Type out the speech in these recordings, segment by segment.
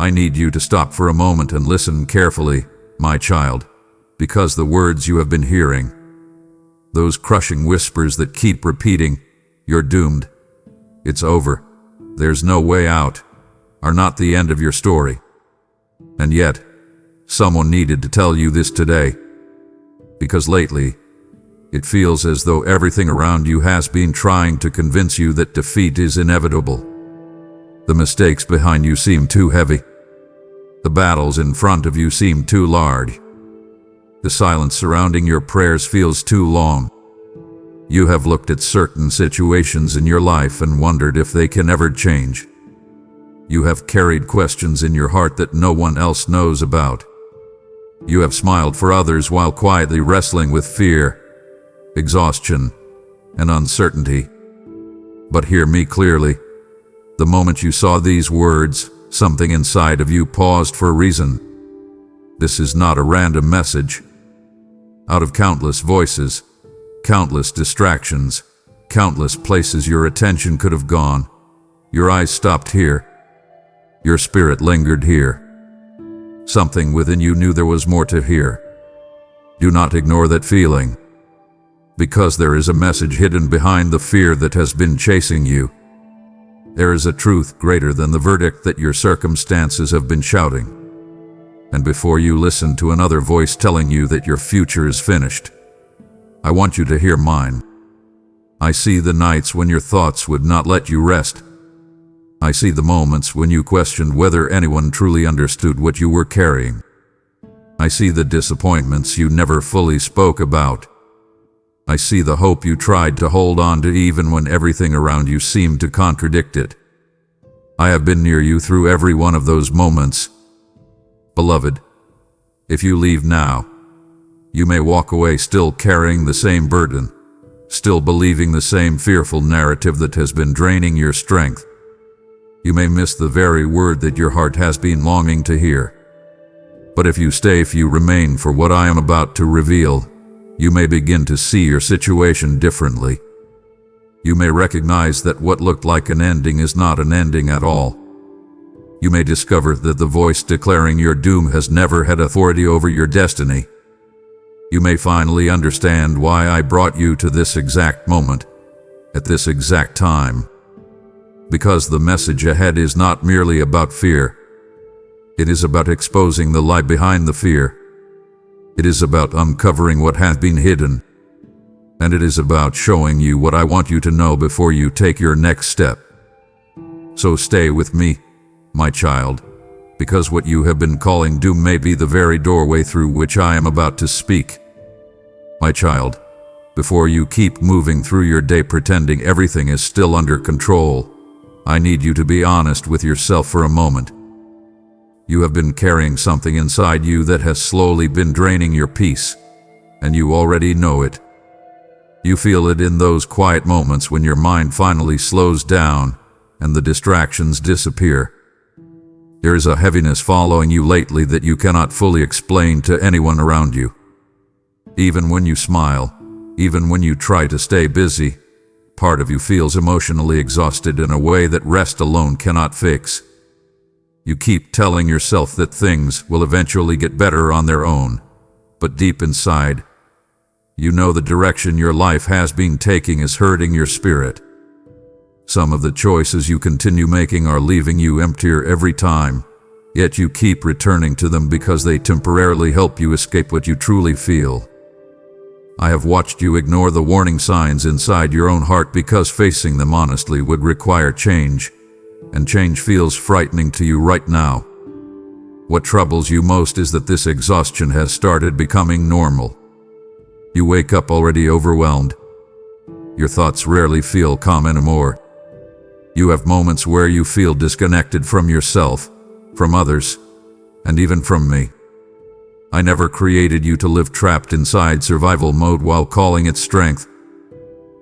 I need you to stop for a moment and listen carefully, my child, because the words you have been hearing, those crushing whispers that keep repeating, "You're doomed. It's over. There's no way out," are not the end of your story. And yet, someone needed to tell you this today, because lately, it feels as though everything around you has been trying to convince you that defeat is inevitable. The mistakes behind you seem too heavy. The battles in front of you seem too large. The silence surrounding your prayers feels too long. You have looked at certain situations in your life and wondered if they can ever change. You have carried questions in your heart that no one else knows about. You have smiled for others while quietly wrestling with fear, exhaustion, and uncertainty. But hear me clearly. The moment you saw these words, something inside of you paused for a reason. This is not a random message. Out of countless voices, countless distractions, countless places your attention could have gone, your eyes stopped here. Your spirit lingered here. Something within you knew there was more to hear. Do not ignore that feeling, because there is a message hidden behind the fear that has been chasing you. There is a truth greater than the verdict that your circumstances have been shouting. And before you listen to another voice telling you that your future is finished, I want you to hear mine. I see the nights when your thoughts would not let you rest. I see the moments when you questioned whether anyone truly understood what you were carrying. I see the disappointments you never fully spoke about. I see the hope you tried to hold on to even when everything around you seemed to contradict it. I have been near you through every one of those moments. Beloved, if you leave now, you may walk away still carrying the same burden, still believing the same fearful narrative that has been draining your strength. You may miss the very word that your heart has been longing to hear. But if you stay, if you remain for what I am about to reveal, you may begin to see your situation differently. You may recognize that what looked like an ending is not an ending at all. You may discover that the voice declaring your doom has never had authority over your destiny. You may finally understand why I brought you to this exact moment, at this exact time. Because the message ahead is not merely about fear. It is about exposing the lie behind the fear. It is about uncovering what has been hidden. And it is about showing you what I want you to know before you take your next step. So stay with me, my child, because what you have been calling doom may be the very doorway through which I am about to speak. My child, before you keep moving through your day pretending everything is still under control, I need you to be honest with yourself for a moment. You have been carrying something inside you that has slowly been draining your peace, and you already know it. You feel it in those quiet moments when your mind finally slows down and the distractions disappear. There is a heaviness following you lately that you cannot fully explain to anyone around you. Even when you smile, even when you try to stay busy, part of you feels emotionally exhausted in a way that rest alone cannot fix. You keep telling yourself that things will eventually get better on their own, but deep inside, you know the direction your life has been taking is hurting your spirit. Some of the choices you continue making are leaving you emptier every time, yet you keep returning to them because they temporarily help you escape what you truly feel. I have watched you ignore the warning signs inside your own heart because facing them honestly would require change, and change feels frightening to you right now. What troubles you most is that this exhaustion has started becoming normal. You wake up already overwhelmed. Your thoughts rarely feel calm anymore. You have moments where you feel disconnected from yourself, from others, and even from me. I never created you to live trapped inside survival mode while calling it strength.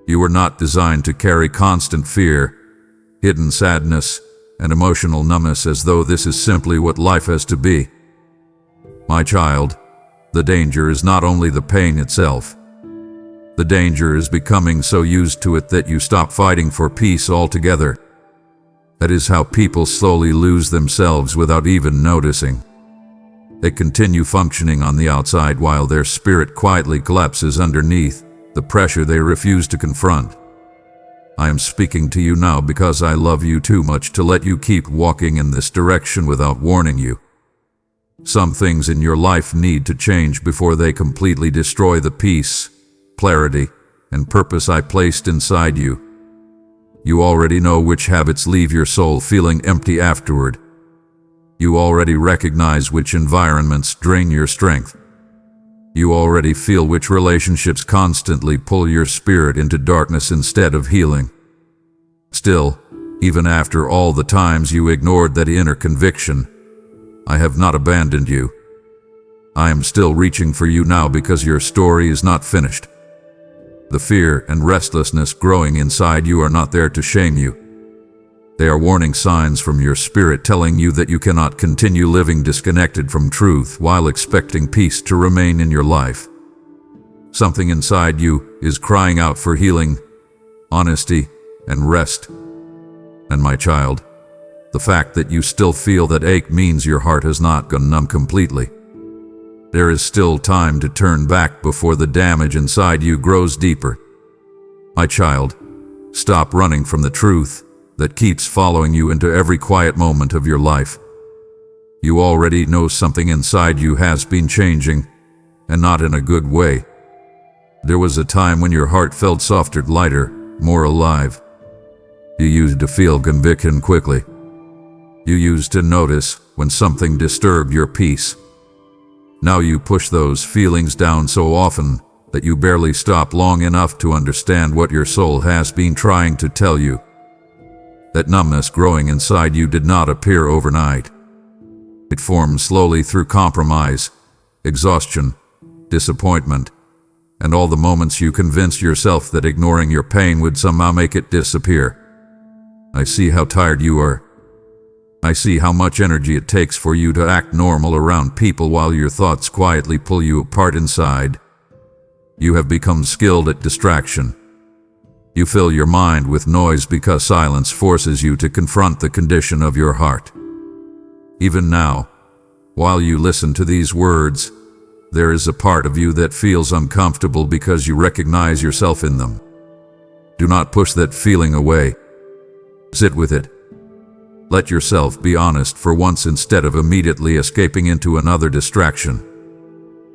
You were not designed to carry constant fear, hidden sadness, and emotional numbness as though this is simply what life has to be. My child, the danger is not only the pain itself. The danger is becoming so used to it that you stop fighting for peace altogether. That is how people slowly lose themselves without even noticing. They continue functioning on the outside while their spirit quietly collapses underneath the pressure they refuse to confront. I am speaking to you now because I love you too much to let you keep walking in this direction without warning you. Some things in your life need to change before they completely destroy the peace, clarity, and purpose I placed inside you. You already know which habits leave your soul feeling empty afterward. You already recognize which environments drain your strength. You already feel which relationships constantly pull your spirit into darkness instead of healing. Still, even after all the times you ignored that inner conviction, I have not abandoned you. I am still reaching for you now because your story is not finished. The fear and restlessness growing inside you are not there to shame you. They are warning signs from your spirit telling you that you cannot continue living disconnected from truth while expecting peace to remain in your life. Something inside you is crying out for healing, honesty, and rest. And my child, the fact that you still feel that ache means your heart has not gone numb completely. There is still time to turn back before the damage inside you grows deeper. My child, stop running from the truth that keeps following you into every quiet moment of your life. You already know something inside you has been changing, and not in a good way. There was a time when your heart felt softer, lighter, more alive. You used to feel conviction quickly. You used to notice when something disturbed your peace. Now you push those feelings down so often that you barely stop long enough to understand what your soul has been trying to tell you. That numbness growing inside you did not appear overnight. It formed slowly through compromise, exhaustion, disappointment, and all the moments you convinced yourself that ignoring your pain would somehow make it disappear. I see how tired you are. I see how much energy it takes for you to act normal around people while your thoughts quietly pull you apart inside. You have become skilled at distraction. You fill your mind with noise because silence forces you to confront the condition of your heart. Even now, while you listen to these words, there is a part of you that feels uncomfortable because you recognize yourself in them. Do not push that feeling away. Sit with it. Let yourself be honest for once instead of immediately escaping into another distraction.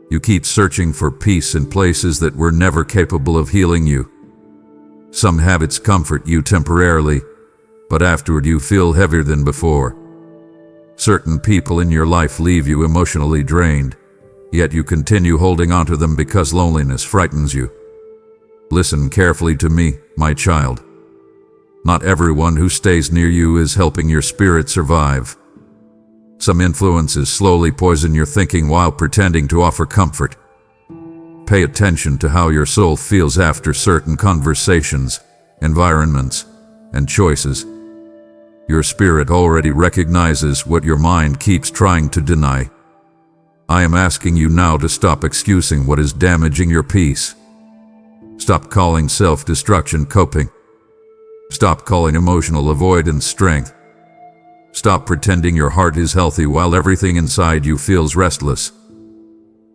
You keep searching for peace in places that were never capable of healing you. Some habits comfort you temporarily, but afterward you feel heavier than before. Certain people in your life leave you emotionally drained, yet you continue holding onto them because loneliness frightens you. Listen carefully to me, my child. Not everyone who stays near you is helping your spirit survive. Some influences slowly poison your thinking while pretending to offer comfort. Pay attention to how your soul feels after certain conversations, environments, and choices. Your spirit already recognizes what your mind keeps trying to deny. I am asking you now to stop excusing what is damaging your peace. Stop calling self-destruction coping. Stop calling emotional avoidance strength. Stop pretending your heart is healthy while everything inside you feels restless.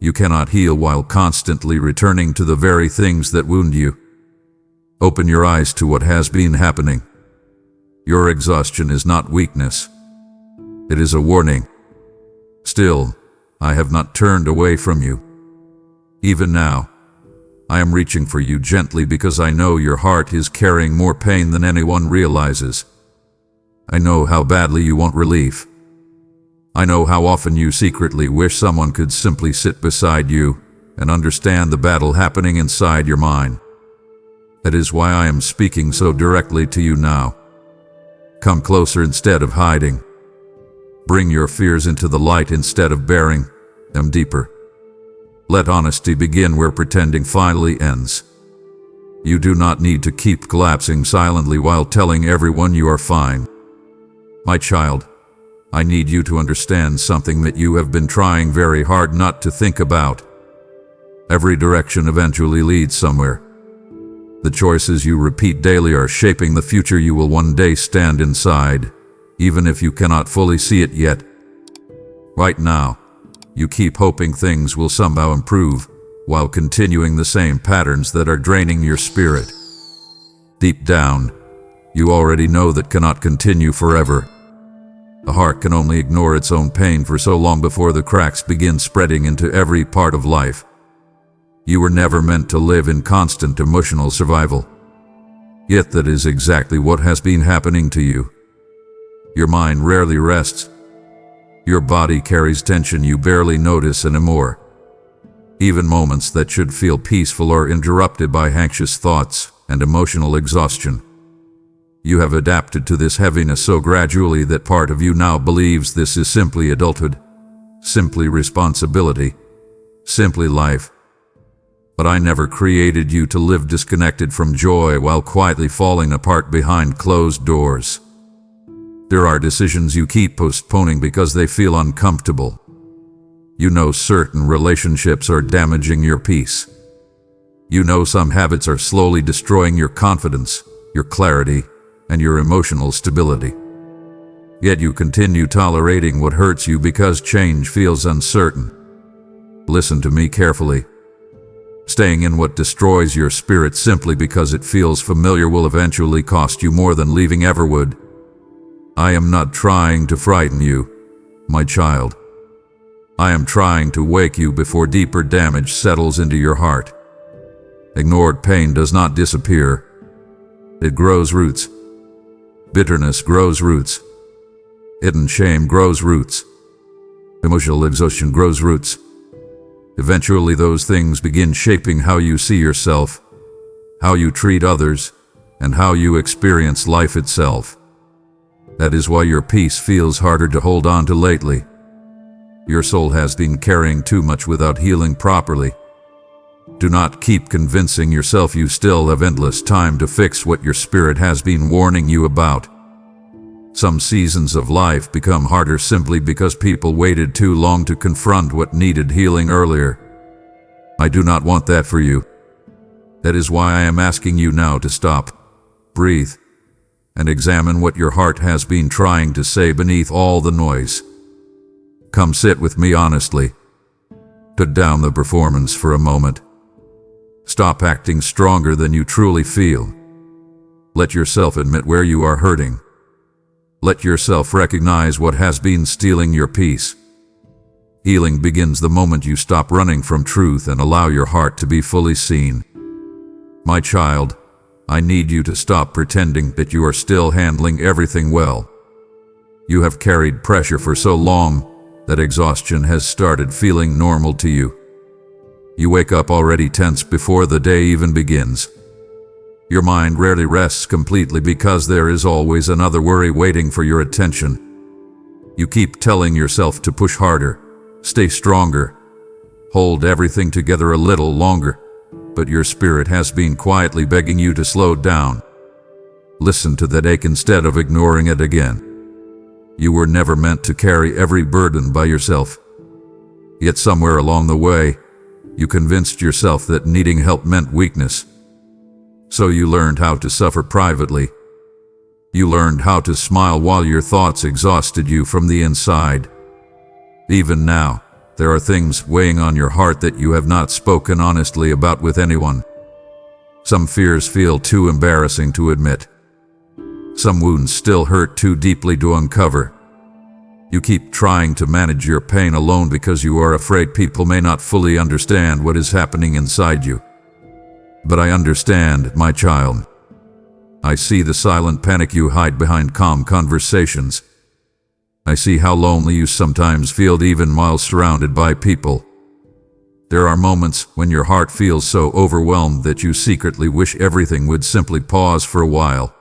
You cannot heal while constantly returning to the very things that wound you. Open your eyes to what has been happening. Your exhaustion is not weakness. It is a warning. Still, I have not turned away from you. Even now, I am reaching for you gently because I know your heart is carrying more pain than anyone realizes. I know how badly you want relief. I know how often you secretly wish someone could simply sit beside you and understand the battle happening inside your mind. That is why I am speaking so directly to you now. Come closer instead of hiding. Bring your fears into the light instead of burying them deeper. Let honesty begin where pretending finally ends. You do not need to keep collapsing silently while telling everyone you are fine. My child, I need you to understand something that you have been trying very hard not to think about. Every direction eventually leads somewhere. The choices you repeat daily are shaping the future you will one day stand inside, even if you cannot fully see it yet. Right now, you keep hoping things will somehow improve, while continuing the same patterns that are draining your spirit. Deep down, you already know that cannot continue forever. A heart can only ignore its own pain for so long before the cracks begin spreading into every part of life. You were never meant to live in constant emotional survival. Yet that is exactly what has been happening to you. Your mind rarely rests. Your body carries tension you barely notice anymore. Even moments that should feel peaceful are interrupted by anxious thoughts and emotional exhaustion. You have adapted to this heaviness so gradually that part of you now believes this is simply adulthood, simply responsibility, simply life. But I never created you to live disconnected from joy while quietly falling apart behind closed doors. There are decisions you keep postponing because they feel uncomfortable. You know certain relationships are damaging your peace. You know some habits are slowly destroying your confidence, your clarity, and your emotional stability. Yet you continue tolerating what hurts you because change feels uncertain. Listen to me carefully. Staying in what destroys your spirit simply because it feels familiar will eventually cost you more than leaving ever would. I am not trying to frighten you, my child. I am trying to wake you before deeper damage settles into your heart. Ignored pain does not disappear. It grows roots. Bitterness grows roots. Hidden shame grows roots. Emotional exhaustion grows roots. Eventually those things begin shaping how you see yourself, how you treat others, and how you experience life itself. That is why your peace feels harder to hold on to lately. Your soul has been carrying too much without healing properly. Do not keep convincing yourself you still have endless time to fix what your spirit has been warning you about. Some seasons of life become harder simply because people waited too long to confront what needed healing earlier. I do not want that for you. That is why I am asking you now to stop, breathe, and examine what your heart has been trying to say beneath all the noise. Come sit with me honestly. Put down the performance for a moment. Stop acting stronger than you truly feel. Let yourself admit where you are hurting. Let yourself recognize what has been stealing your peace. Healing begins the moment you stop running from truth and allow your heart to be fully seen. My child, I need you to stop pretending that you are still handling everything well. You have carried pressure for so long that exhaustion has started feeling normal to you. You wake up already tense before the day even begins. Your mind rarely rests completely because there is always another worry waiting for your attention. You keep telling yourself to push harder, stay stronger, hold everything together a little longer, but your spirit has been quietly begging you to slow down. Listen to that ache instead of ignoring it again. You were never meant to carry every burden by yourself. Yet somewhere along the way, you convinced yourself that needing help meant weakness. So you learned how to suffer privately. You learned how to smile while your thoughts exhausted you from the inside. Even now, there are things weighing on your heart that you have not spoken honestly about with anyone. Some fears feel too embarrassing to admit. Some wounds still hurt too deeply to uncover. You keep trying to manage your pain alone because you are afraid people may not fully understand what is happening inside you. But I understand, my child. I see the silent panic you hide behind calm conversations. I see how lonely you sometimes feel even while surrounded by people. There are moments when your heart feels so overwhelmed that you secretly wish everything would simply pause for a while.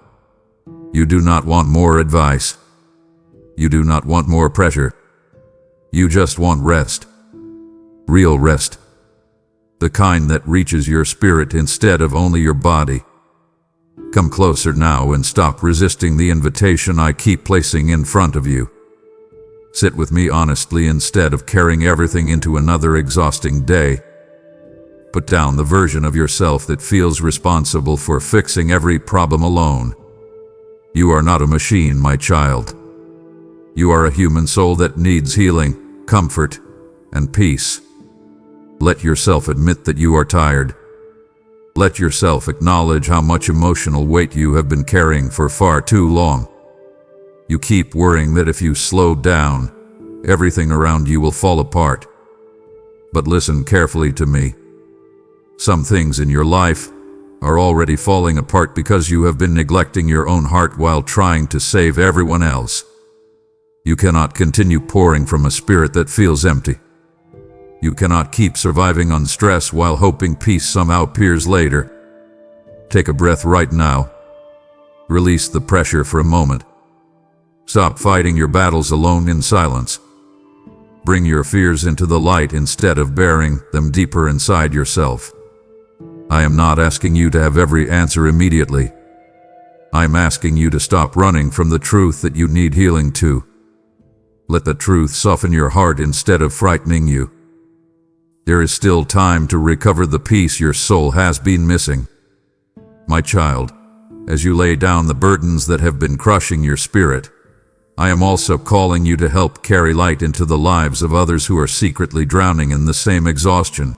You do not want more advice. You do not want more pressure. You just want rest. Real rest. The kind that reaches your spirit instead of only your body. Come closer now and stop resisting the invitation I keep placing in front of you. Sit with me honestly instead of carrying everything into another exhausting day. Put down the version of yourself that feels responsible for fixing every problem alone. You are not a machine, my child. You are a human soul that needs healing, comfort, and peace. Let yourself admit that you are tired. Let yourself acknowledge how much emotional weight you have been carrying for far too long. You keep worrying that if you slow down, everything around you will fall apart. But listen carefully to me. Some things in your life are already falling apart because you have been neglecting your own heart while trying to save everyone else. You cannot continue pouring from a spirit that feels empty. You cannot keep surviving on stress while hoping peace somehow appears later. Take a breath right now. Release the pressure for a moment. Stop fighting your battles alone in silence. Bring your fears into the light instead of burying them deeper inside yourself. I am not asking you to have every answer immediately. I'm asking you to stop running from the truth that you need healing to. Let the truth soften your heart instead of frightening you. There is still time to recover the peace your soul has been missing. My child, as you lay down the burdens that have been crushing your spirit, I am also calling you to help carry light into the lives of others who are secretly drowning in the same exhaustion.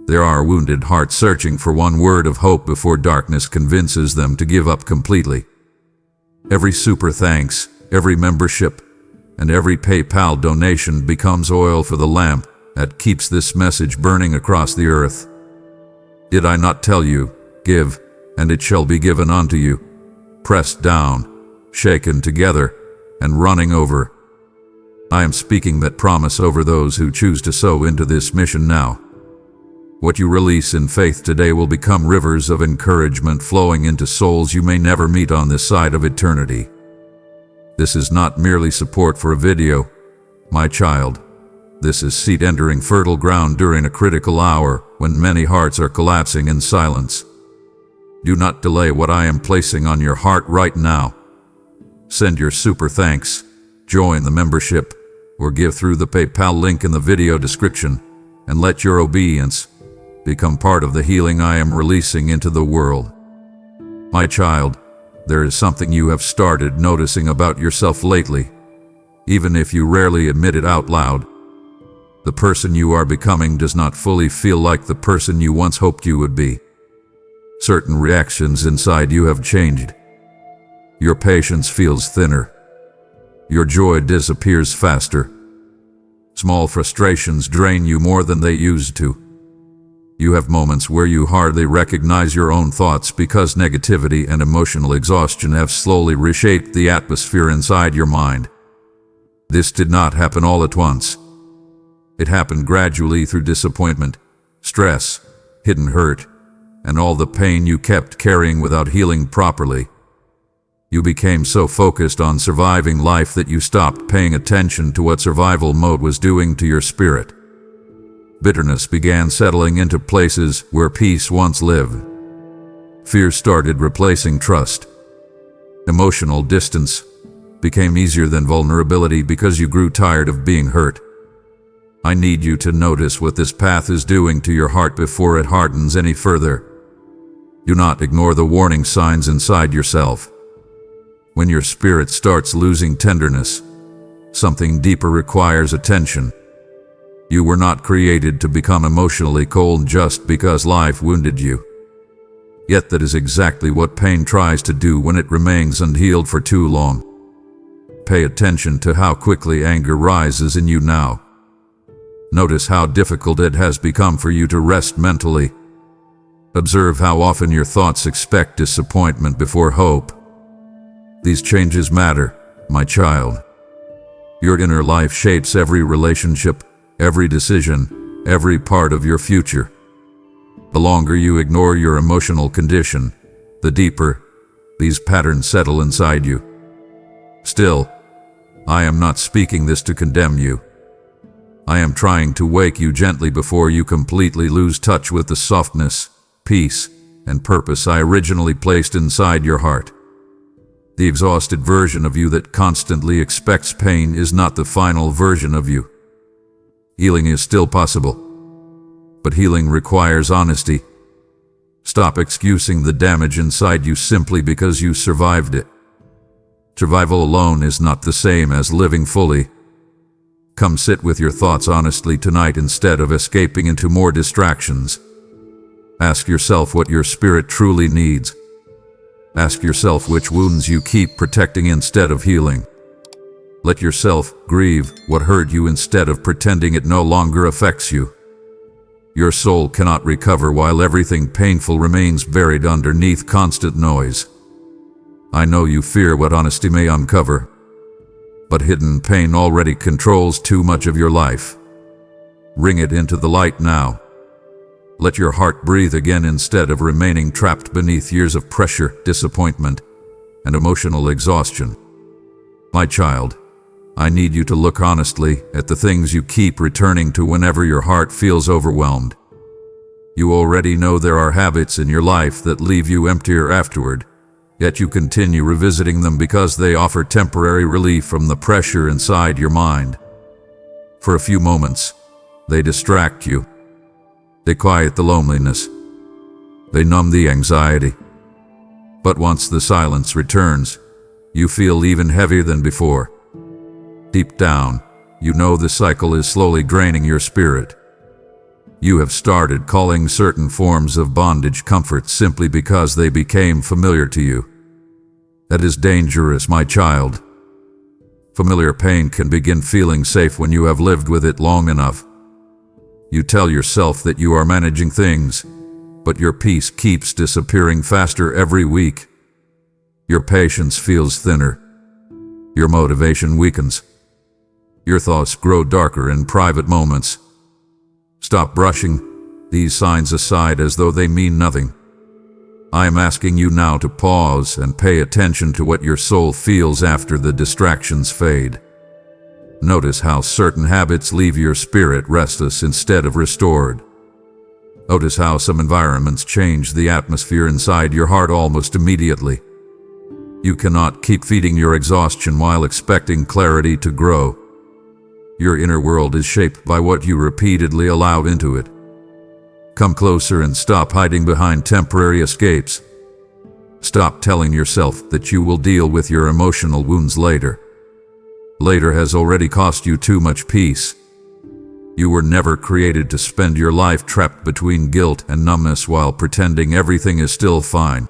There are wounded hearts searching for one word of hope before darkness convinces them to give up completely. Every super thanks, every membership, and every PayPal donation becomes oil for the lamp that keeps this message burning across the earth. Did I not tell you, give, and it shall be given unto you, pressed down, shaken together, and running over? I am speaking that promise over those who choose to sow into this mission now. What you release in faith today will become rivers of encouragement flowing into souls you may never meet on this side of eternity. This is not merely support for a video, my child. This is seed entering fertile ground during a critical hour when many hearts are collapsing in silence. Do not delay what I am placing on your heart right now. Send your super thanks, join the membership, or give through the PayPal link in the video description, and let your obedience become part of the healing I am releasing into the world. My child, there is something you have started noticing about yourself lately, even if you rarely admit it out loud. The person you are becoming does not fully feel like the person you once hoped you would be. Certain reactions inside you have changed. Your patience feels thinner. Your joy disappears faster. Small frustrations drain you more than they used to. You have moments where you hardly recognize your own thoughts because negativity and emotional exhaustion have slowly reshaped the atmosphere inside your mind. This did not happen all at once. It happened gradually through disappointment, stress, hidden hurt, and all the pain you kept carrying without healing properly. You became so focused on surviving life that you stopped paying attention to what survival mode was doing to your spirit. Bitterness began settling into places where peace once lived. Fear started replacing trust. Emotional distance became easier than vulnerability because you grew tired of being hurt. I need you to notice what this path is doing to your heart before it hardens any further. Do not ignore the warning signs inside yourself. When your spirit starts losing tenderness, something deeper requires attention. You were not created to become emotionally cold just because life wounded you. Yet that is exactly what pain tries to do when it remains unhealed for too long. Pay attention to how quickly anger rises in you now. Notice how difficult it has become for you to rest mentally. Observe how often your thoughts expect disappointment before hope. These changes matter, my child. Your inner life shapes every relationship, every decision, every part of your future. The longer you ignore your emotional condition, the deeper these patterns settle inside you. Still, I am not speaking this to condemn you. I am trying to wake you gently before you completely lose touch with the softness, peace, and purpose I originally placed inside your heart. The exhausted version of you that constantly expects pain is not the final version of you. Healing is still possible, but healing requires honesty. Stop excusing the damage inside you simply because you survived it. Survival alone is not the same as living fully. Come sit with your thoughts honestly tonight instead of escaping into more distractions. Ask yourself what your spirit truly needs. Ask yourself which wounds you keep protecting instead of healing. Let yourself grieve what hurt you instead of pretending it no longer affects you. Your soul cannot recover while everything painful remains buried underneath constant noise. I know you fear what honesty may uncover, but hidden pain already controls too much of your life. Bring it into the light now. Let your heart breathe again instead of remaining trapped beneath years of pressure, disappointment, and emotional exhaustion. My child, I need you to look honestly at the things you keep returning to whenever your heart feels overwhelmed. You already know there are habits in your life that leave you emptier afterward, yet you continue revisiting them because they offer temporary relief from the pressure inside your mind. For a few moments, they distract you. They quiet the loneliness. They numb the anxiety. But once the silence returns, you feel even heavier than before. Deep down, you know the cycle is slowly draining your spirit. You have started calling certain forms of bondage comfort simply because they became familiar to you. That is dangerous, my child. Familiar pain can begin feeling safe when you have lived with it long enough. You tell yourself that you are managing things, but your peace keeps disappearing faster every week. Your patience feels thinner. Your motivation weakens. Your thoughts grow darker in private moments. Stop brushing these signs aside as though they mean nothing. I am asking you now to pause and pay attention to what your soul feels after the distractions fade. Notice how certain habits leave your spirit restless instead of restored. Notice how some environments change the atmosphere inside your heart almost immediately. You cannot keep feeding your exhaustion while expecting clarity to grow. Your inner world is shaped by what you repeatedly allow into it. Come closer and stop hiding behind temporary escapes. Stop telling yourself that you will deal with your emotional wounds later. Later has already cost you too much peace. You were never created to spend your life trapped between guilt and numbness while pretending everything is still fine.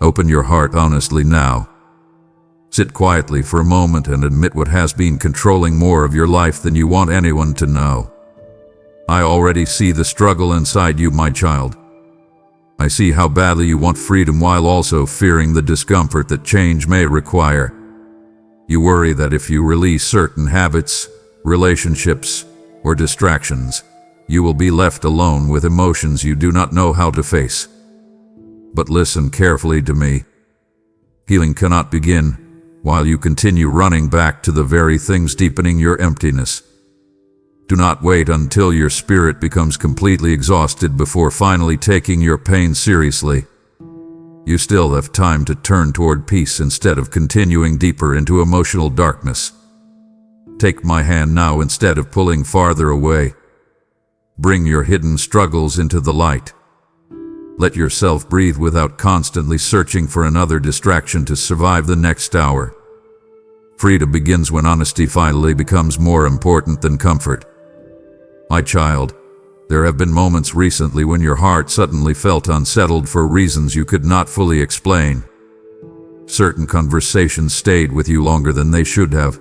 Open your heart honestly now. Sit quietly for a moment and admit what has been controlling more of your life than you want anyone to know. I already see the struggle inside you, my child. I see how badly you want freedom while also fearing the discomfort that change may require. You worry that if you release certain habits, relationships, or distractions, you will be left alone with emotions you do not know how to face. But listen carefully to me. Healing cannot begin while you continue running back to the very things deepening your emptiness. Do not wait until your spirit becomes completely exhausted before finally taking your pain seriously. You still have time to turn toward peace instead of continuing deeper into emotional darkness. Take my hand now instead of pulling farther away. Bring your hidden struggles into the light. Let yourself breathe without constantly searching for another distraction to survive the next hour. Freedom begins when honesty finally becomes more important than comfort. My child, there have been moments recently when your heart suddenly felt unsettled for reasons you could not fully explain. Certain conversations stayed with you longer than they should have.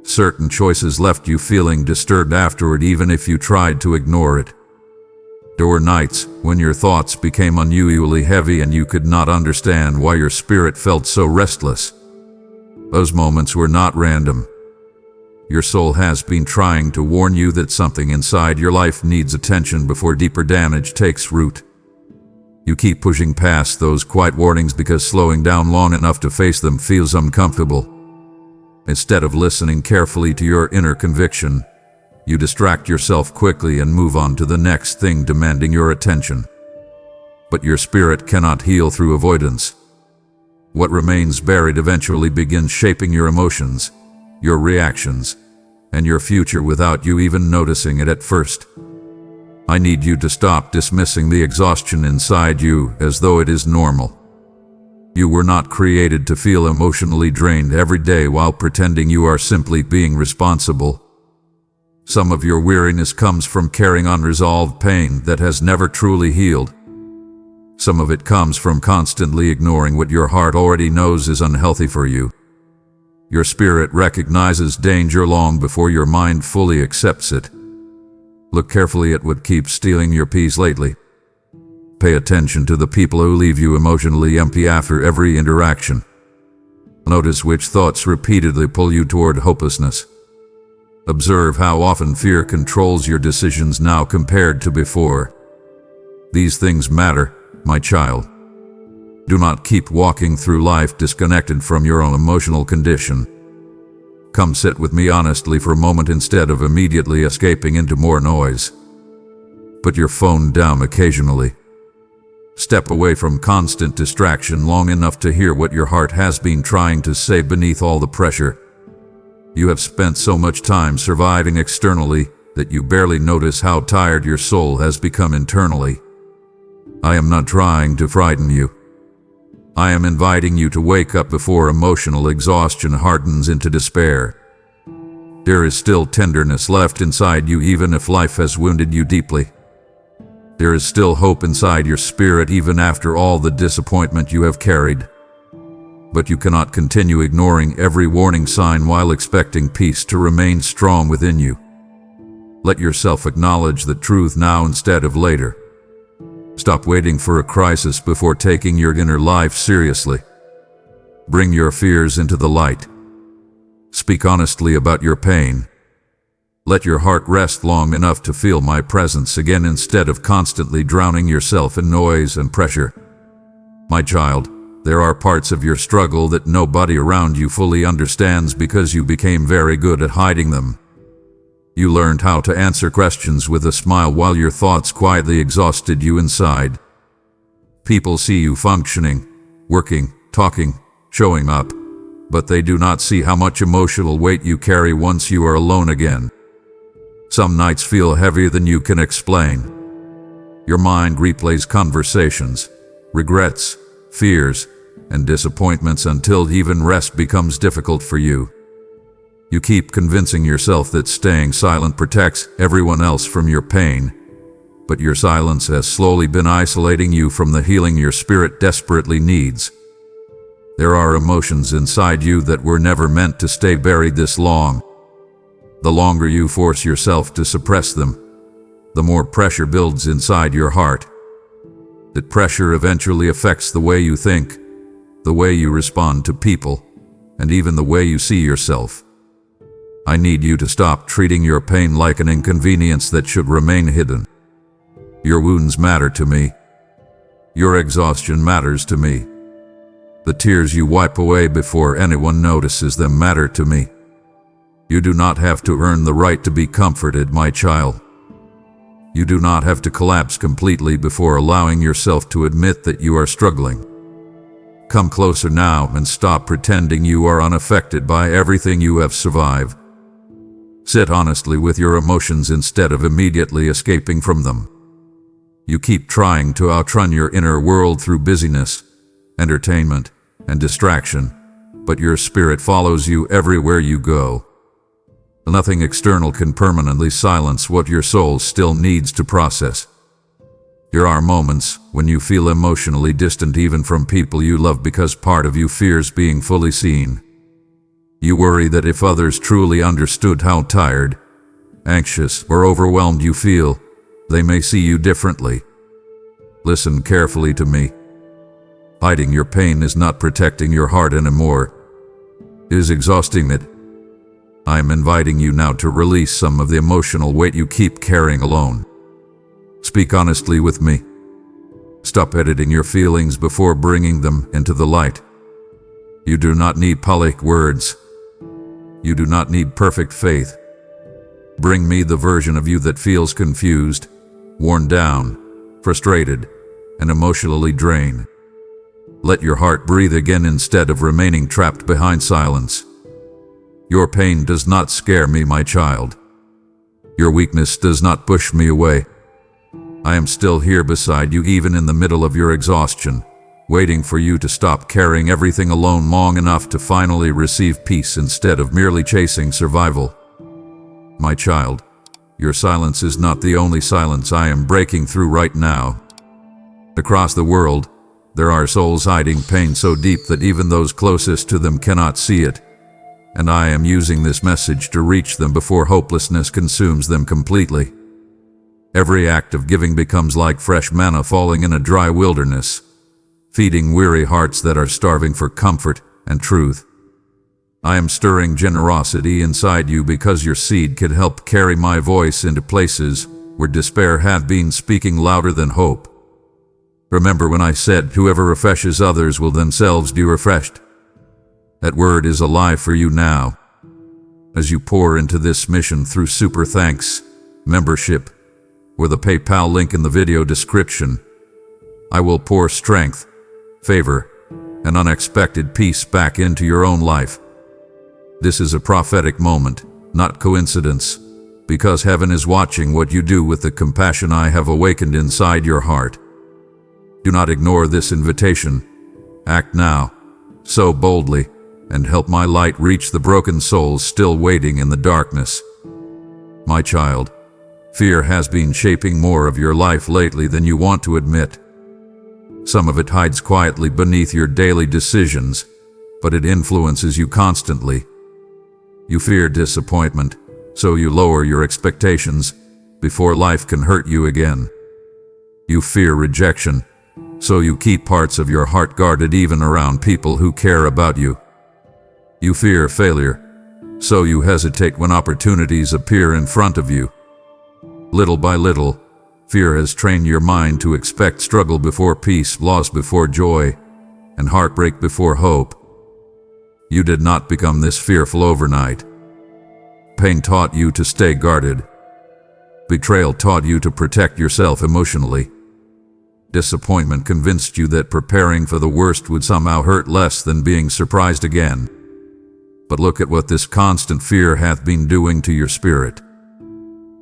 Certain choices left you feeling disturbed afterward even if you tried to ignore it. There were nights when your thoughts became unusually heavy and you could not understand why your spirit felt so restless. Those moments were not random. Your soul has been trying to warn you that something inside your life needs attention before deeper damage takes root. You keep pushing past those quiet warnings because slowing down long enough to face them feels uncomfortable. Instead of listening carefully to your inner conviction, you distract yourself quickly and move on to the next thing demanding your attention. But your spirit cannot heal through avoidance. What remains buried eventually begins shaping your emotions, your reactions, and your future without you even noticing it at first. I need you to stop dismissing the exhaustion inside you as though it is normal. You were not created to feel emotionally drained every day while pretending you are simply being responsible. Some of your weariness comes from carrying unresolved pain that has never truly healed. Some of it comes from constantly ignoring what your heart already knows is unhealthy for you. Your spirit recognizes danger long before your mind fully accepts it. Look carefully at what keeps stealing your peace lately. Pay attention to the people who leave you emotionally empty after every interaction. Notice which thoughts repeatedly pull you toward hopelessness. Observe how often fear controls your decisions now compared to before. These things matter, my child. Do not keep walking through life disconnected from your own emotional condition. Come sit with me honestly for a moment instead of immediately escaping into more noise. Put your phone down occasionally. Step away from constant distraction long enough to hear what your heart has been trying to say beneath all the pressure. You have spent so much time surviving externally that you barely notice how tired your soul has become internally. I am not trying to frighten you. I am inviting you to wake up before emotional exhaustion hardens into despair. There is still tenderness left inside you even if life has wounded you deeply. There is still hope inside your spirit even after all the disappointment you have carried. But you cannot continue ignoring every warning sign while expecting peace to remain strong within you. Let yourself acknowledge the truth now instead of later. Stop waiting for a crisis before taking your inner life seriously. Bring your fears into the light. Speak honestly about your pain. Let your heart rest long enough to feel my presence again instead of constantly drowning yourself in noise and pressure. My child, there are parts of your struggle that nobody around you fully understands because you became very good at hiding them. You learned how to answer questions with a smile while your thoughts quietly exhausted you inside. People see you functioning, working, talking, showing up, but they do not see how much emotional weight you carry once you are alone again. Some nights feel heavier than you can explain. Your mind replays conversations, regrets, fears, and disappointments until even rest becomes difficult for you. You keep convincing yourself that staying silent protects everyone else from your pain, but your silence has slowly been isolating you from the healing your spirit desperately needs. There are emotions inside you that were never meant to stay buried this long. The longer you force yourself to suppress them, the more pressure builds inside your heart. That pressure eventually affects the way you think, the way you respond to people, and even the way you see yourself. I need you to stop treating your pain like an inconvenience that should remain hidden. Your wounds matter to me. Your exhaustion matters to me. The tears you wipe away before anyone notices them matter to me. You do not have to earn the right to be comforted, my child. You do not have to collapse completely before allowing yourself to admit that you are struggling. Come closer now and stop pretending you are unaffected by everything you have survived. Sit honestly with your emotions instead of immediately escaping from them. You keep trying to outrun your inner world through busyness, entertainment, and distraction, but your spirit follows you everywhere you go. Nothing external can permanently silence what your soul still needs to process. There are moments when you feel emotionally distant even from people you love because part of you fears being fully seen. You worry that if others truly understood how tired, anxious, or overwhelmed you feel, they may see you differently. Listen carefully to me. Hiding your pain is not protecting your heart anymore. It is exhausting it. I am inviting you now to release some of the emotional weight you keep carrying alone. Speak honestly with me. Stop editing your feelings before bringing them into the light. You do not need polished words. You do not need perfect faith. Bring me the version of you that feels confused, worn down, frustrated, and emotionally drained. Let your heart breathe again instead of remaining trapped behind silence. Your pain does not scare me, my child. Your weakness does not push me away. I am still here beside you even in the middle of your exhaustion, waiting for you to stop carrying everything alone long enough to finally receive peace instead of merely chasing survival. My child, your silence is not the only silence I am breaking through right now. Across the world, there are souls hiding pain so deep that even those closest to them cannot see it, and I am using this message to reach them before hopelessness consumes them completely. Every act of giving becomes like fresh manna falling in a dry wilderness, feeding weary hearts that are starving for comfort and truth. I am stirring generosity inside you because your seed could help carry my voice into places where despair had been speaking louder than hope. Remember when I said, whoever refreshes others will themselves be refreshed? That word is alive for you now. As you pour into this mission through Super Thanks membership, or the PayPal link in the video description, I will pour strength, favor, and unexpected peace back into your own life. This is a prophetic moment, not coincidence, because heaven is watching what you do with the compassion I have awakened inside your heart. Do not ignore this invitation. Act now, so boldly, and help my light reach the broken souls still waiting in the darkness. My child, fear has been shaping more of your life lately than you want to admit. Some of it hides quietly beneath your daily decisions, but it influences you constantly. You fear disappointment, so you lower your expectations before life can hurt you again. You fear rejection, so you keep parts of your heart guarded even around people who care about you. You fear failure, so you hesitate when opportunities appear in front of you. Little by little, fear has trained your mind to expect struggle before peace, loss before joy, and heartbreak before hope. You did not become this fearful overnight. Pain taught you to stay guarded. Betrayal taught you to protect yourself emotionally. Disappointment convinced you that preparing for the worst would somehow hurt less than being surprised again. But look at what this constant fear hath been doing to your spirit.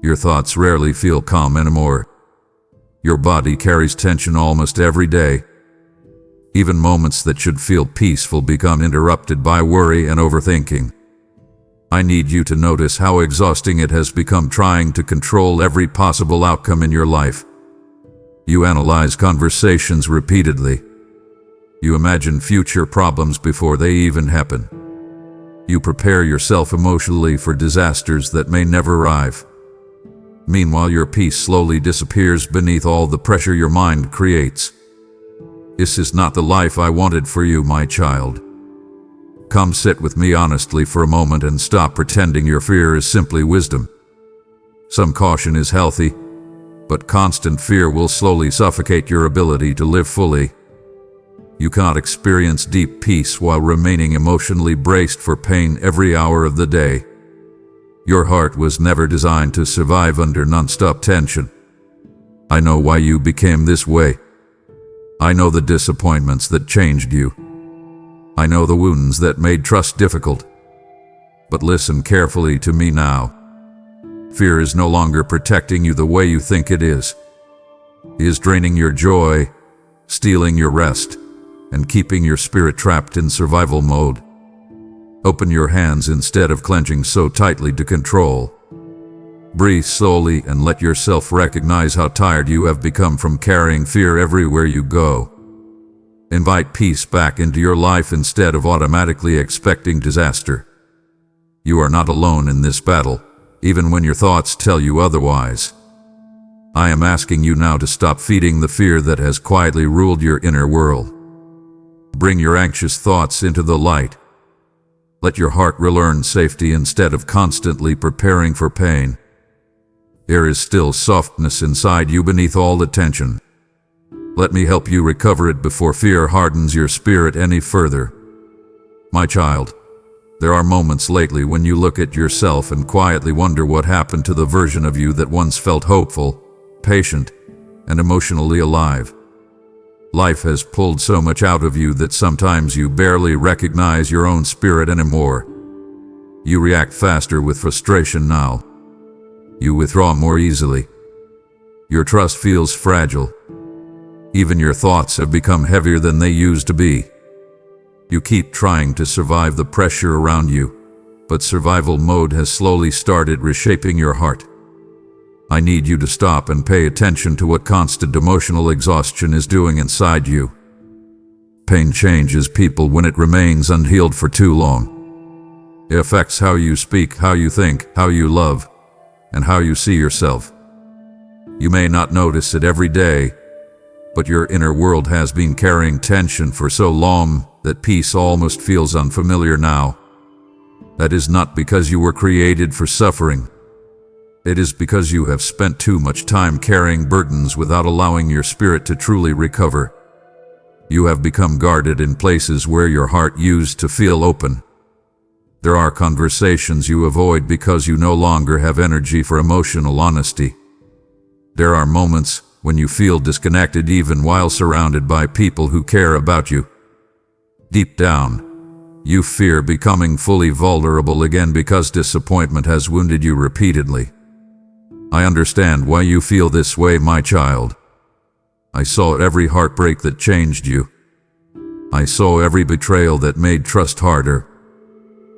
Your thoughts rarely feel calm anymore. Your body carries tension almost every day. Even moments that should feel peaceful become interrupted by worry and overthinking. I need you to notice how exhausting it has become trying to control every possible outcome in your life. You analyze conversations repeatedly. You imagine future problems before they even happen. You prepare yourself emotionally for disasters that may never arrive. Meanwhile, your peace slowly disappears beneath all the pressure your mind creates. This is not the life I wanted for you, my child. Come sit with me honestly for a moment and stop pretending your fear is simply wisdom. Some caution is healthy, but constant fear will slowly suffocate your ability to live fully. You cannot experience deep peace while remaining emotionally braced for pain every hour of the day. Your heart was never designed to survive under non-stop tension. I know why you became this way. I know the disappointments that changed you. I know the wounds that made trust difficult. But listen carefully to me now. Fear is no longer protecting you the way you think it is. It is draining your joy, stealing your rest, and keeping your spirit trapped in survival mode. Open your hands instead of clenching so tightly to control. Breathe slowly and let yourself recognize how tired you have become from carrying fear everywhere you go. Invite peace back into your life instead of automatically expecting disaster. You are not alone in this battle, even when your thoughts tell you otherwise. I am asking you now to stop feeding the fear that has quietly ruled your inner world. Bring your anxious thoughts into the light. Let your heart relearn safety instead of constantly preparing for pain. There is still softness inside you beneath all the tension. Let me help you recover it before fear hardens your spirit any further. My child, there are moments lately when you look at yourself and quietly wonder what happened to the version of you that once felt hopeful, patient, and emotionally alive. Life has pulled so much out of you that sometimes you barely recognize your own spirit anymore. You react faster with frustration now. You withdraw more easily. Your trust feels fragile. Even your thoughts have become heavier than they used to be. You keep trying to survive the pressure around you, but survival mode has slowly started reshaping your heart. I need you to stop and pay attention to what constant emotional exhaustion is doing inside you. Pain changes people when it remains unhealed for too long. It affects how you speak, how you think, how you love, and how you see yourself. You may not notice it every day, but your inner world has been carrying tension for so long that peace almost feels unfamiliar now. That is not because you were created for suffering. It is because you have spent too much time carrying burdens without allowing your spirit to truly recover. You have become guarded in places where your heart used to feel open. There are conversations you avoid because you no longer have energy for emotional honesty. There are moments when you feel disconnected even while surrounded by people who care about you. Deep down, you fear becoming fully vulnerable again because disappointment has wounded you repeatedly. I understand why you feel this way, my child. I saw every heartbreak that changed you. I saw every betrayal that made trust harder.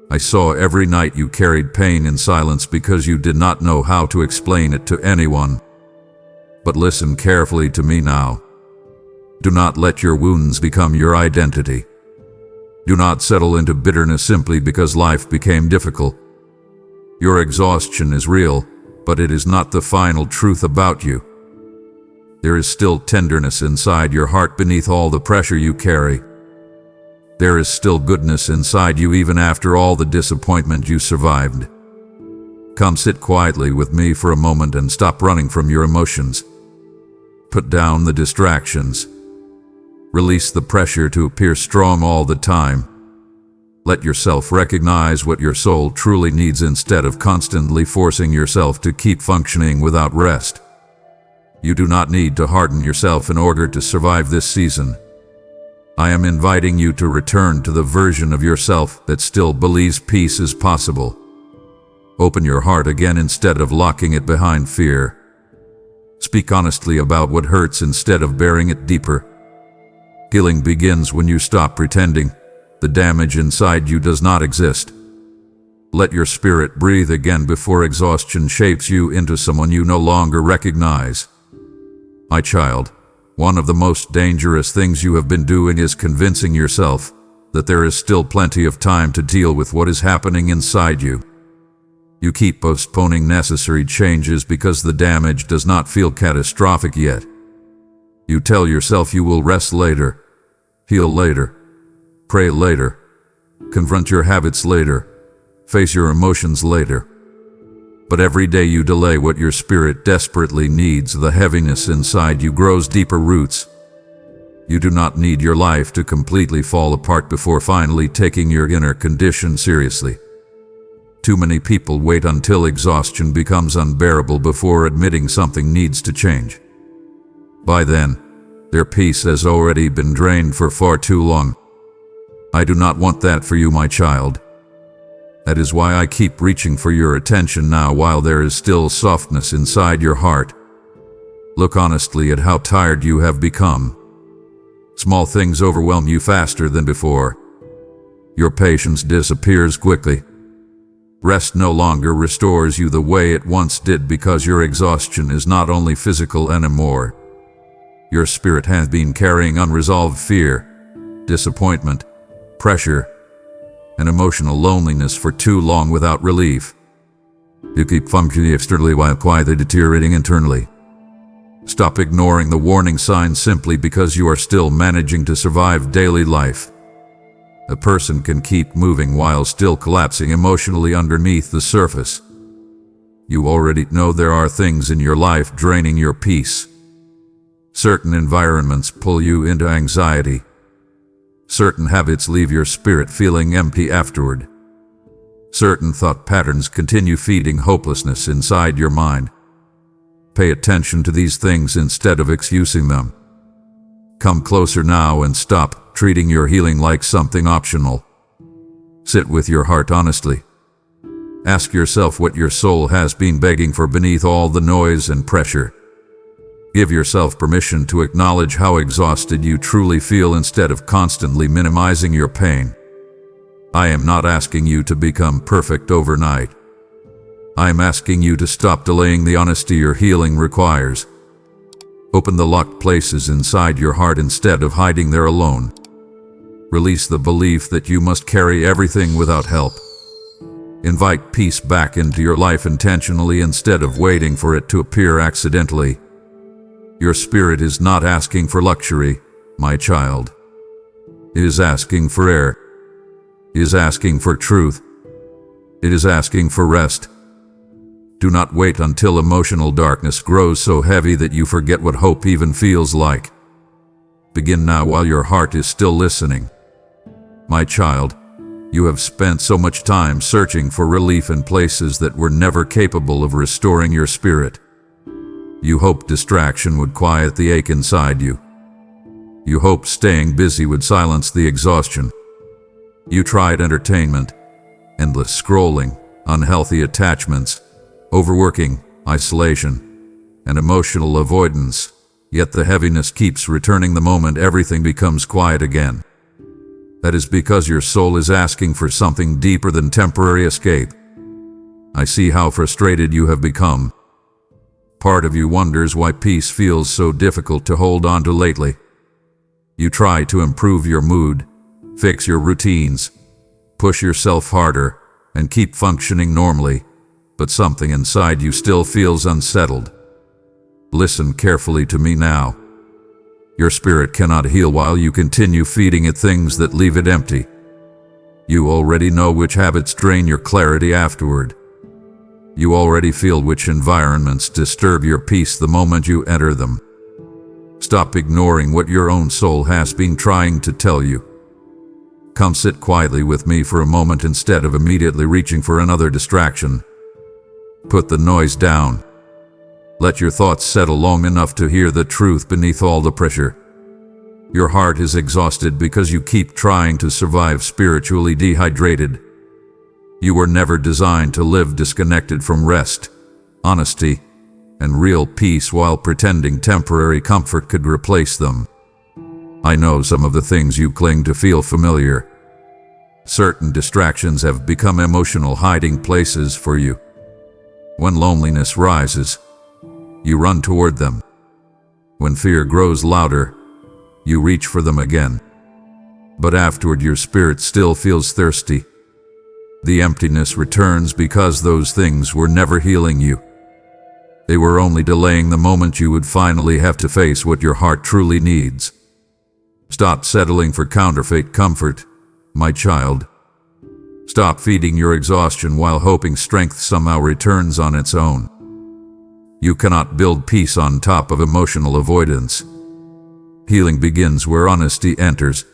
I saw every night you carried pain in silence because you did not know how to explain it to anyone. But listen carefully to me now. Do not let your wounds become your identity. Do not settle into bitterness simply because life became difficult. Your exhaustion is real, but it is not the final truth about you. There is still tenderness inside your heart beneath all the pressure you carry. There is still goodness inside you even after all the disappointment you survived. Come sit quietly with me for a moment and stop running from your emotions. Put down the distractions. Release the pressure to appear strong all the time. Let yourself recognize what your soul truly needs instead of constantly forcing yourself to keep functioning without rest. You do not need to harden yourself in order to survive this season. I am inviting you to return to the version of yourself that still believes peace is possible. Open your heart again instead of locking it behind fear. Speak honestly about what hurts instead of burying it deeper. Healing begins when you stop pretending the damage inside you does not exist. Let your spirit breathe again before exhaustion shapes you into someone you no longer recognize. My child, one of the most dangerous things you have been doing is convincing yourself that there is still plenty of time to deal with what is happening inside you. You keep postponing necessary changes because the damage does not feel catastrophic yet. You tell yourself you will rest later, heal later, pray later, confront your habits later, face your emotions later. But every day you delay what your spirit desperately needs, the heaviness inside you grows deeper roots. You do not need your life to completely fall apart before finally taking your inner condition seriously. Too many people wait until exhaustion becomes unbearable before admitting something needs to change. By then, their peace has already been drained for far too long. I do not want that for you, my child. That is why I keep reaching for your attention now while there is still softness inside your heart. Look honestly at how tired you have become. Small things overwhelm you faster than before. Your patience disappears quickly. Rest no longer restores you the way it once did because your exhaustion is not only physical anymore. Your spirit has been carrying unresolved fear, disappointment, pressure, and emotional loneliness for too long without relief. You keep functioning externally while quietly deteriorating internally. Stop ignoring the warning signs simply because you are still managing to survive daily life. A person can keep moving while still collapsing emotionally underneath the surface. You already know there are things in your life draining your peace. Certain environments pull you into anxiety. Certain habits leave your spirit feeling empty afterward. Certain thought patterns continue feeding hopelessness inside your mind. Pay attention to these things instead of excusing them. Come closer now and stop treating your healing like something optional. Sit with your heart honestly. Ask yourself what your soul has been begging for beneath all the noise and pressure. Give yourself permission to acknowledge how exhausted you truly feel instead of constantly minimizing your pain. I am not asking you to become perfect overnight. I am asking you to stop delaying the honesty your healing requires. Open the locked places inside your heart instead of hiding there alone. Release the belief that you must carry everything without help. Invite peace back into your life intentionally instead of waiting for it to appear accidentally. Your spirit is not asking for luxury, my child. It is asking for air. It is asking for truth. It is asking for rest. Do not wait until emotional darkness grows so heavy that you forget what hope even feels like. Begin now while your heart is still listening. My child, you have spent so much time searching for relief in places that were never capable of restoring your spirit. You hoped distraction would quiet the ache inside you. You hoped staying busy would silence the exhaustion. You tried entertainment, endless scrolling, unhealthy attachments, overworking, isolation, and emotional avoidance, yet the heaviness keeps returning the moment everything becomes quiet again. That is because your soul is asking for something deeper than temporary escape. I see how frustrated you have become. Part of you wonders why peace feels so difficult to hold on to lately. You try to improve your mood, fix your routines, push yourself harder, and keep functioning normally, but something inside you still feels unsettled. Listen carefully to me now. Your spirit cannot heal while you continue feeding it things that leave it empty. You already know which habits drain your clarity afterward. You already feel which environments disturb your peace the moment you enter them. Stop ignoring what your own soul has been trying to tell you. Come sit quietly with me for a moment instead of immediately reaching for another distraction. Put the noise down. Let your thoughts settle long enough to hear the truth beneath all the pressure. Your heart is exhausted because you keep trying to survive spiritually dehydrated. You were never designed to live disconnected from rest, honesty, and real peace while pretending temporary comfort could replace them. I know some of the things you cling to feel familiar. Certain distractions have become emotional hiding places for you. When loneliness rises, you run toward them. When fear grows louder, you reach for them again. But afterward your spirit still feels thirsty. The emptiness returns because those things were never healing you. They were only delaying the moment you would finally have to face what your heart truly needs. Stop settling for counterfeit comfort, my child. Stop feeding your exhaustion while hoping strength somehow returns on its own. You cannot build peace on top of emotional avoidance. Healing begins where honesty enters.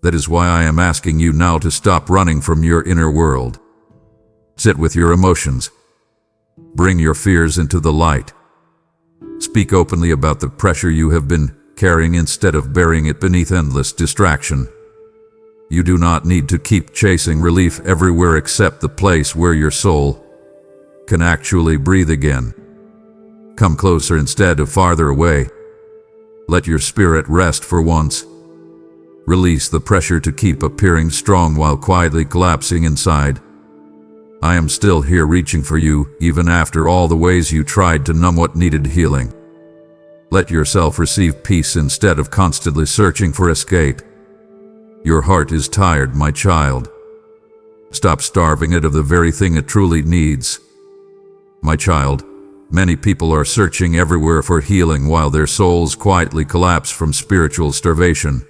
That is why I am asking you now to stop running from your inner world. Sit with your emotions. Bring your fears into the light. Speak openly about the pressure you have been carrying instead of burying it beneath endless distraction. You do not need to keep chasing relief everywhere except the place where your soul can actually breathe again. Come closer instead of farther away. Let your spirit rest for once. Release the pressure to keep appearing strong while quietly collapsing inside. I am still here reaching for you, even after all the ways you tried to numb what needed healing. Let yourself receive peace instead of constantly searching for escape. Your heart is tired, my child. Stop starving it of the very thing it truly needs. My child, many people are searching everywhere for healing while their souls quietly collapse from spiritual starvation.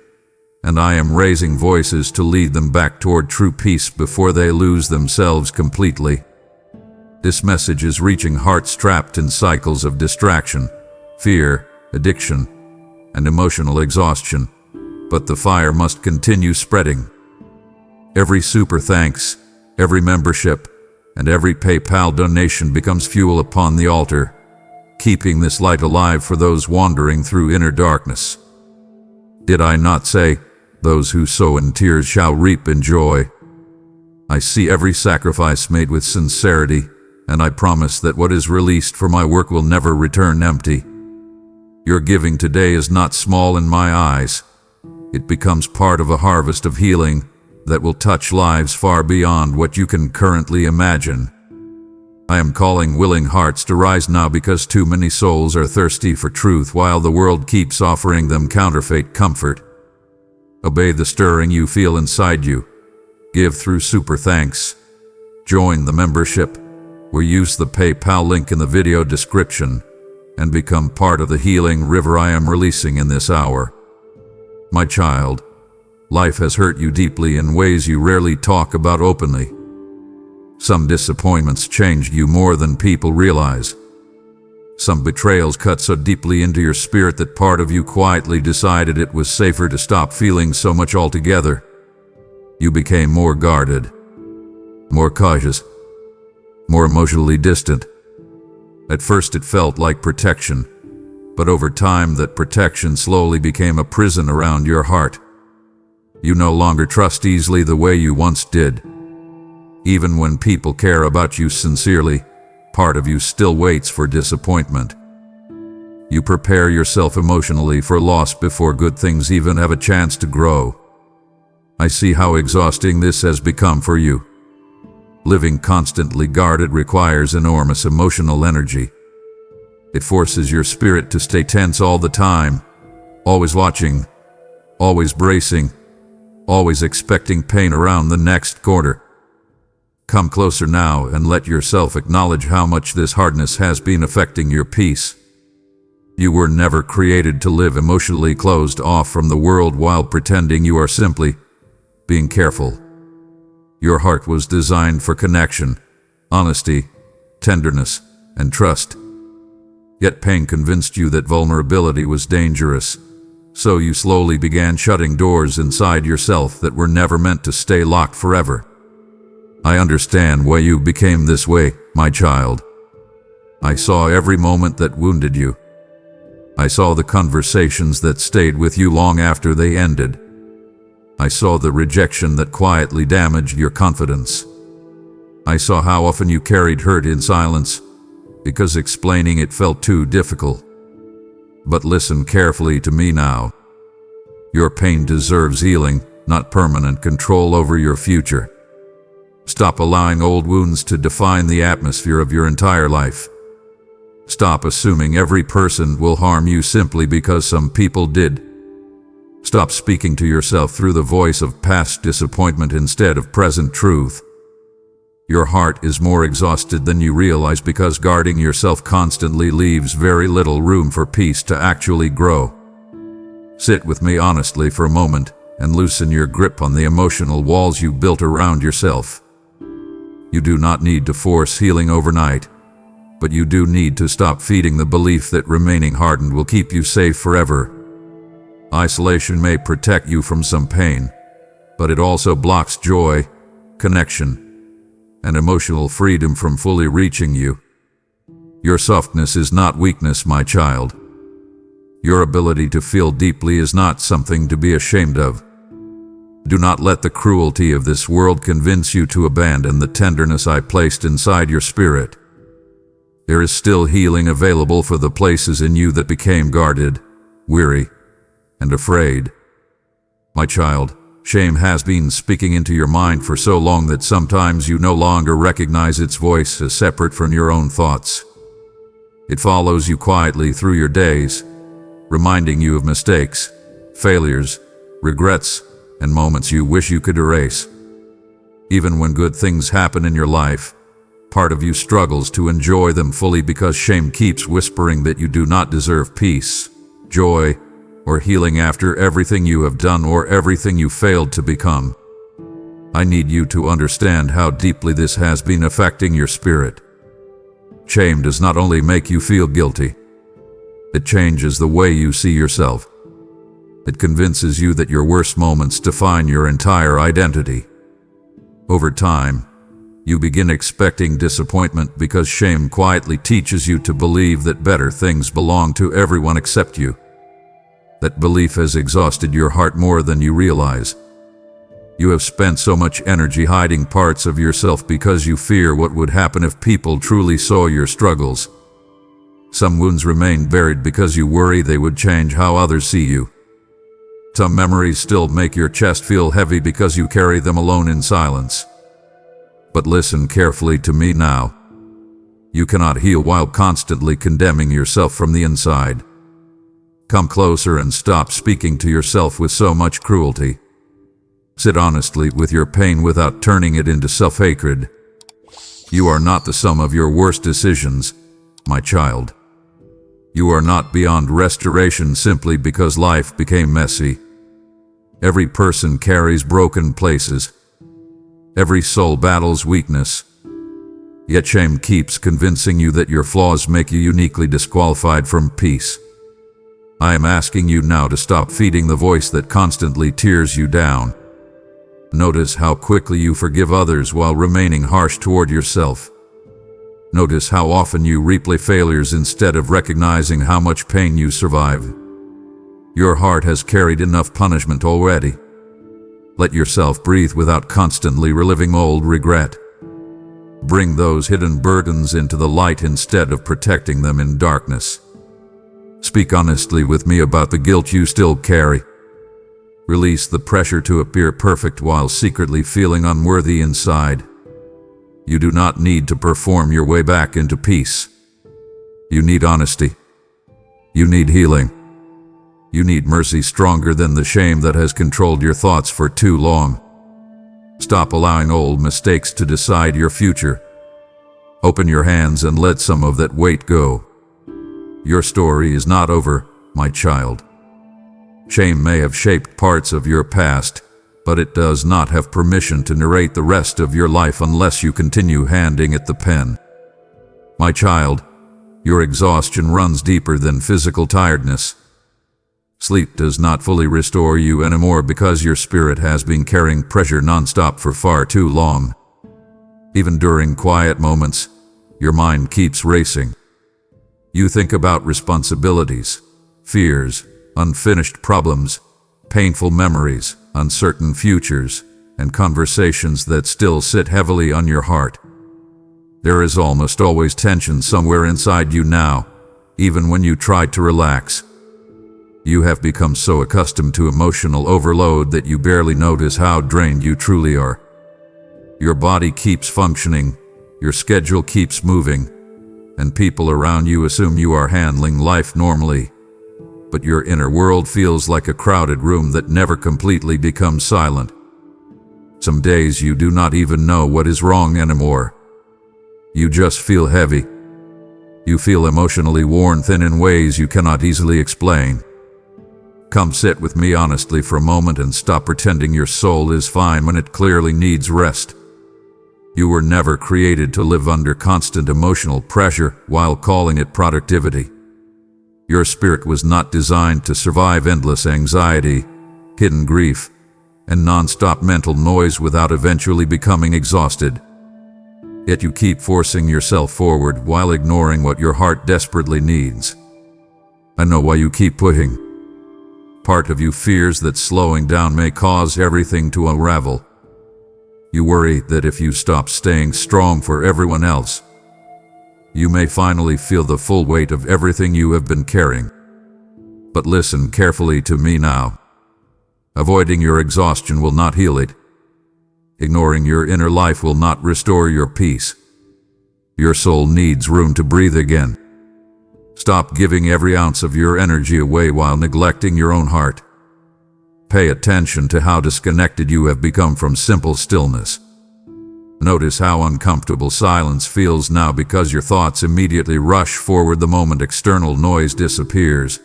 And I am raising voices to lead them back toward true peace before they lose themselves completely. This message is reaching hearts trapped in cycles of distraction, fear, addiction, and emotional exhaustion. But the fire must continue spreading. Every super thanks, every membership, and every PayPal donation becomes fuel upon the altar, keeping this light alive for those wandering through inner darkness. Did I not say, those who sow in tears shall reap in joy? I see every sacrifice made with sincerity, and I promise that what is released for my work will never return empty. Your giving today is not small in my eyes. It becomes part of a harvest of healing that will touch lives far beyond what you can currently imagine. I am calling willing hearts to rise now because too many souls are thirsty for truth while the world keeps offering them counterfeit comfort. Obey the stirring you feel inside you. Give through super thanks. Join the membership, or use the PayPal link in the video description, and become part of the healing river I am releasing in this hour. My child, life has hurt you deeply in ways you rarely talk about openly. Some disappointments changed you more than people realize. Some betrayals cut so deeply into your spirit that part of you quietly decided it was safer to stop feeling so much altogether. You became more guarded, more cautious, more emotionally distant. At first it felt like protection, but over time that protection slowly became a prison around your heart. You no longer trust easily the way you once did. Even when people care about you sincerely, part of you still waits for disappointment. You prepare yourself emotionally for loss before good things even have a chance to grow. I see how exhausting this has become for you. Living constantly guarded requires enormous emotional energy. It forces your spirit to stay tense all the time, always watching, always bracing, always expecting pain around the next corner. Come closer now and let yourself acknowledge how much this hardness has been affecting your peace. You were never created to live emotionally closed off from the world while pretending you are simply being careful. Your heart was designed for connection, honesty, tenderness, and trust. Yet pain convinced you that vulnerability was dangerous, so you slowly began shutting doors inside yourself that were never meant to stay locked forever. I understand why you became this way, my child. I saw every moment that wounded you. I saw the conversations that stayed with you long after they ended. I saw the rejection that quietly damaged your confidence. I saw how often you carried hurt in silence, because explaining it felt too difficult. But listen carefully to me now. Your pain deserves healing, not permanent control over your future. Stop allowing old wounds to define the atmosphere of your entire life. Stop assuming every person will harm you simply because some people did. Stop speaking to yourself through the voice of past disappointment instead of present truth. Your heart is more exhausted than you realize because guarding yourself constantly leaves very little room for peace to actually grow. Sit with me honestly for a moment and loosen your grip on the emotional walls you built around yourself. You do not need to force healing overnight, but you do need to stop feeding the belief that remaining hardened will keep you safe forever. Isolation may protect you from some pain, but it also blocks joy, connection, and emotional freedom from fully reaching you. Your softness is not weakness, my child. Your ability to feel deeply is not something to be ashamed of. Do not let the cruelty of this world convince you to abandon the tenderness I placed inside your spirit. There is still healing available for the places in you that became guarded, weary, and afraid. My child, shame has been speaking into your mind for so long that sometimes you no longer recognize its voice as separate from your own thoughts. It follows you quietly through your days, reminding you of mistakes, failures, regrets, and moments you wish you could erase. Even when good things happen in your life, part of you struggles to enjoy them fully because shame keeps whispering that you do not deserve peace, joy, or healing after everything you have done or everything you failed to become. I need you to understand how deeply this has been affecting your spirit. Shame does not only make you feel guilty, it changes the way you see yourself. It convinces you that your worst moments define your entire identity. Over time, you begin expecting disappointment because shame quietly teaches you to believe that better things belong to everyone except you. That belief has exhausted your heart more than you realize. You have spent so much energy hiding parts of yourself because you fear what would happen if people truly saw your struggles. Some wounds remain buried because you worry they would change how others see you. Some memories still make your chest feel heavy because you carry them alone in silence. But listen carefully to me now. You cannot heal while constantly condemning yourself from the inside. Come closer and stop speaking to yourself with so much cruelty. Sit honestly with your pain without turning it into self-hatred. You are not the sum of your worst decisions, my child. You are not beyond restoration simply because life became messy. Every person carries broken places. Every soul battles weakness. Yet shame keeps convincing you that your flaws make you uniquely disqualified from peace. I am asking you now to stop feeding the voice that constantly tears you down. Notice how quickly you forgive others while remaining harsh toward yourself. Notice how often you replay failures instead of recognizing how much pain you survive. Your heart has carried enough punishment already. Let yourself breathe without constantly reliving old regret. Bring those hidden burdens into the light instead of protecting them in darkness. Speak honestly with me about the guilt you still carry. Release the pressure to appear perfect while secretly feeling unworthy inside. You do not need to perform your way back into peace. You need honesty. You need healing. You need mercy stronger than the shame that has controlled your thoughts for too long. Stop allowing old mistakes to decide your future. Open your hands and let some of that weight go. Your story is not over, my child. Shame may have shaped parts of your past, but it does not have permission to narrate the rest of your life unless you continue handing it the pen. My child, your exhaustion runs deeper than physical tiredness. Sleep does not fully restore you anymore because your spirit has been carrying pressure nonstop for far too long. Even during quiet moments, your mind keeps racing. You think about responsibilities, fears, unfinished problems, painful memories, uncertain futures, and conversations that still sit heavily on your heart. There is almost always tension somewhere inside you now, even when you try to relax. You have become so accustomed to emotional overload that you barely notice how drained you truly are. Your body keeps functioning, your schedule keeps moving, and people around you assume you are handling life normally. But your inner world feels like a crowded room that never completely becomes silent. Some days you do not even know what is wrong anymore. You just feel heavy. You feel emotionally worn thin in ways you cannot easily explain. Come sit with me honestly for a moment and stop pretending your soul is fine when it clearly needs rest. You were never created to live under constant emotional pressure while calling it productivity. Your spirit was not designed to survive endless anxiety, hidden grief, and non-stop mental noise without eventually becoming exhausted. Yet you keep forcing yourself forward while ignoring what your heart desperately needs. I know why you keep pushing. Part of you fears that slowing down may cause everything to unravel. You worry that if you stop staying strong for everyone else, you may finally feel the full weight of everything you have been carrying. But listen carefully to me now. Avoiding your exhaustion will not heal it. Ignoring your inner life will not restore your peace. Your soul needs room to breathe again. Stop giving every ounce of your energy away while neglecting your own heart. Pay attention to how disconnected you have become from simple stillness. Notice how uncomfortable silence feels now because your thoughts immediately rush forward the moment external noise disappears.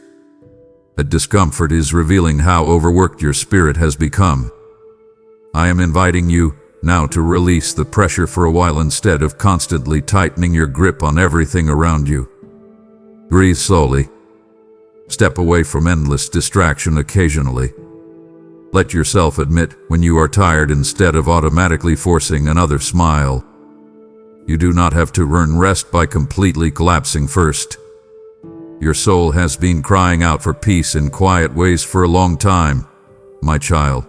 That discomfort is revealing how overworked your spirit has become. I am inviting you now to release the pressure for a while instead of constantly tightening your grip on everything around you. Breathe slowly. Step away from endless distraction occasionally. Let yourself admit when you are tired instead of automatically forcing another smile. You do not have to earn rest by completely collapsing first. Your soul has been crying out for peace in quiet ways for a long time, my child.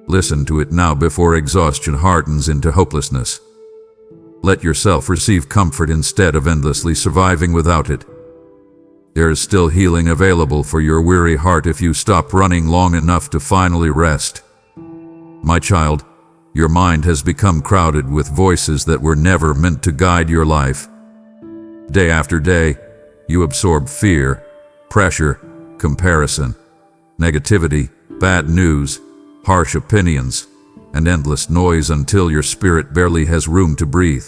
Listen to it now before exhaustion hardens into hopelessness. Let yourself receive comfort instead of endlessly surviving without it. There is still healing available for your weary heart if you stop running long enough to finally rest. My child, your mind has become crowded with voices that were never meant to guide your life. Day after day, you absorb fear, pressure, comparison, negativity, bad news, harsh opinions, and endless noise until your spirit barely has room to breathe.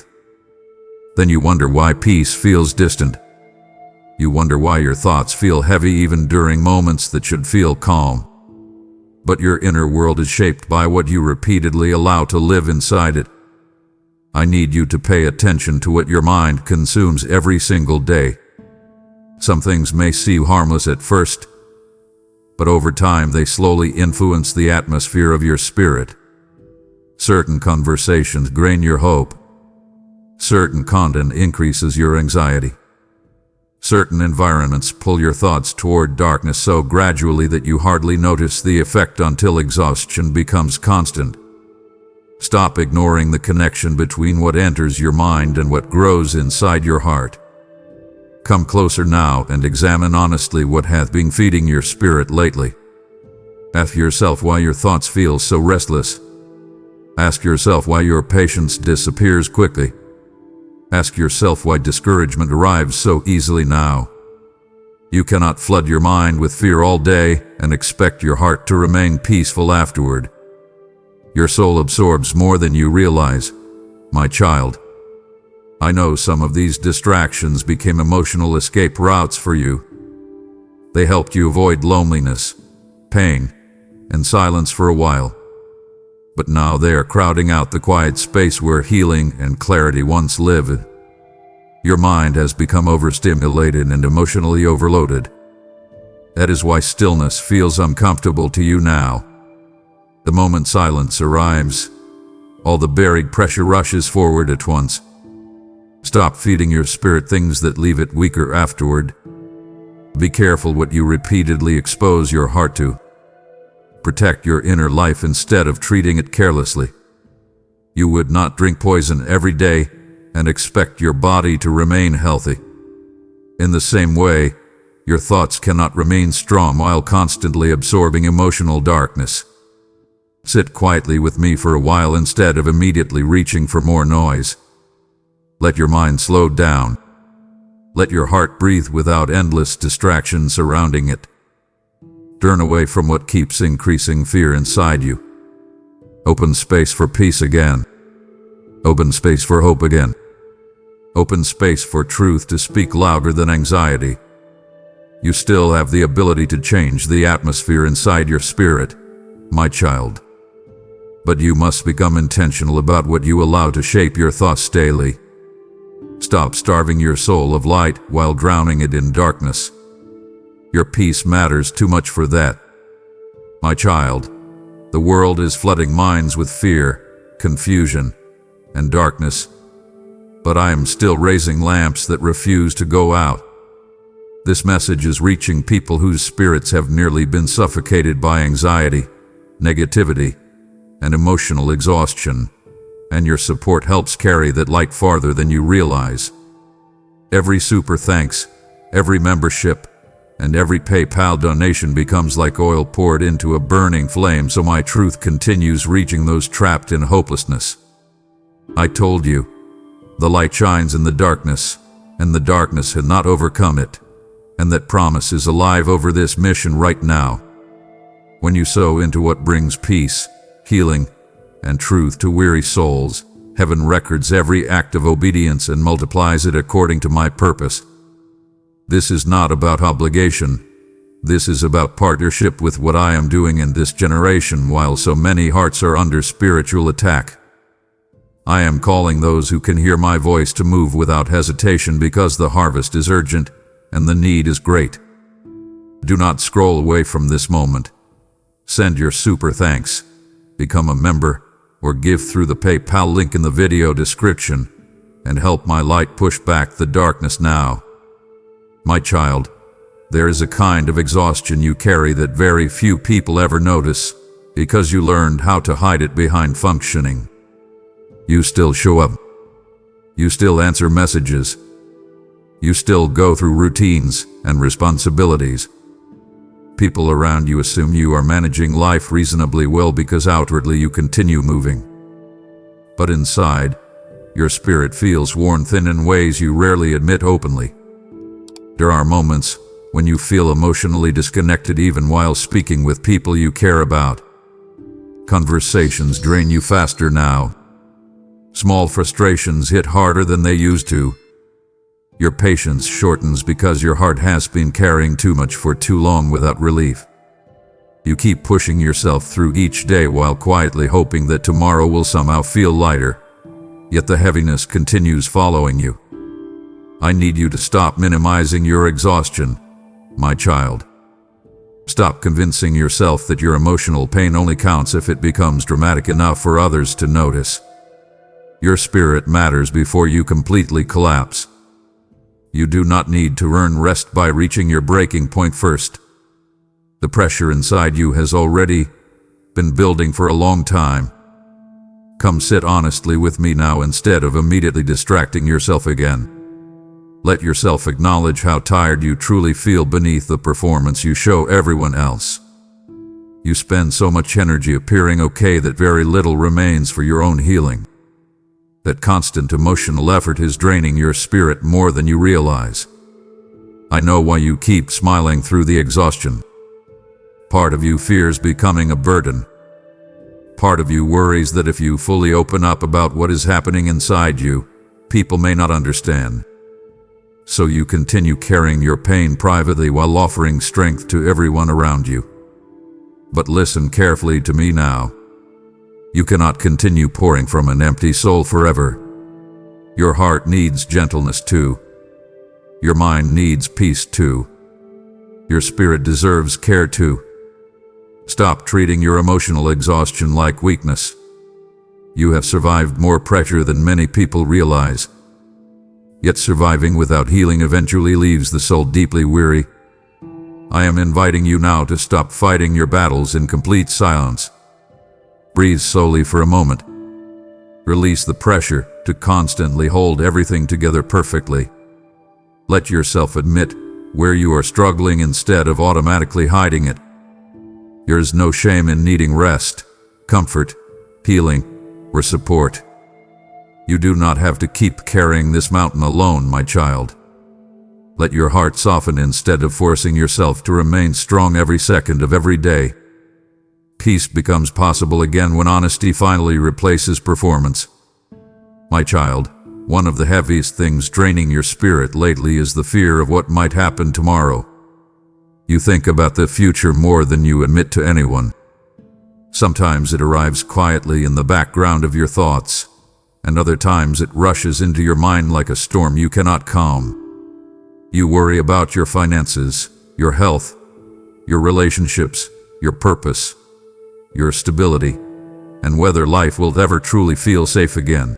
Then you wonder why peace feels distant. You wonder why your thoughts feel heavy even during moments that should feel calm. But your inner world is shaped by what you repeatedly allow to live inside it. I need you to pay attention to what your mind consumes every single day. Some things may seem harmless at first, but over time they slowly influence the atmosphere of your spirit. Certain conversations drain your hope. Certain content increases your anxiety. Certain environments pull your thoughts toward darkness so gradually that you hardly notice the effect until exhaustion becomes constant. Stop ignoring the connection between what enters your mind and what grows inside your heart. Come closer now and examine honestly what hath been feeding your spirit lately. Ask yourself why your thoughts feel so restless. Ask yourself why your patience disappears quickly. Ask yourself why discouragement arrives so easily now. You cannot flood your mind with fear all day and expect your heart to remain peaceful afterward. Your soul absorbs more than you realize, my child. I know some of these distractions became emotional escape routes for you. They helped you avoid loneliness, pain, and silence for a while. But now they are crowding out the quiet space where healing and clarity once lived. Your mind has become overstimulated and emotionally overloaded. That is why stillness feels uncomfortable to you now. The moment silence arrives, all the buried pressure rushes forward at once. Stop feeding your spirit things that leave it weaker afterward. Be careful what you repeatedly expose your heart to. Protect your inner life instead of treating it carelessly. You would not drink poison every day and expect your body to remain healthy. In the same way, your thoughts cannot remain strong while constantly absorbing emotional darkness. Sit quietly with me for a while instead of immediately reaching for more noise. Let your mind slow down. Let your heart breathe without endless distractions surrounding it. Turn away from what keeps increasing fear inside you. Open space for peace again. Open space for hope again. Open space for truth to speak louder than anxiety. You still have the ability to change the atmosphere inside your spirit, my child. But you must become intentional about what you allow to shape your thoughts daily. Stop starving your soul of light while drowning it in darkness. Your peace matters too much for that. My child, the world is flooding minds with fear, confusion, and darkness. But I am still raising lamps that refuse to go out. This message is reaching people whose spirits have nearly been suffocated by anxiety, negativity, and emotional exhaustion, and your support helps carry that light farther than you realize. Every super thanks, every membership, and every PayPal donation becomes like oil poured into a burning flame so my truth continues reaching those trapped in hopelessness. I told you, the light shines in the darkness, and the darkness had not overcome it, and that promise is alive over this mission right now. When you sow into what brings peace, healing, and truth to weary souls, heaven records every act of obedience and multiplies it according to my purpose. This is not about obligation. This is about partnership with what I am doing in this generation while so many hearts are under spiritual attack. I am calling those who can hear my voice to move without hesitation because the harvest is urgent and the need is great. Do not scroll away from this moment. Send your super thanks, become a member, or give through the PayPal link in the video description and help my light push back the darkness now. My child, there is a kind of exhaustion you carry that very few people ever notice because you learned how to hide it behind functioning. You still show up. You still answer messages. You still go through routines and responsibilities. People around you assume you are managing life reasonably well because outwardly you continue moving. But inside, your spirit feels worn thin in ways you rarely admit openly. There are moments when you feel emotionally disconnected even while speaking with people you care about. Conversations drain you faster now. Small frustrations hit harder than they used to. Your patience shortens because your heart has been carrying too much for too long without relief. You keep pushing yourself through each day while quietly hoping that tomorrow will somehow feel lighter, yet the heaviness continues following you. I need you to stop minimizing your exhaustion, my child. Stop convincing yourself that your emotional pain only counts if it becomes dramatic enough for others to notice. Your spirit matters before you completely collapse. You do not need to earn rest by reaching your breaking point first. The pressure inside you has already been building for a long time. Come sit honestly with me now instead of immediately distracting yourself again. Let yourself acknowledge how tired you truly feel beneath the performance you show everyone else. You spend so much energy appearing okay that very little remains for your own healing. That constant emotional effort is draining your spirit more than you realize. I know why you keep smiling through the exhaustion. Part of you fears becoming a burden. Part of you worries that if you fully open up about what is happening inside you, people may not understand. So you continue carrying your pain privately while offering strength to everyone around you. But listen carefully to me now. You cannot continue pouring from an empty soul forever. Your heart needs gentleness too. Your mind needs peace too. Your spirit deserves care too. Stop treating your emotional exhaustion like weakness. You have survived more pressure than many people realize. Yet surviving without healing eventually leaves the soul deeply weary. I am inviting you now to stop fighting your battles in complete silence. Breathe slowly for a moment. Release the pressure to constantly hold everything together perfectly. Let yourself admit where you are struggling instead of automatically hiding it. There is no shame in needing rest, comfort, healing, or support. You do not have to keep carrying this mountain alone, my child. Let your heart soften instead of forcing yourself to remain strong every second of every day. Peace becomes possible again when honesty finally replaces performance. My child, one of the heaviest things draining your spirit lately is the fear of what might happen tomorrow. You think about the future more than you admit to anyone. Sometimes it arrives quietly in the background of your thoughts, and other times it rushes into your mind like a storm you cannot calm. You worry about your finances, your health, your relationships, your purpose, your stability, and whether life will ever truly feel safe again.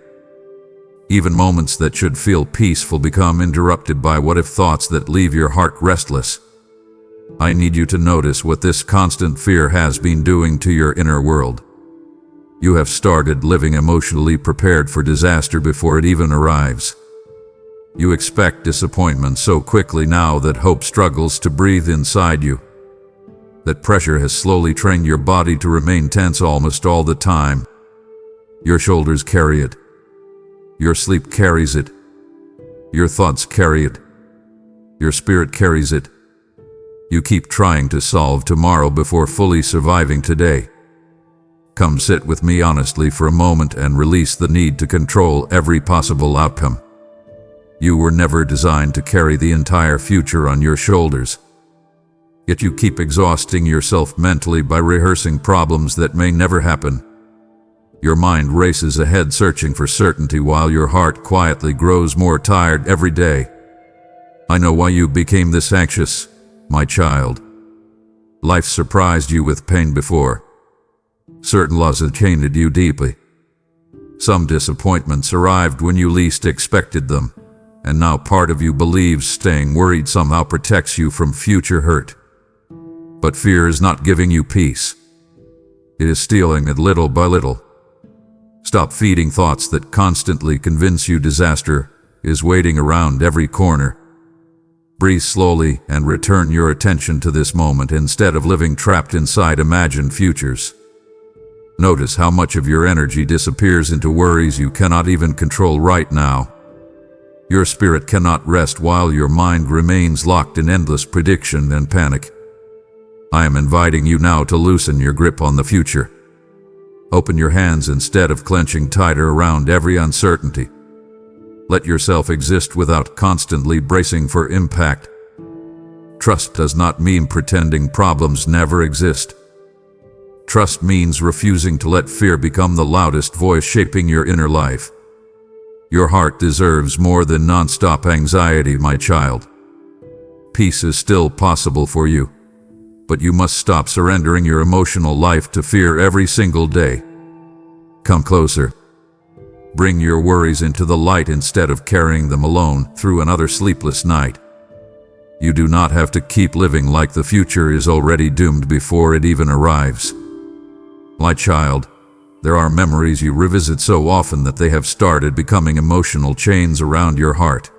Even moments that should feel peaceful become interrupted by what-if thoughts that leave your heart restless. I need you to notice what this constant fear has been doing to your inner world. You have started living emotionally prepared for disaster before it even arrives. You expect disappointment so quickly now that hope struggles to breathe inside you. That pressure has slowly trained your body to remain tense almost all the time. Your shoulders carry it. Your sleep carries it. Your thoughts carry it. Your spirit carries it. You keep trying to solve tomorrow before fully surviving today. Come sit with me honestly for a moment and release the need to control every possible outcome. You were never designed to carry the entire future on your shoulders. Yet you keep exhausting yourself mentally by rehearsing problems that may never happen. Your mind races ahead searching for certainty while your heart quietly grows more tired every day. I know why you became this anxious, my child. Life surprised you with pain before. Certain loss had chained you deeply. Some disappointments arrived when you least expected them, and now part of you believes staying worried somehow protects you from future hurt. But fear is not giving you peace. It is stealing it little by little. Stop feeding thoughts that constantly convince you disaster is waiting around every corner, Breathe slowly and return your attention to this moment instead of living trapped inside imagined futures. Notice how much of your energy disappears into worries you cannot even control right now. Your spirit cannot rest while your mind remains locked in endless prediction and panic. I am inviting you now to loosen your grip on the future. Open your hands instead of clenching tighter around every uncertainty. Let yourself exist without constantly bracing for impact. Trust does not mean pretending problems never exist. Trust means refusing to let fear become the loudest voice shaping your inner life. Your heart deserves more than non-stop anxiety, my child. Peace is still possible for you, but you must stop surrendering your emotional life to fear every single day. Come closer. Bring your worries into the light instead of carrying them alone through another sleepless night. You do not have to keep living like the future is already doomed before it even arrives. My child, there are memories you revisit so often that they have started becoming emotional chains around your heart.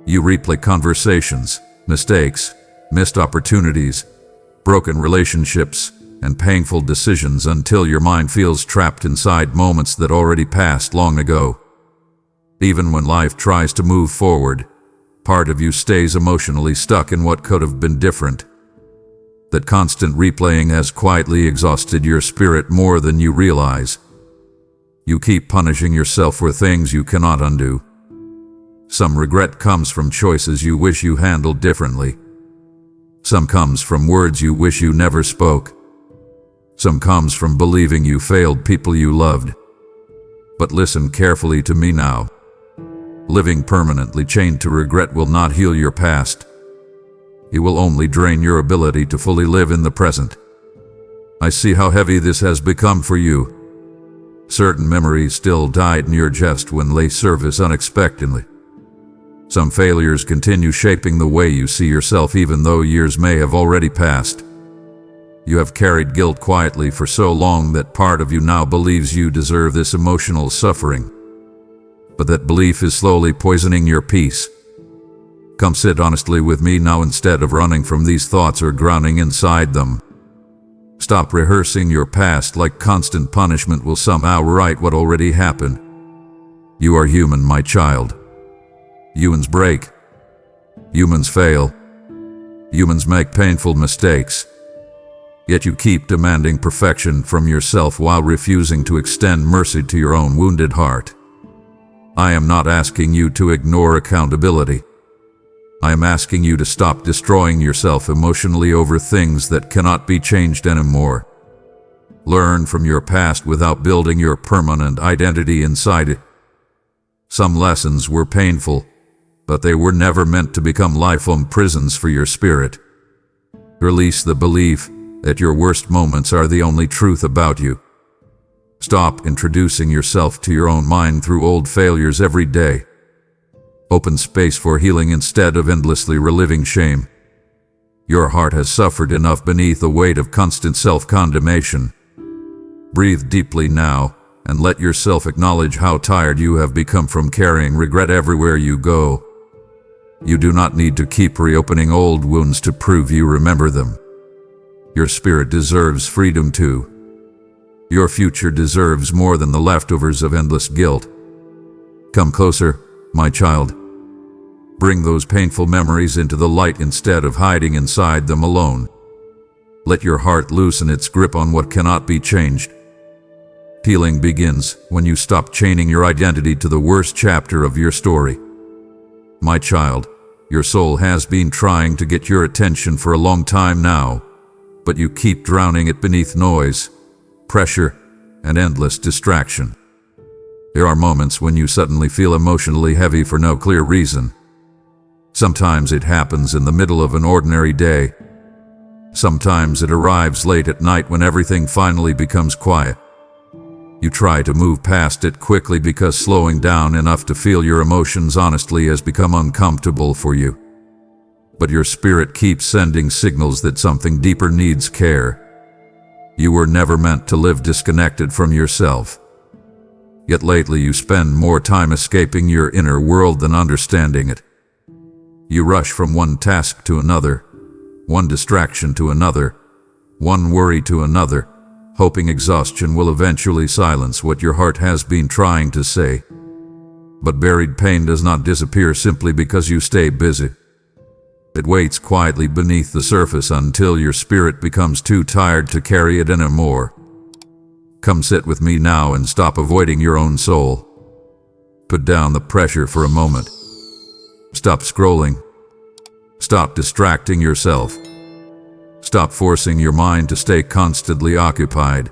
You replay conversations, mistakes, missed opportunities, broken relationships, and painful decisions until your mind feels trapped inside moments that already passed long ago. Even when life tries to move forward, part of you stays emotionally stuck in what could have been different. That constant replaying has quietly exhausted your spirit more than you realize. You keep punishing yourself for things you cannot undo. Some regret comes from choices you wish you handled differently. Some comes from words you wish you never spoke. Some comes from believing you failed people you loved. But listen carefully to me now. Living permanently chained to regret will not heal your past. It will only drain your ability to fully live in the present. I see how heavy this has become for you. Certain memories still died in your chest when they surface unexpectedly. Some failures continue shaping the way you see yourself even though years may have already passed. You have carried guilt quietly for so long that part of you now believes you deserve this emotional suffering. But that belief is slowly poisoning your peace. Come sit honestly with me now instead of running from these thoughts or drowning inside them. Stop rehearsing your past like constant punishment will somehow right what already happened. You are human, my child. Humans break. Humans fail. Humans make painful mistakes. Yet you keep demanding perfection from yourself while refusing to extend mercy to your own wounded heart. I am not asking you to ignore accountability. I am asking you to stop destroying yourself emotionally over things that cannot be changed anymore. Learn from your past without building your permanent identity inside it. Some lessons were painful, but they were never meant to become lifelong prisons for your spirit. Release the belief that your worst moments are the only truth about you. Stop introducing yourself to your own mind through old failures every day. Open space for healing instead of endlessly reliving shame. Your heart has suffered enough beneath the weight of constant self-condemnation. Breathe deeply now and let yourself acknowledge how tired you have become from carrying regret everywhere you go. You do not need to keep reopening old wounds to prove you remember them. Your spirit deserves freedom too. Your future deserves more than the leftovers of endless guilt. Come closer, my child. Bring those painful memories into the light instead of hiding inside them alone. Let your heart loosen its grip on what cannot be changed. Healing begins when you stop chaining your identity to the worst chapter of your story. My child, your soul has been trying to get your attention for a long time now, but you keep drowning it beneath noise, pressure, and endless distraction. There are moments when you suddenly feel emotionally heavy for no clear reason. Sometimes it happens in the middle of an ordinary day. Sometimes it arrives late at night when everything finally becomes quiet. You try to move past it quickly because slowing down enough to feel your emotions honestly has become uncomfortable for you. But your spirit keeps sending signals that something deeper needs care. You were never meant to live disconnected from yourself. Yet lately you spend more time escaping your inner world than understanding it. You rush from one task to another, one distraction to another, one worry to another, hoping exhaustion will eventually silence what your heart has been trying to say. But buried pain does not disappear simply because you stay busy. It waits quietly beneath the surface until your spirit becomes too tired to carry it anymore. Come sit with me now and stop avoiding your own soul. Put down the pressure for a moment. Stop scrolling. Stop distracting yourself. Stop forcing your mind to stay constantly occupied.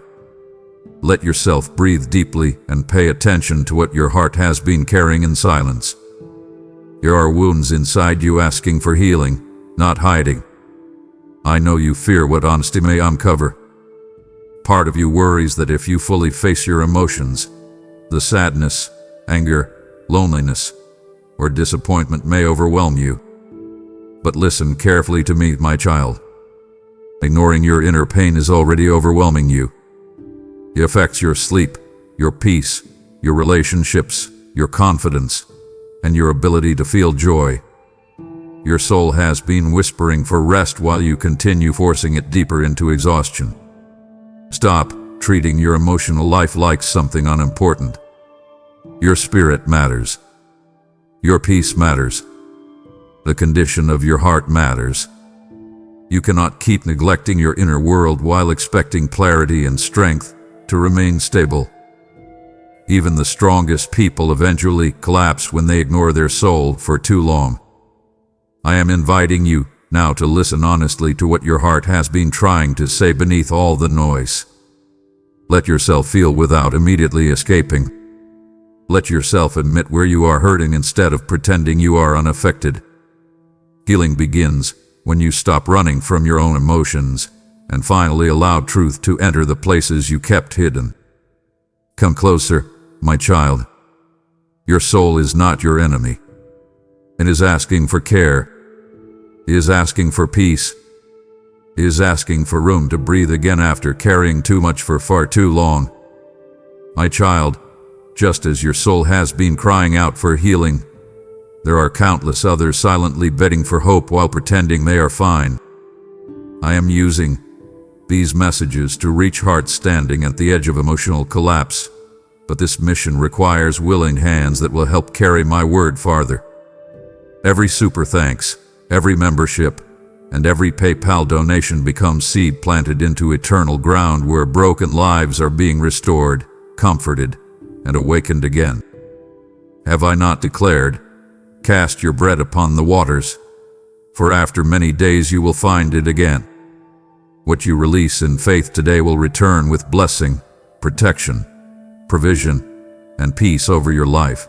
Let yourself breathe deeply and pay attention to what your heart has been carrying in silence. There are wounds inside you asking for healing, not hiding. I know you fear what honesty may uncover. Part of you worries that if you fully face your emotions, the sadness, anger, loneliness, or disappointment may overwhelm you. But listen carefully to me, my child. Ignoring your inner pain is already overwhelming you. It affects your sleep, your peace, your relationships, your confidence, and your ability to feel joy. Your soul has been whispering for rest while you continue forcing it deeper into exhaustion. Stop treating your emotional life like something unimportant. Your spirit matters. Your peace matters. The condition of your heart matters. You cannot keep neglecting your inner world while expecting clarity and strength to remain stable. Even the strongest people eventually collapse when they ignore their soul for too long. I am inviting you now to listen honestly to what your heart has been trying to say beneath all the noise. Let yourself feel without immediately escaping. Let yourself admit where you are hurting instead of pretending you are unaffected. Healing begins when you stop running from your own emotions and finally allow truth to enter the places you kept hidden. Come closer, my child. Your soul is not your enemy. It is asking for care. It is asking for peace. It is asking for room to breathe again after carrying too much for far too long. My child, just as your soul has been crying out for healing, there are countless others silently begging for hope while pretending they are fine. I am using these messages to reach hearts standing at the edge of emotional collapse, but this mission requires willing hands that will help carry my word farther. Every super thanks, every membership, and every PayPal donation becomes seed planted into eternal ground where broken lives are being restored, comforted, and awakened again. Have I not declared, cast your bread upon the waters, for after many days you will find it again. What you release in faith today will return with blessing, protection, provision, and peace over your life.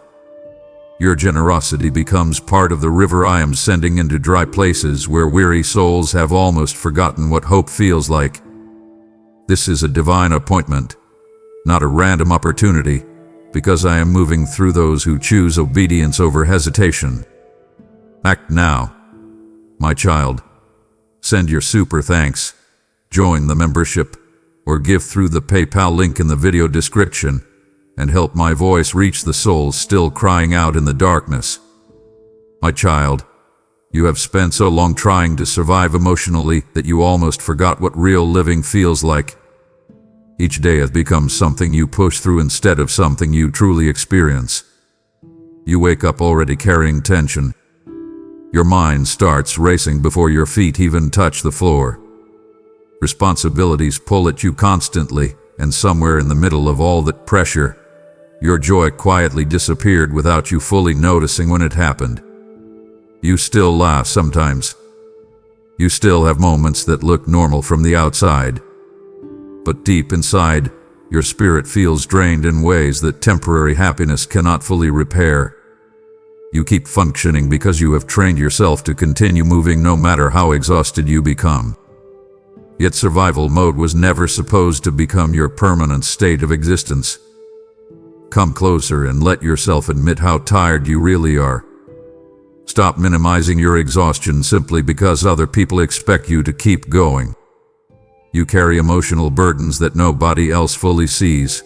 Your generosity becomes part of the river I am sending into dry places where weary souls have almost forgotten what hope feels like. This is a divine appointment, not a random opportunity, because I am moving through those who choose obedience over hesitation. Act now, my child. Send your super thanks, join the membership, or give through the PayPal link in the video description, and help my voice reach the souls still crying out in the darkness. My child, you have spent so long trying to survive emotionally that you almost forgot what real living feels like. Each day has become something you push through instead of something you truly experience. You wake up already carrying tension. Your mind starts racing before your feet even touch the floor. Responsibilities pull at you constantly, and somewhere in the middle of all that pressure, your joy quietly disappeared without you fully noticing when it happened. You still laugh sometimes. You still have moments that look normal from the outside. But deep inside, your spirit feels drained in ways that temporary happiness cannot fully repair. You keep functioning because you have trained yourself to continue moving no matter how exhausted you become. Yet survival mode was never supposed to become your permanent state of existence. Come closer and let yourself admit how tired you really are. Stop minimizing your exhaustion simply because other people expect you to keep going. You carry emotional burdens that nobody else fully sees.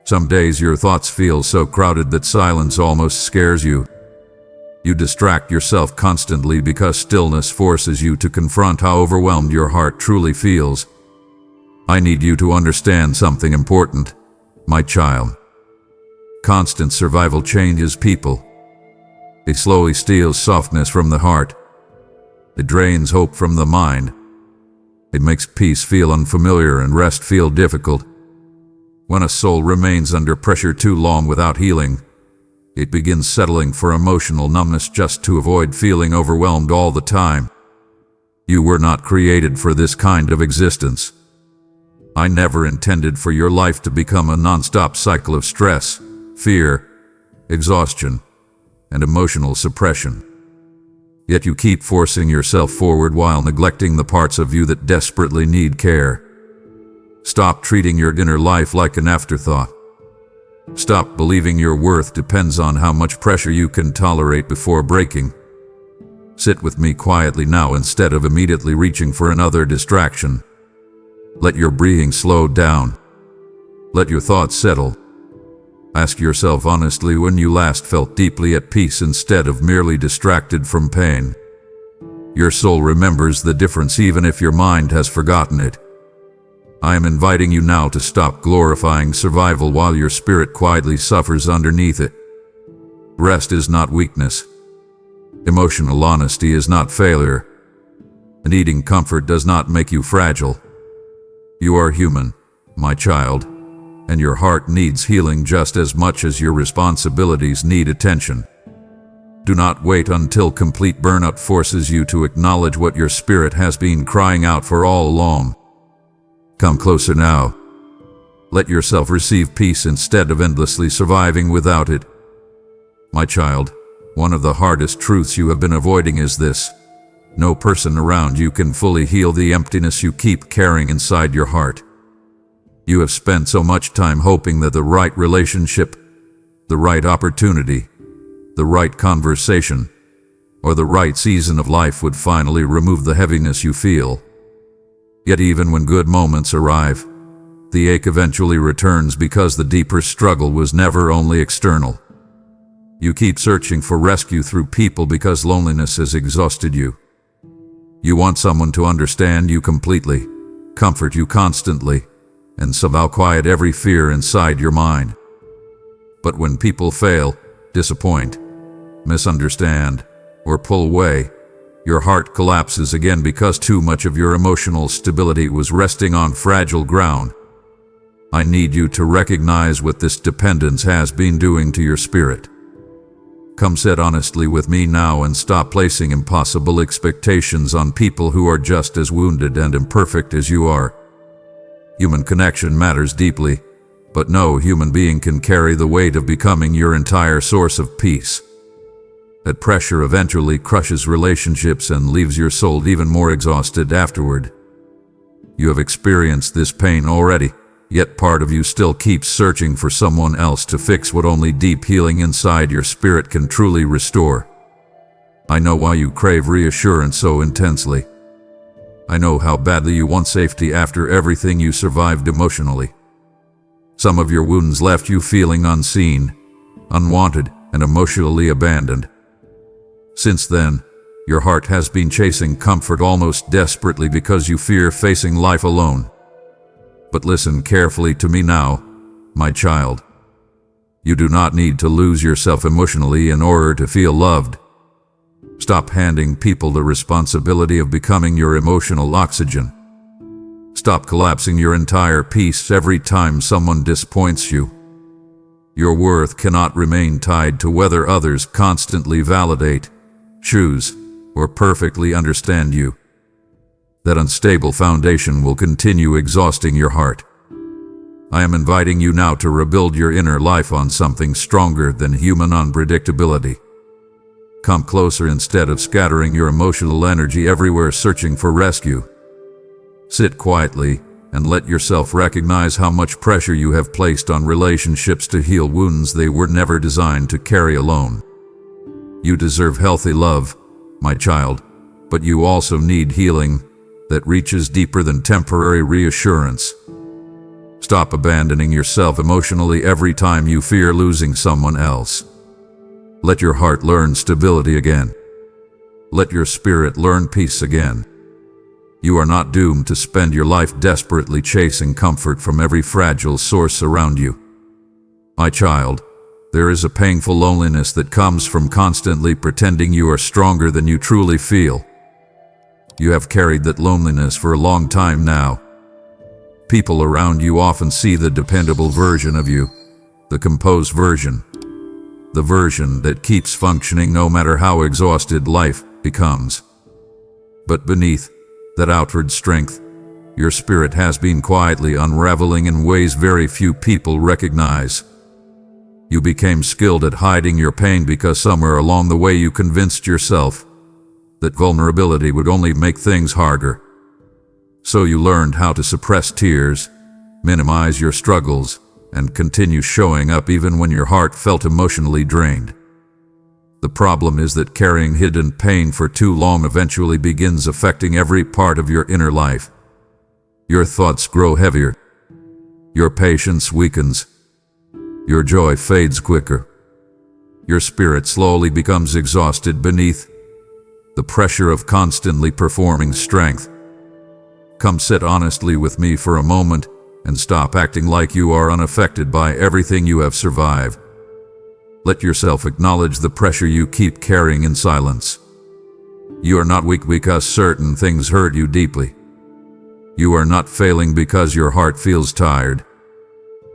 Some days your thoughts feel so crowded that silence almost scares you. You distract yourself constantly because stillness forces you to confront how overwhelmed your heart truly feels. I need you to understand something important, my child. Constant survival changes people. It slowly steals softness from the heart. It drains hope from the mind. It makes peace feel unfamiliar and rest feel difficult. When a soul remains under pressure too long without healing, it begins settling for emotional numbness just to avoid feeling overwhelmed all the time. You were not created for this kind of existence. I never intended for your life to become a non-stop cycle of stress, fear, exhaustion, and emotional suppression. Yet you keep forcing yourself forward while neglecting the parts of you that desperately need care. Stop treating your inner life like an afterthought. Stop believing your worth depends on how much pressure you can tolerate before breaking. Sit with me quietly now instead of immediately reaching for another distraction. Let your breathing slow down. Let your thoughts settle. Ask yourself honestly when you last felt deeply at peace instead of merely distracted from pain. Your soul remembers the difference even if your mind has forgotten it. I am inviting you now to stop glorifying survival while your spirit quietly suffers underneath it. Rest is not weakness. Emotional honesty is not failure. And needing comfort does not make you fragile. You are human, my child, and your heart needs healing just as much as your responsibilities need attention. Do not wait until complete burnout forces you to acknowledge what your spirit has been crying out for all along. Come closer now. Let yourself receive peace instead of endlessly surviving without it. My child, one of the hardest truths you have been avoiding is this: no person around you can fully heal the emptiness you keep carrying inside your heart. You have spent so much time hoping that the right relationship, the right opportunity, the right conversation, or the right season of life would finally remove the heaviness you feel. Yet even when good moments arrive, the ache eventually returns because the deeper struggle was never only external. You keep searching for rescue through people because loneliness has exhausted you. You want someone to understand you completely, comfort you constantly, and somehow quiet every fear inside your mind. But when people fail, disappoint, misunderstand, or pull away, your heart collapses again because too much of your emotional stability was resting on fragile ground. I need you to recognize what this dependence has been doing to your spirit. Come sit honestly with me now and stop placing impossible expectations on people who are just as wounded and imperfect as you are. Human connection matters deeply, but no human being can carry the weight of becoming your entire source of peace. That pressure eventually crushes relationships and leaves your soul even more exhausted afterward. You have experienced this pain already, yet part of you still keeps searching for someone else to fix what only deep healing inside your spirit can truly restore. I know why you crave reassurance so intensely. I know how badly you want safety after everything you survived emotionally. Some of your wounds left you feeling unseen, unwanted, and emotionally abandoned. Since then, your heart has been chasing comfort almost desperately because you fear facing life alone. But listen carefully to me now, my child. You do not need to lose yourself emotionally in order to feel loved. Stop handing people the responsibility of becoming your emotional oxygen. Stop collapsing your entire peace every time someone disappoints you. Your worth cannot remain tied to whether others constantly validate, choose, or perfectly understand you. That unstable foundation will continue exhausting your heart. I am inviting you now to rebuild your inner life on something stronger than human unpredictability. Come closer instead of scattering your emotional energy everywhere searching for rescue. Sit quietly and let yourself recognize how much pressure you have placed on relationships to heal wounds they were never designed to carry alone. You deserve healthy love, my child, but you also need healing that reaches deeper than temporary reassurance. Stop abandoning yourself emotionally every time you fear losing someone else. Let your heart learn stability again. Let your spirit learn peace again. You are not doomed to spend your life desperately chasing comfort from every fragile source around you. My child, there is a painful loneliness that comes from constantly pretending you are stronger than you truly feel. You have carried that loneliness for a long time now. People around you often see the dependable version of you, the composed version, the version that keeps functioning no matter how exhausted life becomes. But beneath that outward strength, your spirit has been quietly unraveling in ways very few people recognize. You became skilled at hiding your pain because somewhere along the way you convinced yourself that vulnerability would only make things harder. So you learned how to suppress tears, minimize your struggles, and continue showing up even when your heart felt emotionally drained. The problem is that carrying hidden pain for too long eventually begins affecting every part of your inner life. Your thoughts grow heavier. Your patience weakens. Your joy fades quicker. Your spirit slowly becomes exhausted beneath the pressure of constantly performing strength. Come sit honestly with me for a moment and stop acting like you are unaffected by everything you have survived. Let yourself acknowledge the pressure you keep carrying in silence. You are not weak because certain things hurt you deeply. You are not failing because your heart feels tired.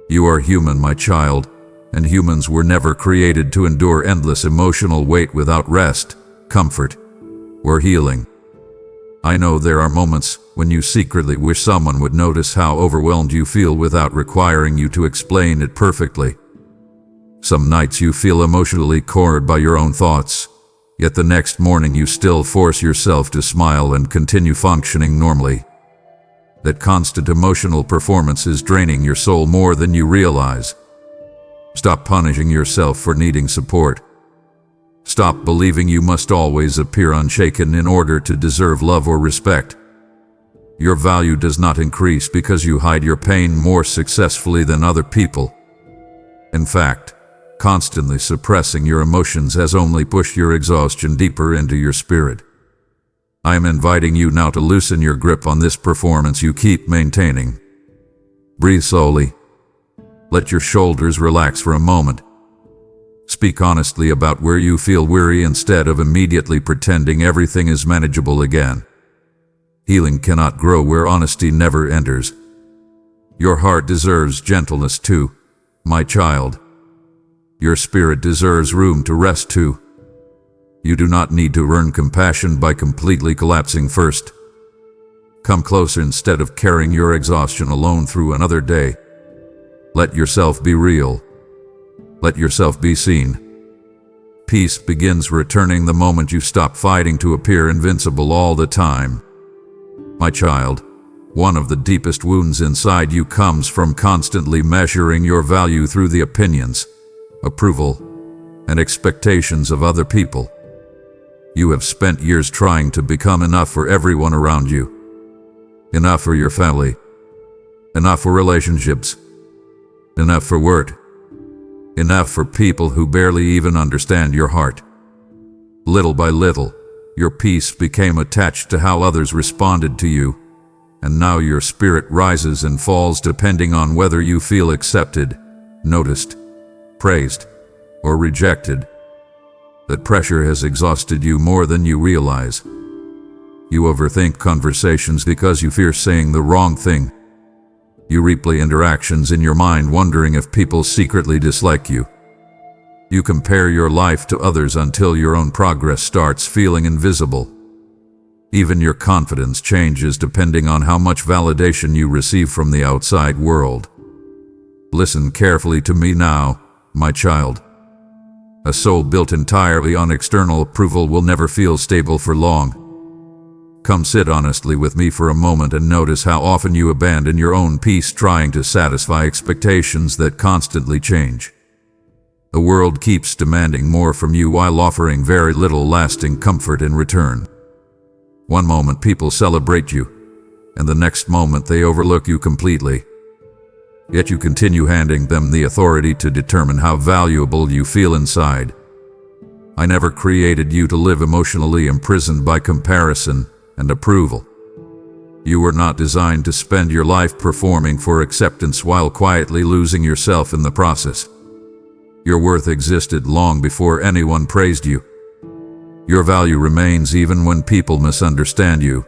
You are human, my child, and humans were never created to endure endless emotional weight without rest, comfort, or healing. I know there are moments when you secretly wish someone would notice how overwhelmed you feel without requiring you to explain it perfectly. Some nights you feel emotionally cornered by your own thoughts, yet the next morning you still force yourself to smile and continue functioning normally. That constant emotional performance is draining your soul more than you realize. Stop punishing yourself for needing support. Stop believing you must always appear unshaken in order to deserve love or respect. Your value does not increase because you hide your pain more successfully than other people. In fact, constantly suppressing your emotions has only pushed your exhaustion deeper into your spirit. I am inviting you now to loosen your grip on this performance you keep maintaining. Breathe slowly. Let your shoulders relax for a moment. Speak honestly about where you feel weary instead of immediately pretending everything is manageable again. Healing cannot grow where honesty never enters. Your heart deserves gentleness too, my child. Your spirit deserves room to rest too. You do not need to earn compassion by completely collapsing first. Come closer instead of carrying your exhaustion alone through another day. Let yourself be real. Let yourself be seen. Peace begins returning the moment you stop fighting to appear invincible all the time. My child, one of the deepest wounds inside you comes from constantly measuring your value through the opinions, approval, and expectations of other people. You have spent years trying to become enough for everyone around you. Enough for your family. Enough for relationships. Enough for work. Enough for people who barely even understand your heart. Little by little, your peace became attached to how others responded to you, and now your spirit rises and falls depending on whether you feel accepted, noticed, praised, or rejected. That pressure has exhausted you more than you realize. You overthink conversations because you fear saying the wrong thing. You replay interactions in your mind wondering if people secretly dislike you. You compare your life to others until your own progress starts feeling invisible. Even your confidence changes depending on how much validation you receive from the outside world. Listen carefully to me now, my child. A soul built entirely on external approval will never feel stable for long. Come sit honestly with me for a moment and notice how often you abandon your own peace trying to satisfy expectations that constantly change. The world keeps demanding more from you while offering very little lasting comfort in return. One moment people celebrate you, and the next moment they overlook you completely. Yet you continue handing them the authority to determine how valuable you feel inside. I never created you to live emotionally imprisoned by comparison and approval. You were not designed to spend your life performing for acceptance while quietly losing yourself in the process. Your worth existed long before anyone praised you. Your value remains even when people misunderstand you.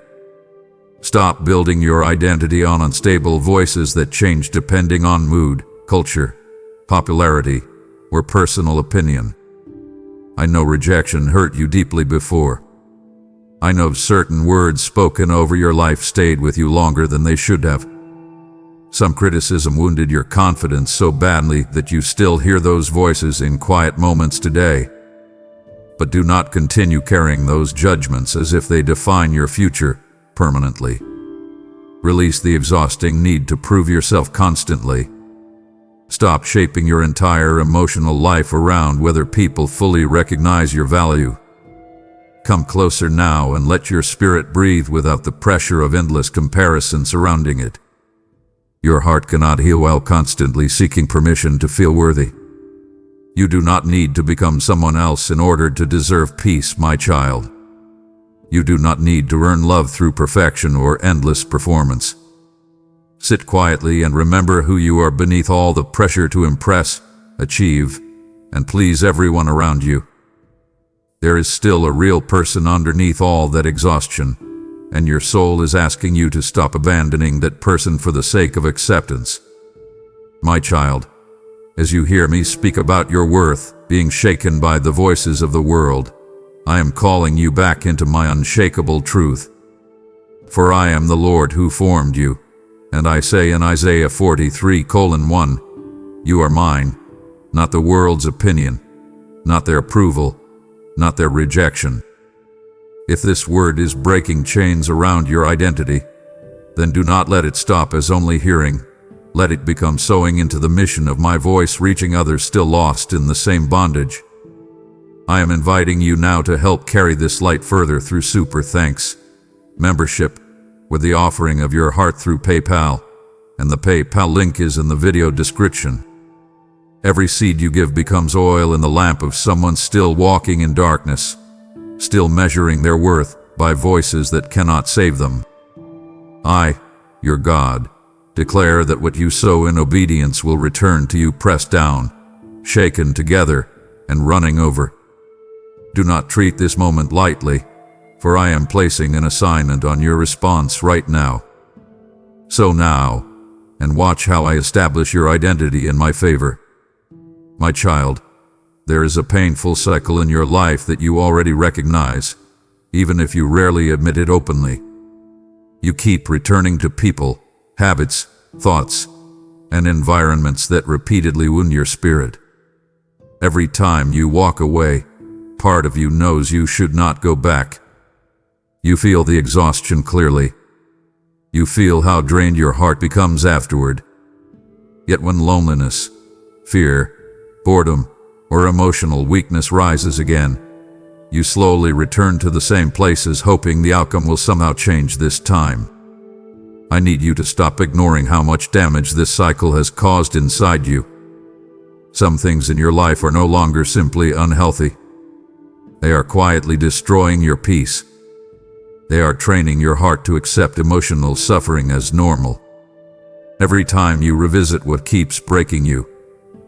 Stop building your identity on unstable voices that change depending on mood, culture, popularity, or personal opinion. I know rejection hurt you deeply before. I know certain words spoken over your life stayed with you longer than they should have. Some criticism wounded your confidence so badly that you still hear those voices in quiet moments today. But do not continue carrying those judgments as if they define your future permanently. Release the exhausting need to prove yourself constantly. Stop shaping your entire emotional life around whether people fully recognize your value. Come closer now and let your spirit breathe without the pressure of endless comparison surrounding it. Your heart cannot heal while constantly seeking permission to feel worthy. You do not need to become someone else in order to deserve peace, my child. You do not need to earn love through perfection or endless performance. Sit quietly and remember who you are beneath all the pressure to impress, achieve, and please everyone around you. There is still a real person underneath all that exhaustion, and your soul is asking you to stop abandoning that person for the sake of acceptance. My child, as you hear me speak about your worth being shaken by the voices of the world, I am calling you back into my unshakable truth. For I am the Lord who formed you, and I say in Isaiah 43:1, you are mine, not the world's opinion, not their approval, not their rejection. If this word is breaking chains around your identity, then do not let it stop as only hearing. Let it become sowing into the mission of my voice, reaching others still lost in the same bondage. I am inviting you now to help carry this light further through super thanks, membership, with the offering of your heart through PayPal, and the PayPal link is in the video description. Every seed you give becomes oil in the lamp of someone still walking in darkness, still measuring their worth by voices that cannot save them. I, your God, declare that what you sow in obedience will return to you pressed down, shaken together, and running over. Do not treat this moment lightly, for I am placing an assignment on your response right now. Sow now, and watch how I establish your identity in my favor. My child, there is a painful cycle in your life that you already recognize, even if you rarely admit it openly. You keep returning to people, habits, thoughts, and environments that repeatedly wound your spirit. Every time you walk away, part of you knows you should not go back. You feel the exhaustion clearly. You feel how drained your heart becomes afterward. Yet when loneliness, fear, boredom, or emotional weakness rises again, you slowly return to the same places, hoping the outcome will somehow change this time. I need you to stop ignoring how much damage this cycle has caused inside you. Some things in your life are no longer simply unhealthy. They are quietly destroying your peace. They are training your heart to accept emotional suffering as normal. Every time you revisit what keeps breaking you,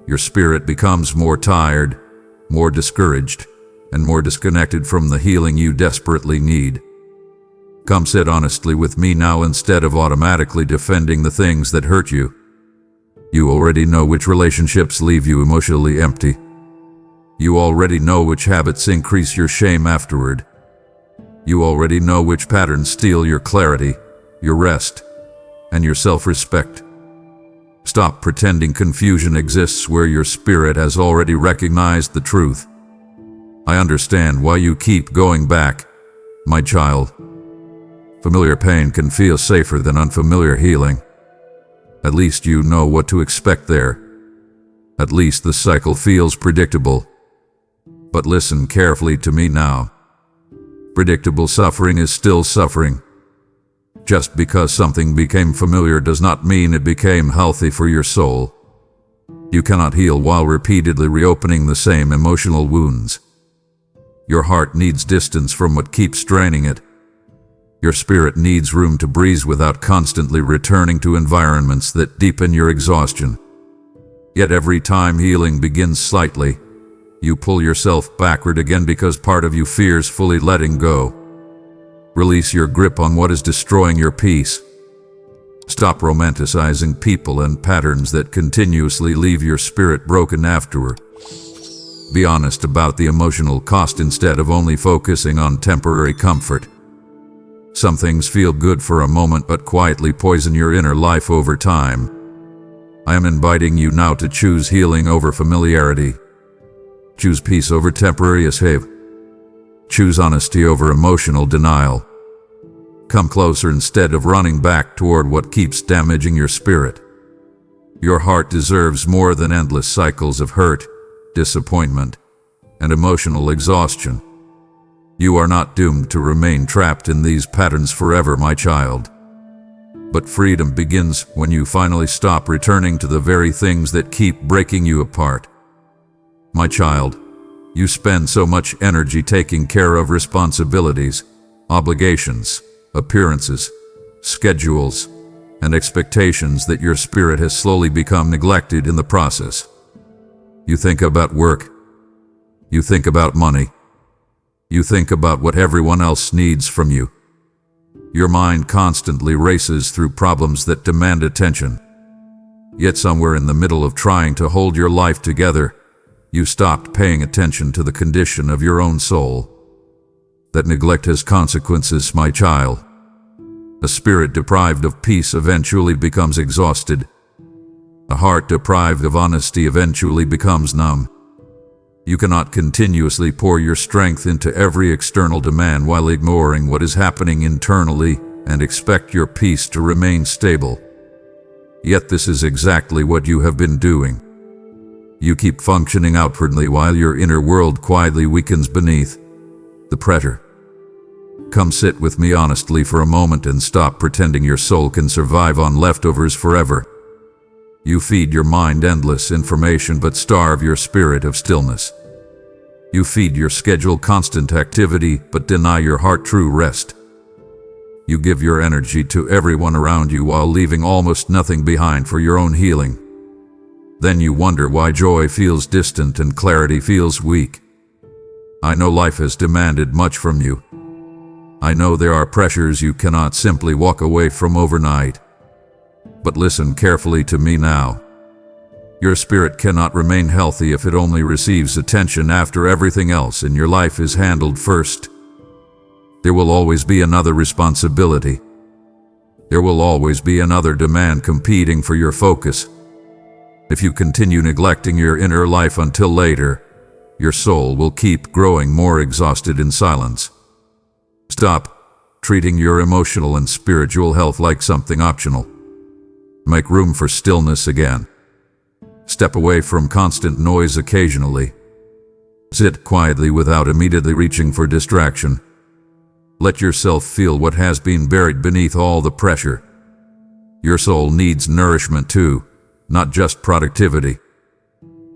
your spirit becomes more tired, more discouraged, and more disconnected from the healing you desperately need. Come sit honestly with me now instead of automatically defending the things that hurt you. You already know which relationships leave you emotionally empty. You already know which habits increase your shame afterward. You already know which patterns steal your clarity, your rest, and your self-respect. Stop pretending confusion exists where your spirit has already recognized the truth. I understand why you keep going back, my child. Familiar pain can feel safer than unfamiliar healing. At least you know what to expect there. At least the cycle feels predictable. But listen carefully to me now. Predictable suffering is still suffering. Just because something became familiar does not mean it became healthy for your soul. You cannot heal while repeatedly reopening the same emotional wounds. Your heart needs distance from what keeps draining it. Your spirit needs room to breathe without constantly returning to environments that deepen your exhaustion. Yet every time healing begins slightly, you pull yourself backward again because part of you fears fully letting go. Release your grip on what is destroying your peace. Stop romanticizing people and patterns that continuously leave your spirit broken afterward. Be honest about the emotional cost instead of only focusing on temporary comfort. Some things feel good for a moment but quietly poison your inner life over time. I am inviting you now to choose healing over familiarity. Choose peace over temporary escape. Choose honesty over emotional denial. Come closer instead of running back toward what keeps damaging your spirit. Your heart deserves more than endless cycles of hurt, disappointment, and emotional exhaustion. You are not doomed to remain trapped in these patterns forever, my child. But freedom begins when you finally stop returning to the very things that keep breaking you apart. My child, you spend so much energy taking care of responsibilities, obligations, appearances, schedules, and expectations that your spirit has slowly become neglected in the process. You think about work. You think about money. You think about what everyone else needs from you. Your mind constantly races through problems that demand attention. Yet somewhere in the middle of trying to hold your life together, you stopped paying attention to the condition of your own soul. That neglect has consequences, my child. A spirit deprived of peace eventually becomes exhausted. A heart deprived of honesty eventually becomes numb. You cannot continuously pour your strength into every external demand while ignoring what is happening internally and expect your peace to remain stable. Yet this is exactly what you have been doing. You keep functioning outwardly while your inner world quietly weakens beneath the pressure. Come sit with me honestly for a moment and stop pretending your soul can survive on leftovers forever. You feed your mind endless information but starve your spirit of stillness. You feed your schedule constant activity but deny your heart true rest. You give your energy to everyone around you while leaving almost nothing behind for your own healing. Then you wonder why joy feels distant and clarity feels weak. I know life has demanded much from you. I know there are pressures you cannot simply walk away from overnight. But listen carefully to me now. Your spirit cannot remain healthy if it only receives attention after everything else in your life is handled first. There will always be another responsibility. There will always be another demand competing for your focus. If you continue neglecting your inner life until later, your soul will keep growing more exhausted in silence. Stop treating your emotional and spiritual health like something optional. Make room for stillness again. Step away from constant noise occasionally. Sit quietly without immediately reaching for distraction. Let yourself feel what has been buried beneath all the pressure. Your soul needs nourishment too, not just productivity.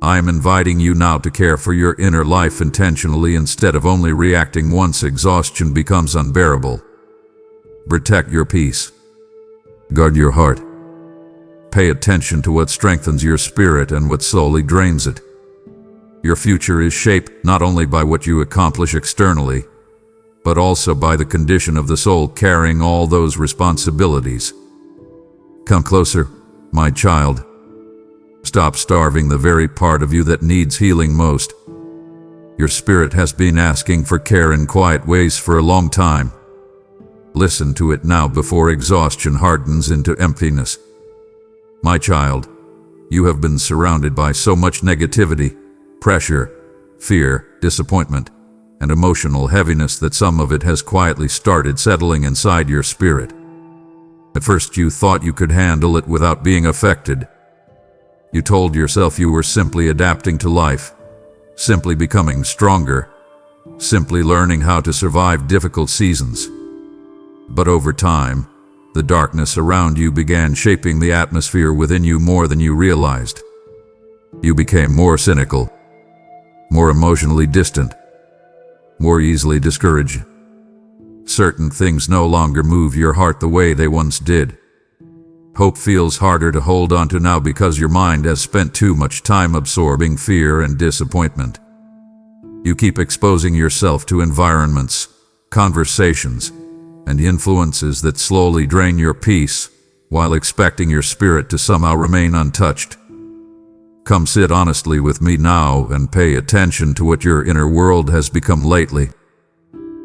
I am inviting you now to care for your inner life intentionally instead of only reacting once exhaustion becomes unbearable. Protect your peace. Guard your heart. Pay attention to what strengthens your spirit and what slowly drains it. Your future is shaped not only by what you accomplish externally, but also by the condition of the soul carrying all those responsibilities. Come closer, my child. Stop starving the very part of you that needs healing most. Your spirit has been asking for care in quiet ways for a long time. Listen to it now before exhaustion hardens into emptiness. My child, you have been surrounded by so much negativity, pressure, fear, disappointment, and emotional heaviness that some of it has quietly started settling inside your spirit. At first you thought you could handle it without being affected. You told yourself you were simply adapting to life, simply becoming stronger, simply learning how to survive difficult seasons. But over time, the darkness around you began shaping the atmosphere within you more than you realized. You became more cynical, more emotionally distant, more easily discouraged. Certain things no longer move your heart the way they once did. Hope feels harder to hold on to now because your mind has spent too much time absorbing fear and disappointment. You keep exposing yourself to environments, conversations, and influences that slowly drain your peace, while expecting your spirit to somehow remain untouched. Come sit honestly with me now and pay attention to what your inner world has become lately.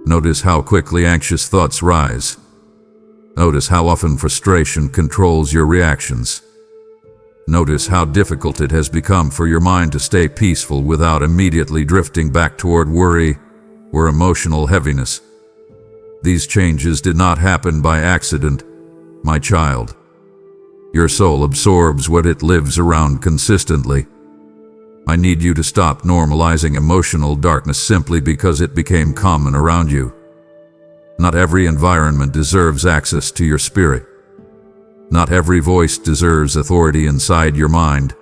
Notice how quickly anxious thoughts rise. Notice how often frustration controls your reactions. Notice how difficult it has become for your mind to stay peaceful without immediately drifting back toward worry or emotional heaviness. These changes did not happen by accident, my child. Your soul absorbs what it lives around consistently. I need you to stop normalizing emotional darkness simply because it became common around you. Not every environment deserves access to your spirit. Not every voice deserves authority inside your mind.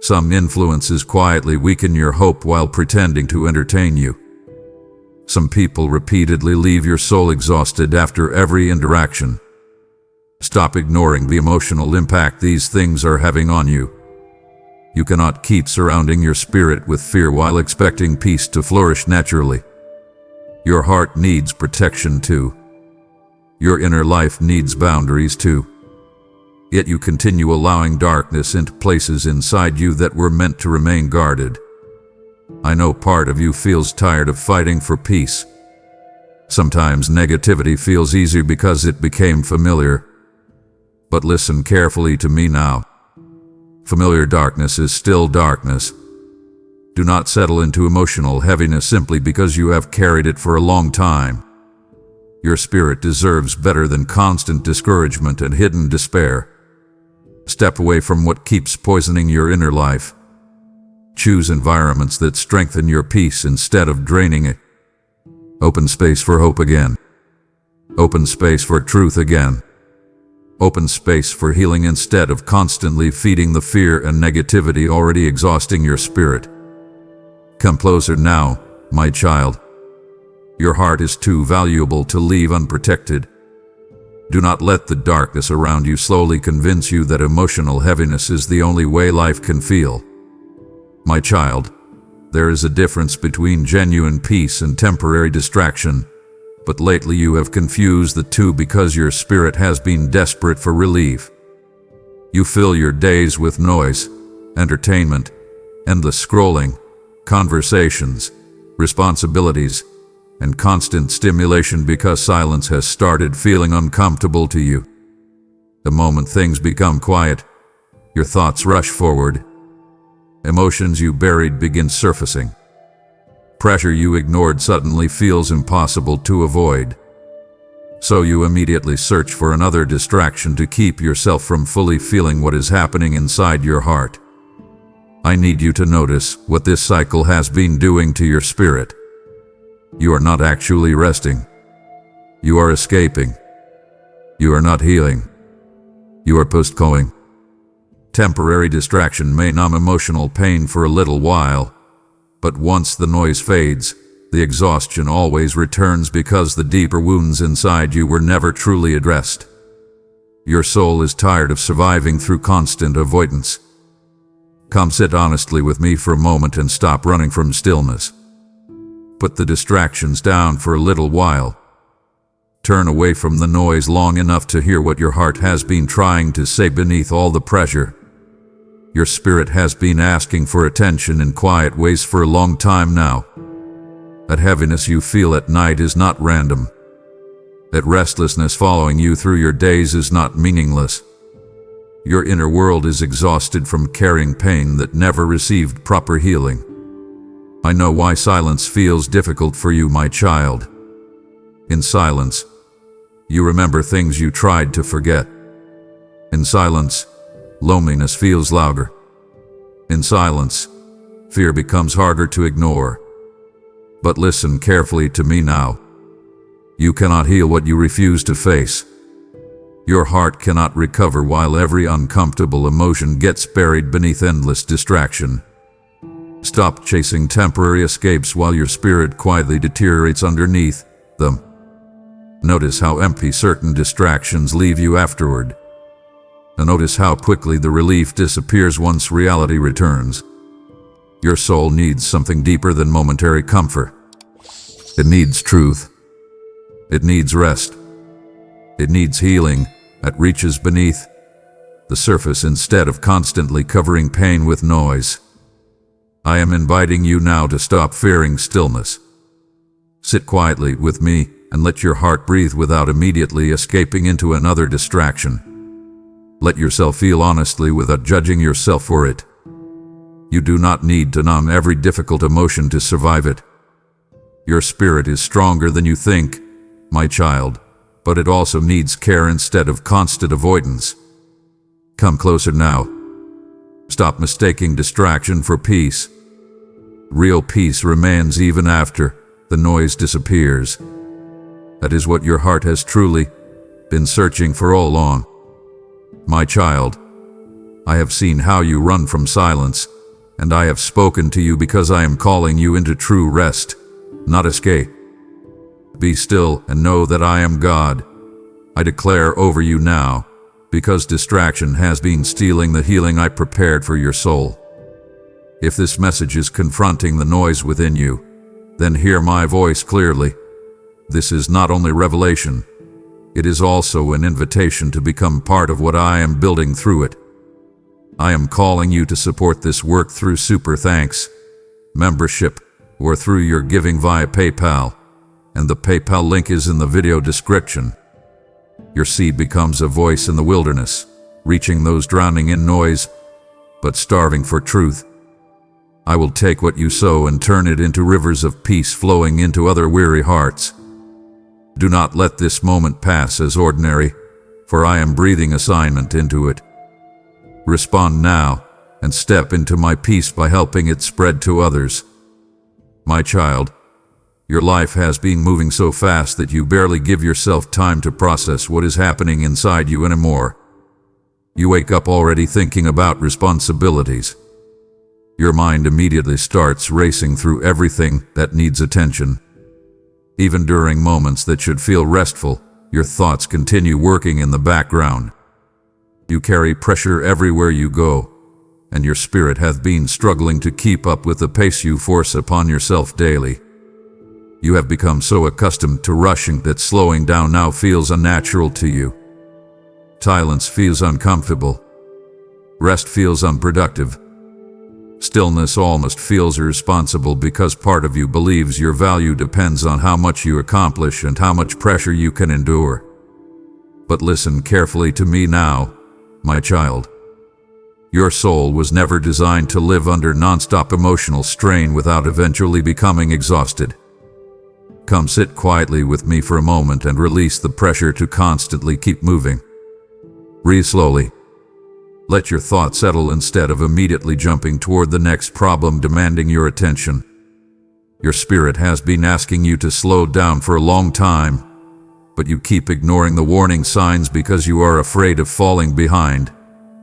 Some influences quietly weaken your hope while pretending to entertain you. Some people repeatedly leave your soul exhausted after every interaction. Stop ignoring the emotional impact these things are having on you. You cannot keep surrounding your spirit with fear while expecting peace to flourish naturally. Your heart needs protection too. Your inner life needs boundaries too. Yet you continue allowing darkness into places inside you that were meant to remain guarded. I know part of you feels tired of fighting for peace. Sometimes negativity feels easier because it became familiar. But listen carefully to me now. Familiar darkness is still darkness. Do not settle into emotional heaviness simply because you have carried it for a long time. Your spirit deserves better than constant discouragement and hidden despair. Step away from what keeps poisoning your inner life. Choose environments that strengthen your peace instead of draining it. Open space for hope again. Open space for truth again. Open space for healing instead of constantly feeding the fear and negativity already exhausting your spirit. Come closer now, my child. Your heart is too valuable to leave unprotected. Do not let the darkness around you slowly convince you that emotional heaviness is the only way life can feel. My child, there is a difference between genuine peace and temporary distraction, but lately you have confused the two because your spirit has been desperate for relief. You fill your days with noise, entertainment, endless scrolling, conversations, responsibilities, and constant stimulation because silence has started feeling uncomfortable to you. The moment things become quiet, your thoughts rush forward. Emotions you buried begin surfacing. Pressure you ignored suddenly feels impossible to avoid. So you immediately search for another distraction to keep yourself from fully feeling what is happening inside your heart. I need you to notice what this cycle has been doing to your spirit. You are not actually resting. You are escaping. You are not healing. You are postponing. Temporary distraction may numb emotional pain for a little while, but once the noise fades, the exhaustion always returns because the deeper wounds inside you were never truly addressed. Your soul is tired of surviving through constant avoidance. Come sit honestly with me for a moment and stop running from stillness. Put the distractions down for a little while. Turn away from the noise long enough to hear what your heart has been trying to say beneath all the pressure. Your spirit has been asking for attention in quiet ways for a long time now. That heaviness you feel at night is not random. That restlessness following you through your days is not meaningless. Your inner world is exhausted from carrying pain that never received proper healing. I know why silence feels difficult for you, my child. In silence, you remember things you tried to forget. In silence, loneliness feels louder. In silence, fear becomes harder to ignore. But listen carefully to me now. You cannot heal what you refuse to face. Your heart cannot recover while every uncomfortable emotion gets buried beneath endless distraction. Stop chasing temporary escapes while your spirit quietly deteriorates underneath them. Notice how empty certain distractions leave you afterward. And notice how quickly the relief disappears once reality returns. Your soul needs something deeper than momentary comfort. It needs truth. It needs rest. It needs healing that reaches beneath the surface instead of constantly covering pain with noise. I am inviting you now to stop fearing stillness. Sit quietly with me and let your heart breathe without immediately escaping into another distraction. Let yourself feel honestly without judging yourself for it. You do not need to numb every difficult emotion to survive it. Your spirit is stronger than you think, my child, but it also needs care instead of constant avoidance. Come closer now. Stop mistaking distraction for peace. Real peace remains even after the noise disappears. That is what your heart has truly been searching for all along. My child, I have seen how you run from silence, and I have spoken to you because I am calling you into true rest, not escape. Be still and know that I am God. I declare over you now, because distraction has been stealing the healing I prepared for your soul. If this message is confronting the noise within you, then hear my voice clearly. This is not only revelation, it is also an invitation to become part of what I am building through it. I am calling you to support this work through super thanks, membership, or through your giving via PayPal, and the PayPal link is in the video description. Your seed becomes a voice in the wilderness, reaching those drowning in noise, but starving for truth. I will take what you sow and turn it into rivers of peace flowing into other weary hearts. Do not let this moment pass as ordinary, for I am breathing assignment into it. Respond now and step into my peace by helping it spread to others. My child, your life has been moving so fast that you barely give yourself time to process what is happening inside you anymore. You wake up already thinking about responsibilities. Your mind immediately starts racing through everything that needs attention. Even during moments that should feel restful, your thoughts continue working in the background. You carry pressure everywhere you go, and your spirit hath been struggling to keep up with the pace you force upon yourself daily. You have become so accustomed to rushing that slowing down now feels unnatural to you. Silence feels uncomfortable. Rest feels unproductive. Stillness almost feels irresponsible because part of you believes your value depends on how much you accomplish and how much pressure you can endure. But listen carefully to me now, my child. Your soul was never designed to live under non-stop emotional strain without eventually becoming exhausted. Come sit quietly with me for a moment and release the pressure to constantly keep moving. Breathe slowly. Let your thoughts settle instead of immediately jumping toward the next problem demanding your attention. Your spirit has been asking you to slow down for a long time, but you keep ignoring the warning signs because you are afraid of falling behind,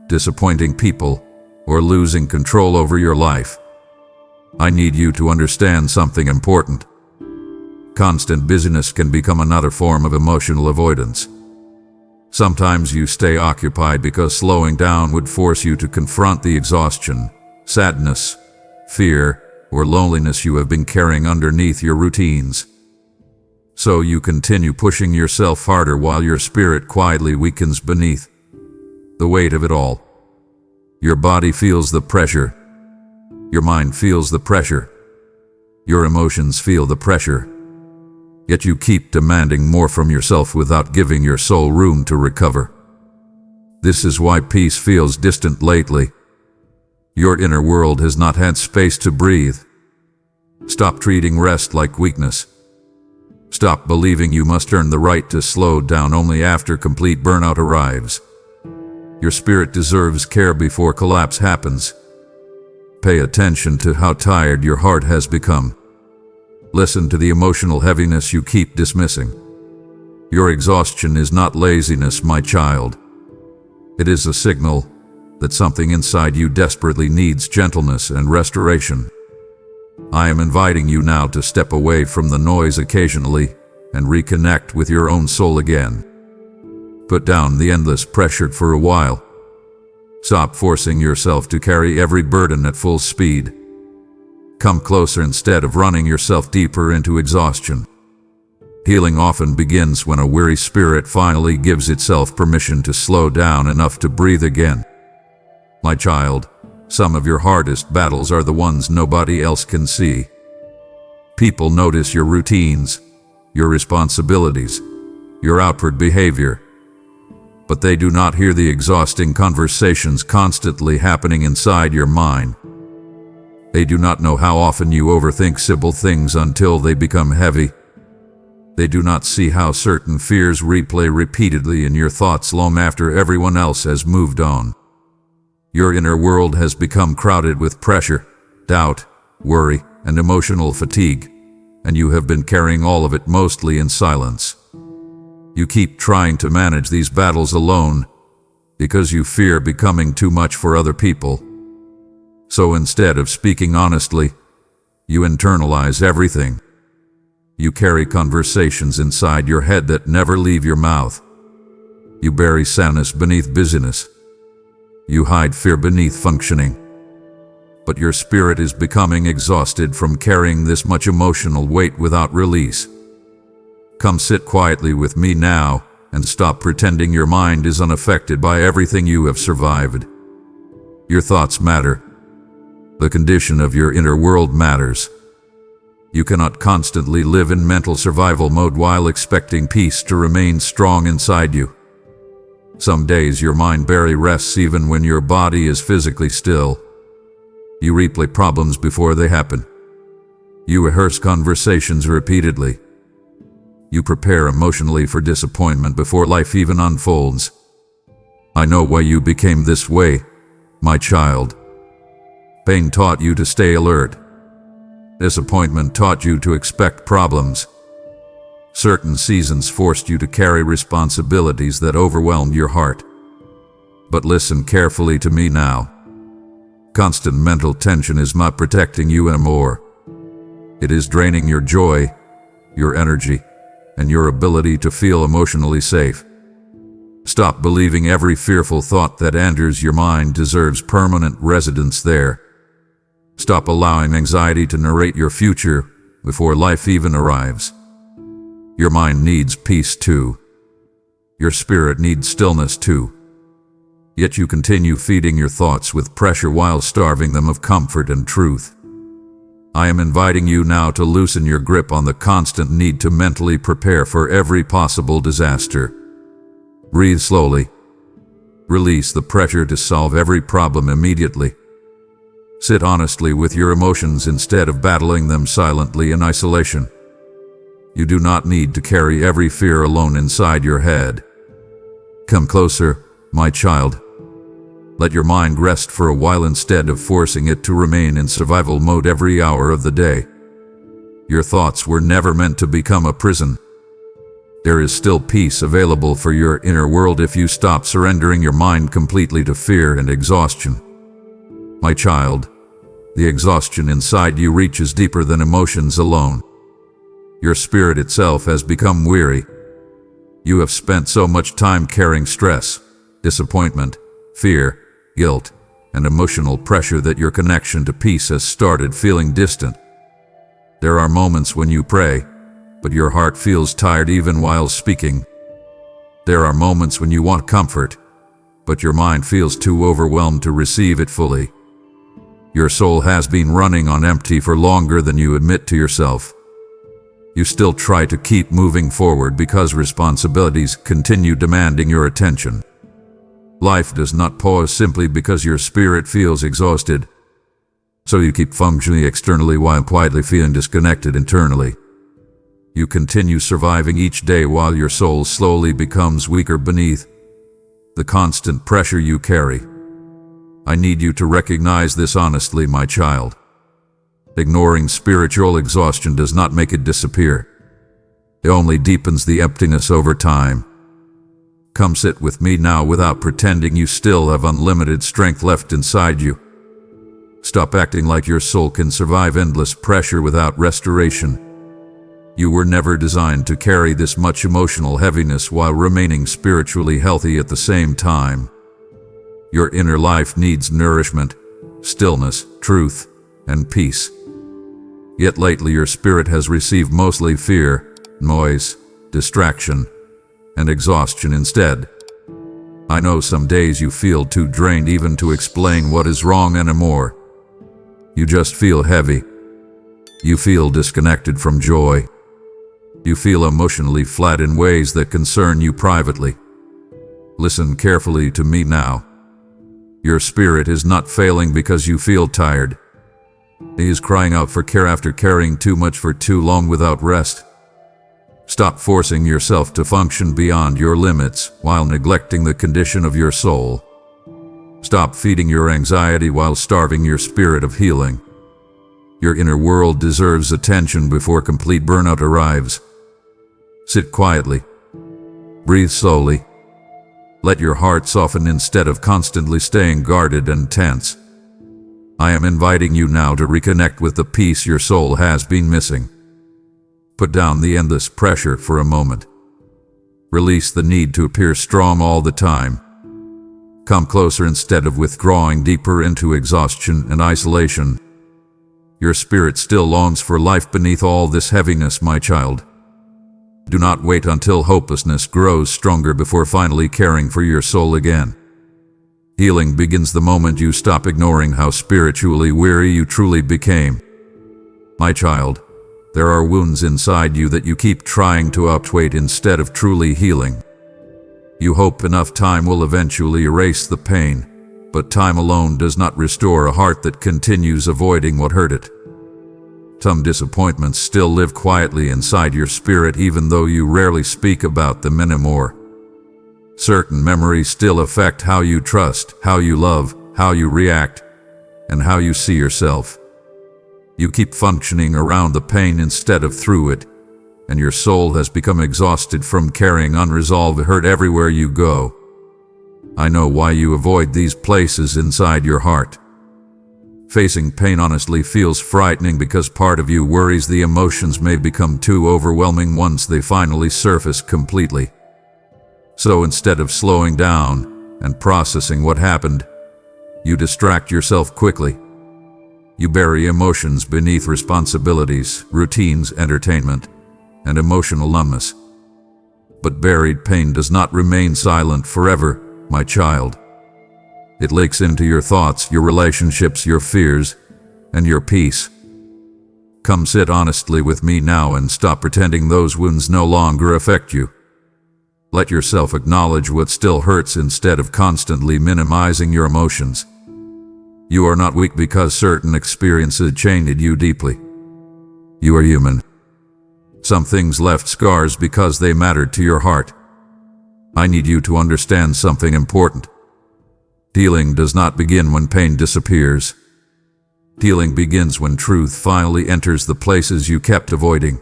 disappointing people, or losing control over your life. I need you to understand something important. Constant busyness can become another form of emotional avoidance. Sometimes you stay occupied because slowing down would force you to confront the exhaustion, sadness, fear, or loneliness you have been carrying underneath your routines. So you continue pushing yourself harder while your spirit quietly weakens beneath the weight of it all. Your body feels the pressure. Your mind feels the pressure. Your emotions feel the pressure. Yet you keep demanding more from yourself without giving your soul room to recover. This is why peace feels distant lately. Your inner world has not had space to breathe. Stop treating rest like weakness. Stop believing you must earn the right to slow down only after complete burnout arrives. Your spirit deserves care before collapse happens. Pay attention to how tired your heart has become. Listen to the emotional heaviness you keep dismissing. Your exhaustion is not laziness, my child. It is a signal that something inside you desperately needs gentleness and restoration. I am inviting you now to step away from the noise occasionally and reconnect with your own soul again. Put down the endless pressure for a while. Stop forcing yourself to carry every burden at full speed. Come closer instead of running yourself deeper into exhaustion. Healing often begins when a weary spirit finally gives itself permission to slow down enough to breathe again. My child, some of your hardest battles are the ones nobody else can see. People notice your routines, your responsibilities, your outward behavior, but they do not hear the exhausting conversations constantly happening inside your mind. They do not know how often you overthink simple things until they become heavy. They do not see how certain fears replay repeatedly in your thoughts long after everyone else has moved on. Your inner world has become crowded with pressure, doubt, worry, and emotional fatigue, and you have been carrying all of it mostly in silence. You keep trying to manage these battles alone because you fear becoming too much for other people. So instead of speaking honestly, you internalize everything. You carry conversations inside your head that never leave your mouth. You bury sadness beneath busyness. You hide fear beneath functioning. But your spirit is becoming exhausted from carrying this much emotional weight without release. Come sit quietly with me now and stop pretending your mind is unaffected by everything you have survived. Your thoughts matter. The condition of your inner world matters. You cannot constantly live in mental survival mode while expecting peace to remain strong inside you. Some days your mind barely rests even when your body is physically still. You replay problems before they happen. You rehearse conversations repeatedly. You prepare emotionally for disappointment before life even unfolds. I know why you became this way, my child. Pain taught you to stay alert. Disappointment taught you to expect problems. Certain seasons forced you to carry responsibilities that overwhelmed your heart. But listen carefully to me now. Constant mental tension is not protecting you anymore. It is draining your joy, your energy, and your ability to feel emotionally safe. Stop believing every fearful thought that enters your mind deserves permanent residence there. Stop allowing anxiety to narrate your future before life even arrives. Your mind needs peace too. Your spirit needs stillness too. Yet you continue feeding your thoughts with pressure while starving them of comfort and truth. I am inviting you now to loosen your grip on the constant need to mentally prepare for every possible disaster. Breathe slowly. Release the pressure to solve every problem immediately. Sit honestly with your emotions instead of battling them silently in isolation. You do not need to carry every fear alone inside your head. Come closer, my child. Let your mind rest for a while instead of forcing it to remain in survival mode every hour of the day. Your thoughts were never meant to become a prison. There is still peace available for your inner world if you stop surrendering your mind completely to fear and exhaustion. My child, the exhaustion inside you reaches deeper than emotions alone. Your spirit itself has become weary. You have spent so much time carrying stress, disappointment, fear, guilt, and emotional pressure that your connection to peace has started feeling distant. There are moments when you pray, but your heart feels tired even while speaking. There are moments when you want comfort, but your mind feels too overwhelmed to receive it fully. Your soul has been running on empty for longer than you admit to yourself. You still try to keep moving forward because responsibilities continue demanding your attention. Life does not pause simply because your spirit feels exhausted. So you keep functioning externally while quietly feeling disconnected internally. You continue surviving each day while your soul slowly becomes weaker beneath the constant pressure you carry. I need you to recognize this honestly, my child. Ignoring spiritual exhaustion does not make it disappear. It only deepens the emptiness over time. Come sit with me now without pretending you still have unlimited strength left inside you. Stop acting like your soul can survive endless pressure without restoration. You were never designed to carry this much emotional heaviness while remaining spiritually healthy at the same time. Your inner life needs nourishment, stillness, truth, and peace. Yet lately your spirit has received mostly fear, noise, distraction, and exhaustion instead. I know some days you feel too drained even to explain what is wrong anymore. You just feel heavy. You feel disconnected from joy. You feel emotionally flat in ways that concern you privately. Listen carefully to me now. Your spirit is not failing because you feel tired. He is crying out for care after carrying too much for too long without rest. Stop forcing yourself to function beyond your limits while neglecting the condition of your soul. Stop feeding your anxiety while starving your spirit of healing. Your inner world deserves attention before complete burnout arrives. Sit quietly. Breathe slowly. Let your heart soften instead of constantly staying guarded and tense. I am inviting you now to reconnect with the peace your soul has been missing. Put down the endless pressure for a moment. Release the need to appear strong all the time. Come closer instead of withdrawing deeper into exhaustion and isolation. Your spirit still longs for life beneath all this heaviness, my child. Do not wait until hopelessness grows stronger before finally caring for your soul again. Healing begins the moment you stop ignoring how spiritually weary you truly became. My child, there are wounds inside you that you keep trying to outweigh instead of truly healing. You hope enough time will eventually erase the pain, but time alone does not restore a heart that continues avoiding what hurt it. Some disappointments still live quietly inside your spirit even though you rarely speak about them anymore. Certain memories still affect how you trust, how you love, how you react, and how you see yourself. You keep functioning around the pain instead of through it, and your soul has become exhausted from carrying unresolved hurt everywhere you go. I know why you avoid these places inside your heart. Facing pain honestly feels frightening because part of you worries the emotions may become too overwhelming once they finally surface completely. So instead of slowing down and processing what happened, you distract yourself quickly. You bury emotions beneath responsibilities, routines, entertainment, and emotional numbness. But buried pain does not remain silent forever, my child. It leaks into your thoughts, your relationships, your fears, and your peace. Come sit honestly with me now and stop pretending those wounds no longer affect you. Let yourself acknowledge what still hurts instead of constantly minimizing your emotions. You are not weak because certain experiences chained you deeply. You are human. Some things left scars because they mattered to your heart. I need you to understand something important. Healing does not begin when pain disappears. Healing begins when truth finally enters the places you kept avoiding.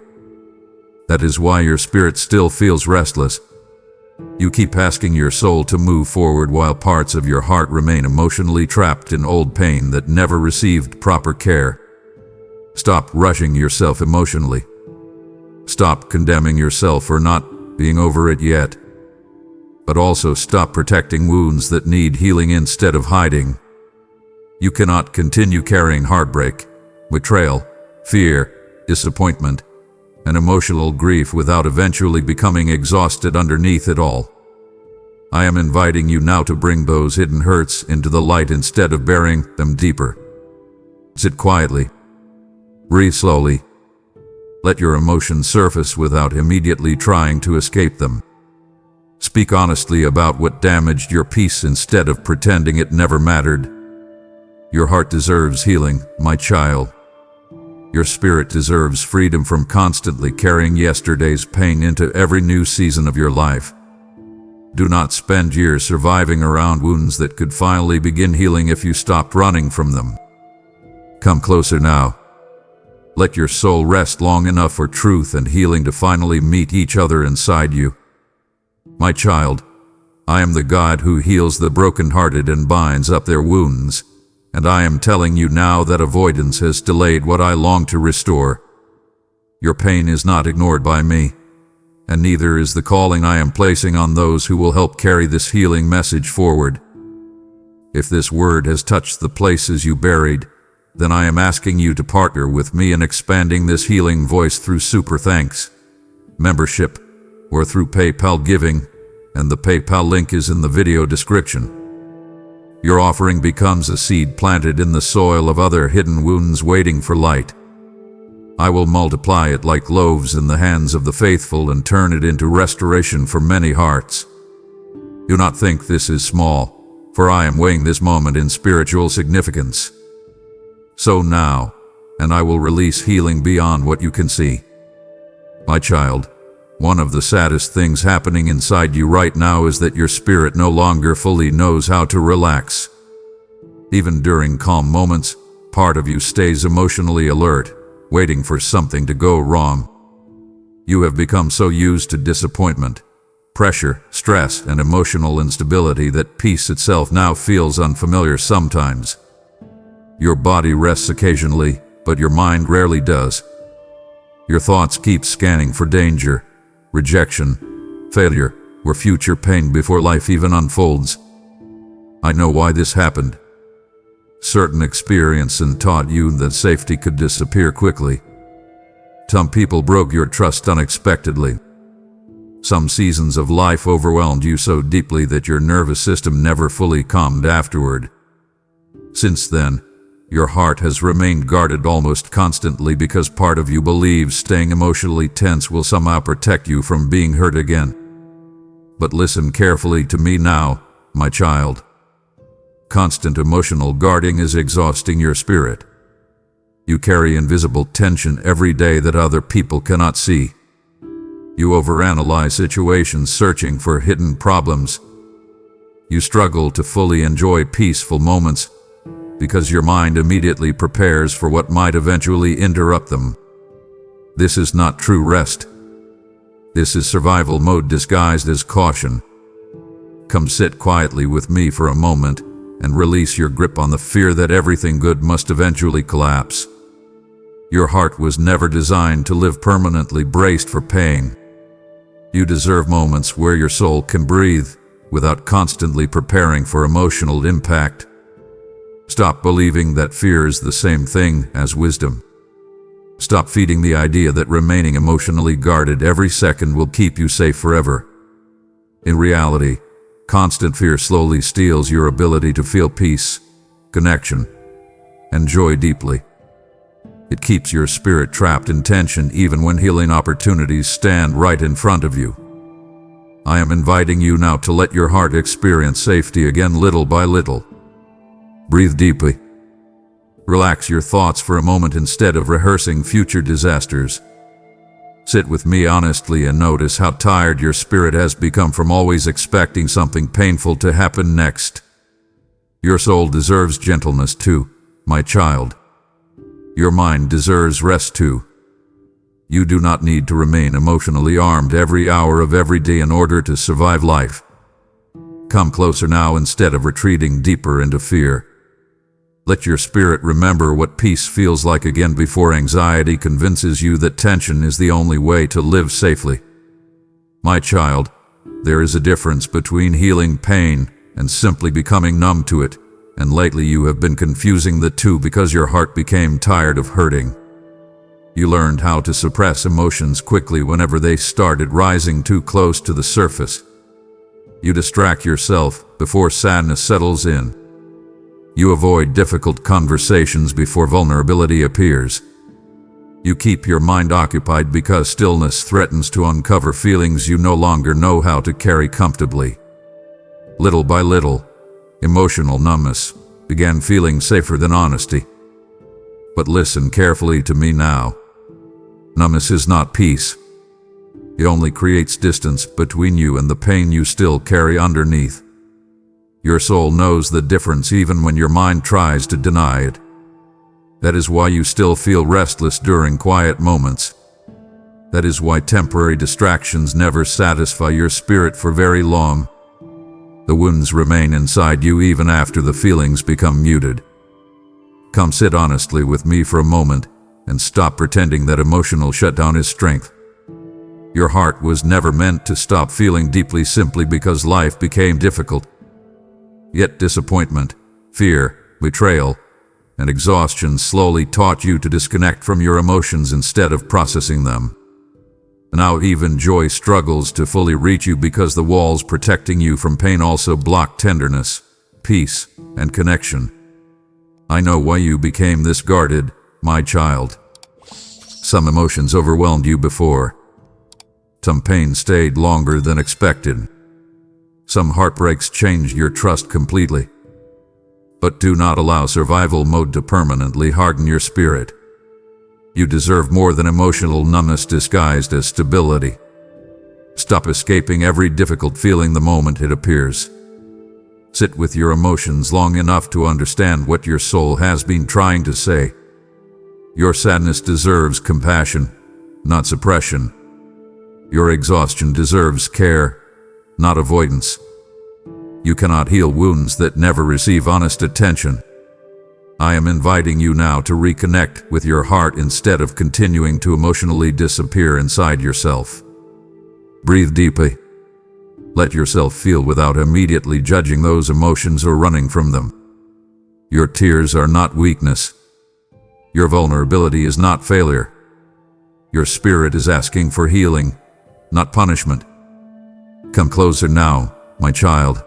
That is why your spirit still feels restless. You keep asking your soul to move forward while parts of your heart remain emotionally trapped in old pain that never received proper care. Stop rushing yourself emotionally. Stop condemning yourself for not being over it yet. But also stop protecting wounds that need healing instead of hiding. You cannot continue carrying heartbreak, betrayal, fear, disappointment, and emotional grief without eventually becoming exhausted underneath it all. I am inviting you now to bring those hidden hurts into the light instead of burying them deeper. Sit quietly. Breathe slowly. Let your emotions surface without immediately trying to escape them. Speak honestly about what damaged your peace instead of pretending it never mattered. Your heart deserves healing, my child. Your spirit deserves freedom from constantly carrying yesterday's pain into every new season of your life. Do not spend years surviving around wounds that could finally begin healing if you stopped running from them. Come closer now. Let your soul rest long enough for truth and healing to finally meet each other inside you. My child, I am the God who heals the brokenhearted and binds up their wounds, And I am telling you now that avoidance has delayed what I long to restore. Your pain is not ignored by me, and neither is the calling I am placing on those who will help carry this healing message forward. If this word has touched the places you buried, then I am asking you to partner with me in expanding this healing voice through super thanks, membership, or through PayPal giving, and the PayPal link is in the video description. Your offering becomes a seed planted in the soil of other hidden wounds waiting for light. I will multiply it like loaves in the hands of the faithful and turn it into restoration for many hearts. Do not think this is small, for I am weighing this moment in spiritual significance. So now, and I will release healing beyond what you can see. My child, one of the saddest things happening inside you right now is that your spirit no longer fully knows how to relax. Even during calm moments, part of you stays emotionally alert, waiting for something to go wrong. You have become so used to disappointment, pressure, stress, and emotional instability that peace itself now feels unfamiliar sometimes. Your body rests occasionally, but your mind rarely does. Your thoughts keep scanning for danger, rejection, failure, or future pain before life even unfolds. I know why this happened. Certain experience taught you that safety could disappear quickly. Some people broke your trust unexpectedly. Some seasons of life overwhelmed you so deeply that your nervous system never fully calmed afterward. Since then, your heart has remained guarded almost constantly because part of you believes staying emotionally tense will somehow protect you from being hurt again. But listen carefully to me now, my child. Constant emotional guarding is exhausting your spirit. You carry invisible tension every day that other people cannot see. You overanalyze situations searching for hidden problems. You struggle to fully enjoy peaceful moments because your mind immediately prepares for what might eventually interrupt them. This is not true rest. This is survival mode disguised as caution. Come sit quietly with me for a moment and release your grip on the fear that everything good must eventually collapse. Your heart was never designed to live permanently braced for pain. You deserve moments where your soul can breathe without constantly preparing for emotional impact. Stop believing that fear is the same thing as wisdom. Stop feeding the idea that remaining emotionally guarded every second will keep you safe forever. In reality, constant fear slowly steals your ability to feel peace, connection, and joy deeply. It keeps your spirit trapped in tension even when healing opportunities stand right in front of you. I am inviting you now to let your heart experience safety again little by little. Breathe deeply. Relax your thoughts for a moment instead of rehearsing future disasters. Sit with me honestly and notice how tired your spirit has become from always expecting something painful to happen next. Your soul deserves gentleness too, my child. Your mind deserves rest too. You do not need to remain emotionally armed every hour of every day in order to survive life. Come closer now instead of retreating deeper into fear. Let your spirit remember what peace feels like again before anxiety convinces you that tension is the only way to live safely. My child, there is a difference between healing pain and simply becoming numb to it, and lately you have been confusing the two because your heart became tired of hurting. You learned how to suppress emotions quickly whenever they started rising too close to the surface. You distract yourself before sadness settles in. You avoid difficult conversations before vulnerability appears. You keep your mind occupied because stillness threatens to uncover feelings you no longer know how to carry comfortably. Little by little, emotional numbness began feeling safer than honesty. But listen carefully to me now. Numbness is not peace. It only creates distance between you and the pain you still carry underneath. Your soul knows the difference even when your mind tries to deny it. That is why you still feel restless during quiet moments. That is why temporary distractions never satisfy your spirit for very long. The wounds remain inside you even after the feelings become muted. Come sit honestly with me for a moment and stop pretending that emotional shutdown is strength. Your heart was never meant to stop feeling deeply simply because life became difficult. Yet disappointment, fear, betrayal, and exhaustion slowly taught you to disconnect from your emotions instead of processing them. Now even joy struggles to fully reach you because the walls protecting you from pain also block tenderness, peace, and connection. I know why you became this guarded, my child. Some emotions overwhelmed you before. Some pain stayed longer than expected. Some heartbreaks changed your trust completely. But do not allow survival mode to permanently harden your spirit. You deserve more than emotional numbness disguised as stability. Stop escaping every difficult feeling the moment it appears. Sit with your emotions long enough to understand what your soul has been trying to say. Your sadness deserves compassion, not suppression. Your exhaustion deserves care, not avoidance. You cannot heal wounds that never receive honest attention. I am inviting you now to reconnect with your heart instead of continuing to emotionally disappear inside yourself. Breathe deeply. Let yourself feel without immediately judging those emotions or running from them. Your tears are not weakness. Your vulnerability is not failure. Your spirit is asking for healing, not punishment. Come closer now, my child.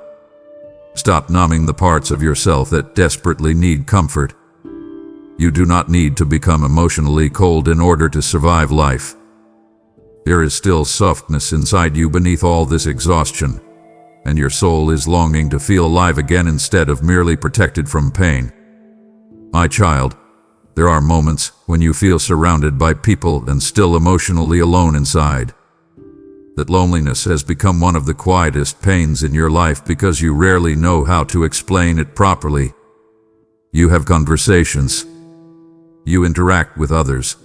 Stop numbing the parts of yourself that desperately need comfort. You do not need to become emotionally cold in order to survive life. There is still softness inside you beneath all this exhaustion, and your soul is longing to feel alive again instead of merely protected from pain. My child, there are moments when you feel surrounded by people and still emotionally alone inside. That loneliness has become one of the quietest pains in your life because you rarely know how to explain it properly. You have conversations. You interact with others.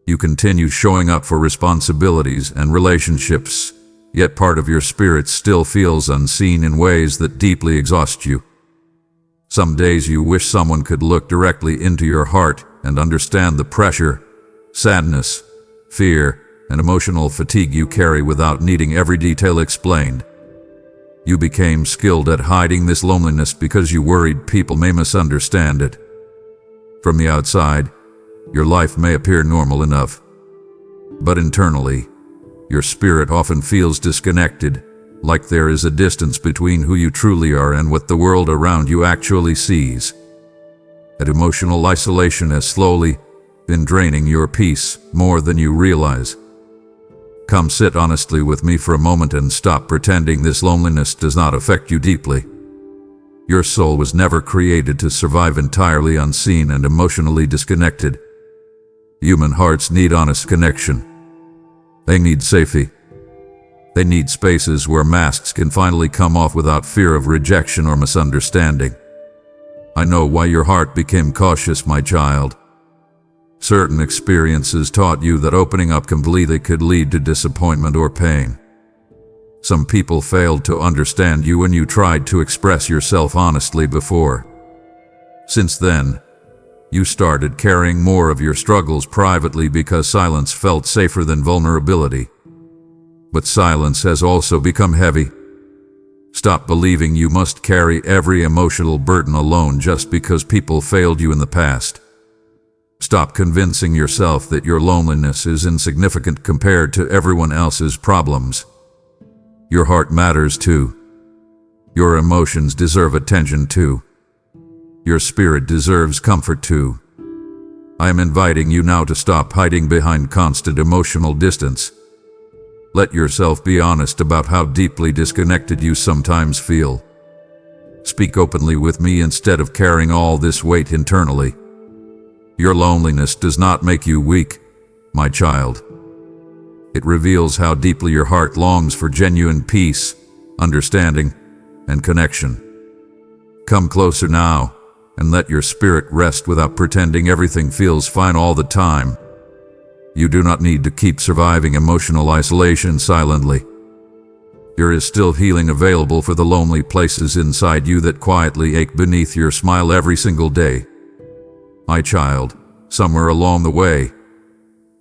You continue showing up for responsibilities and relationships, yet part of your spirit still feels unseen in ways that deeply exhaust you. Some days you wish someone could look directly into your heart and understand the pressure, sadness, fear, and emotional fatigue you carry without needing every detail explained. You became skilled at hiding this loneliness because you worried people may misunderstand it. From the outside, your life may appear normal enough, but internally, your spirit often feels disconnected, like there is a distance between who you truly are and what the world around you actually sees. That emotional isolation has slowly been draining your peace more than you realize. Come sit honestly with me for a moment and stop pretending this loneliness does not affect you deeply. Your soul was never created to survive entirely unseen and emotionally disconnected. Human hearts need honest connection. They need safety. They need spaces where masks can finally come off without fear of rejection or misunderstanding. I know why your heart became cautious, my child. Certain experiences taught you that opening up completely could lead to disappointment or pain. Some people failed to understand you when you tried to express yourself honestly before. Since then, you started carrying more of your struggles privately because silence felt safer than vulnerability. But silence has also become heavy. Stop believing you must carry every emotional burden alone just because people failed you in the past. Stop convincing yourself that your loneliness is insignificant compared to everyone else's problems. Your heart matters too. Your emotions deserve attention too. Your spirit deserves comfort too. I am inviting you now to stop hiding behind constant emotional distance. Let yourself be honest about how deeply disconnected you sometimes feel. Speak openly with me instead of carrying all this weight internally. Your loneliness does not make you weak, my child. It reveals how deeply your heart longs for genuine peace, understanding, and connection. Come closer now, and let your spirit rest without pretending everything feels fine all the time. You do not need to keep surviving emotional isolation silently. There is still healing available for the lonely places inside you that quietly ache beneath your smile every single day. My child, somewhere along the way,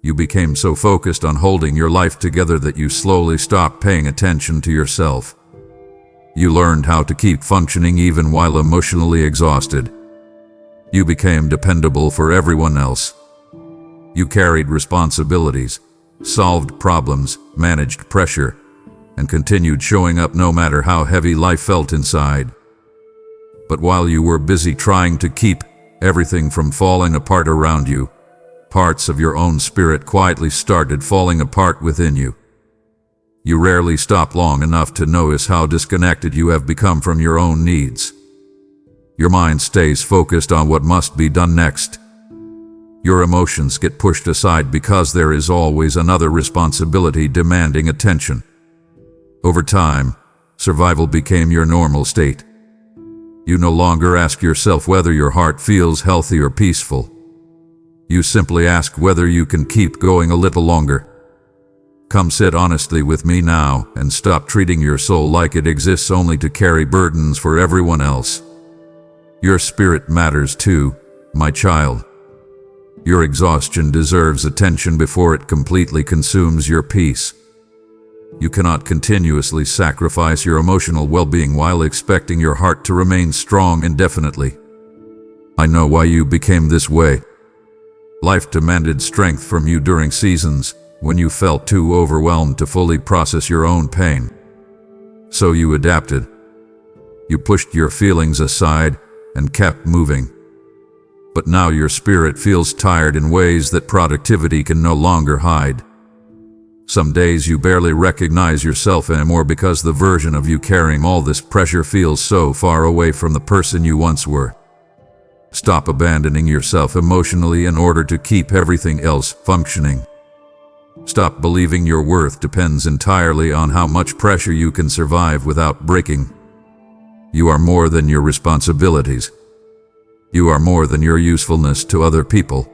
you became so focused on holding your life together that you slowly stopped paying attention to yourself. You learned how to keep functioning even while emotionally exhausted. You became dependable for everyone else. You carried responsibilities, solved problems, managed pressure, and continued showing up no matter how heavy life felt inside. But while you were busy trying to keep everything from falling apart around you, parts of your own spirit quietly started falling apart within you. You rarely stop long enough to notice how disconnected you have become from your own needs. Your mind stays focused on what must be done next. Your emotions get pushed aside because there is always another responsibility demanding attention. Over time, survival became your normal state. You no longer ask yourself whether your heart feels healthy or peaceful. You simply ask whether you can keep going a little longer. Come sit honestly with me now and stop treating your soul like it exists only to carry burdens for everyone else. Your spirit matters too, my child. Your exhaustion deserves attention before it completely consumes your peace. You cannot continuously sacrifice your emotional well-being while expecting your heart to remain strong indefinitely. I know why you became this way. Life demanded strength from you during seasons when you felt too overwhelmed to fully process your own pain. So you adapted. You pushed your feelings aside and kept moving. But now your spirit feels tired in ways that productivity can no longer hide. Some days you barely recognize yourself anymore because the version of you carrying all this pressure feels so far away from the person you once were. Stop abandoning yourself emotionally in order to keep everything else functioning. Stop believing your worth depends entirely on how much pressure you can survive without breaking. You are more than your responsibilities. You are more than your usefulness to other people.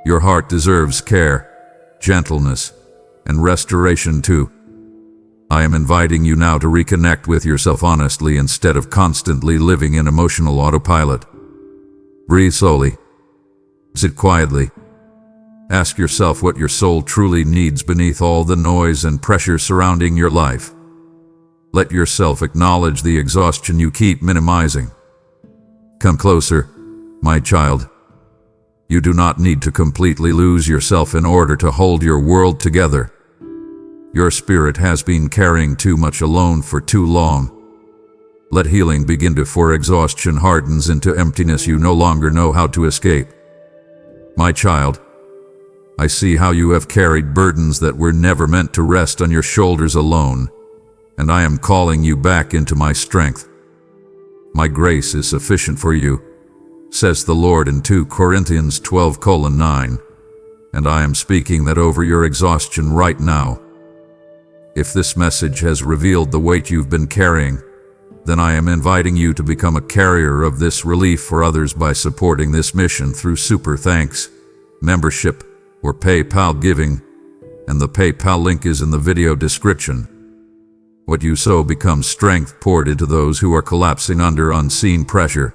Your heart deserves care, gentleness, and restoration too. I am inviting you now to reconnect with yourself honestly instead of constantly living in emotional autopilot. Breathe slowly. Sit quietly. Ask yourself what your soul truly needs beneath all the noise and pressure surrounding your life. Let yourself acknowledge the exhaustion you keep minimizing. Come closer, my child. You do not need to completely lose yourself in order to hold your world together. Your spirit has been carrying too much alone for too long. Let healing begin before exhaustion hardens into emptiness you no longer know how to escape. My child, I see how you have carried burdens that were never meant to rest on your shoulders alone, and I am calling you back into my strength. My grace is sufficient for you, says the Lord in 2 Corinthians 12:9, and I am speaking that over your exhaustion right now. If this message has revealed the weight you've been carrying, then I am inviting you to become a carrier of this relief for others by supporting this mission through Super Thanks, membership, or PayPal giving, and the PayPal link is in the video description. What you sow becomes strength poured into those who are collapsing under unseen pressure.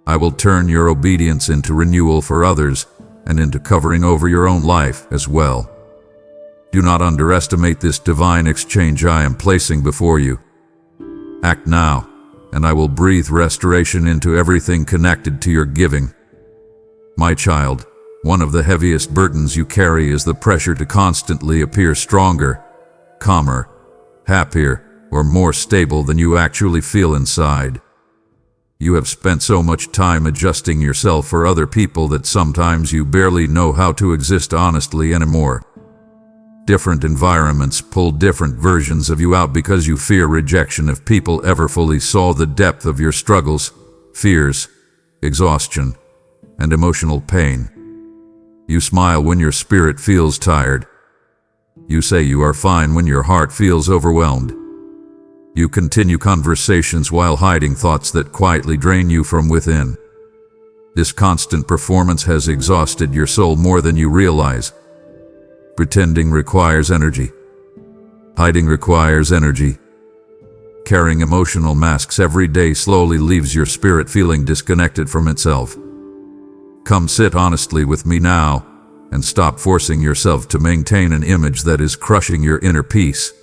I will turn your obedience into renewal for others and into covering over your own life as well. Do not underestimate this divine exchange I am placing before you. Act now, and I will breathe restoration into everything connected to your giving. My child, one of the heaviest burdens you carry is the pressure to constantly appear stronger, calmer, happier, or more stable than you actually feel inside. You have spent so much time adjusting yourself for other people that sometimes you barely know how to exist honestly anymore. Different environments pull different versions of you out because you fear rejection if people ever fully saw the depth of your struggles, fears, exhaustion, and emotional pain. You smile when your spirit feels tired. You say you are fine when your heart feels overwhelmed. You continue conversations while hiding thoughts that quietly drain you from within. This constant performance has exhausted your soul more than you realize. Pretending requires energy. Hiding requires energy. Carrying emotional masks every day slowly leaves your spirit feeling disconnected from itself. Come sit honestly with me now, and stop forcing yourself to maintain an image that is crushing your inner peace.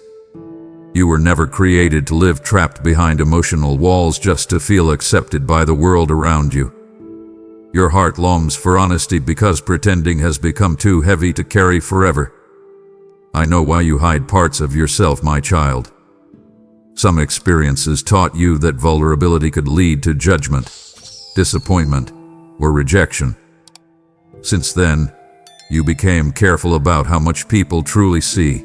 You were never created to live trapped behind emotional walls just to feel accepted by the world around you. Your heart longs for honesty because pretending has become too heavy to carry forever. I know why you hide parts of yourself, my child. Some experiences taught you that vulnerability could lead to judgment, disappointment, or rejection. Since then, you became careful about how much people truly see.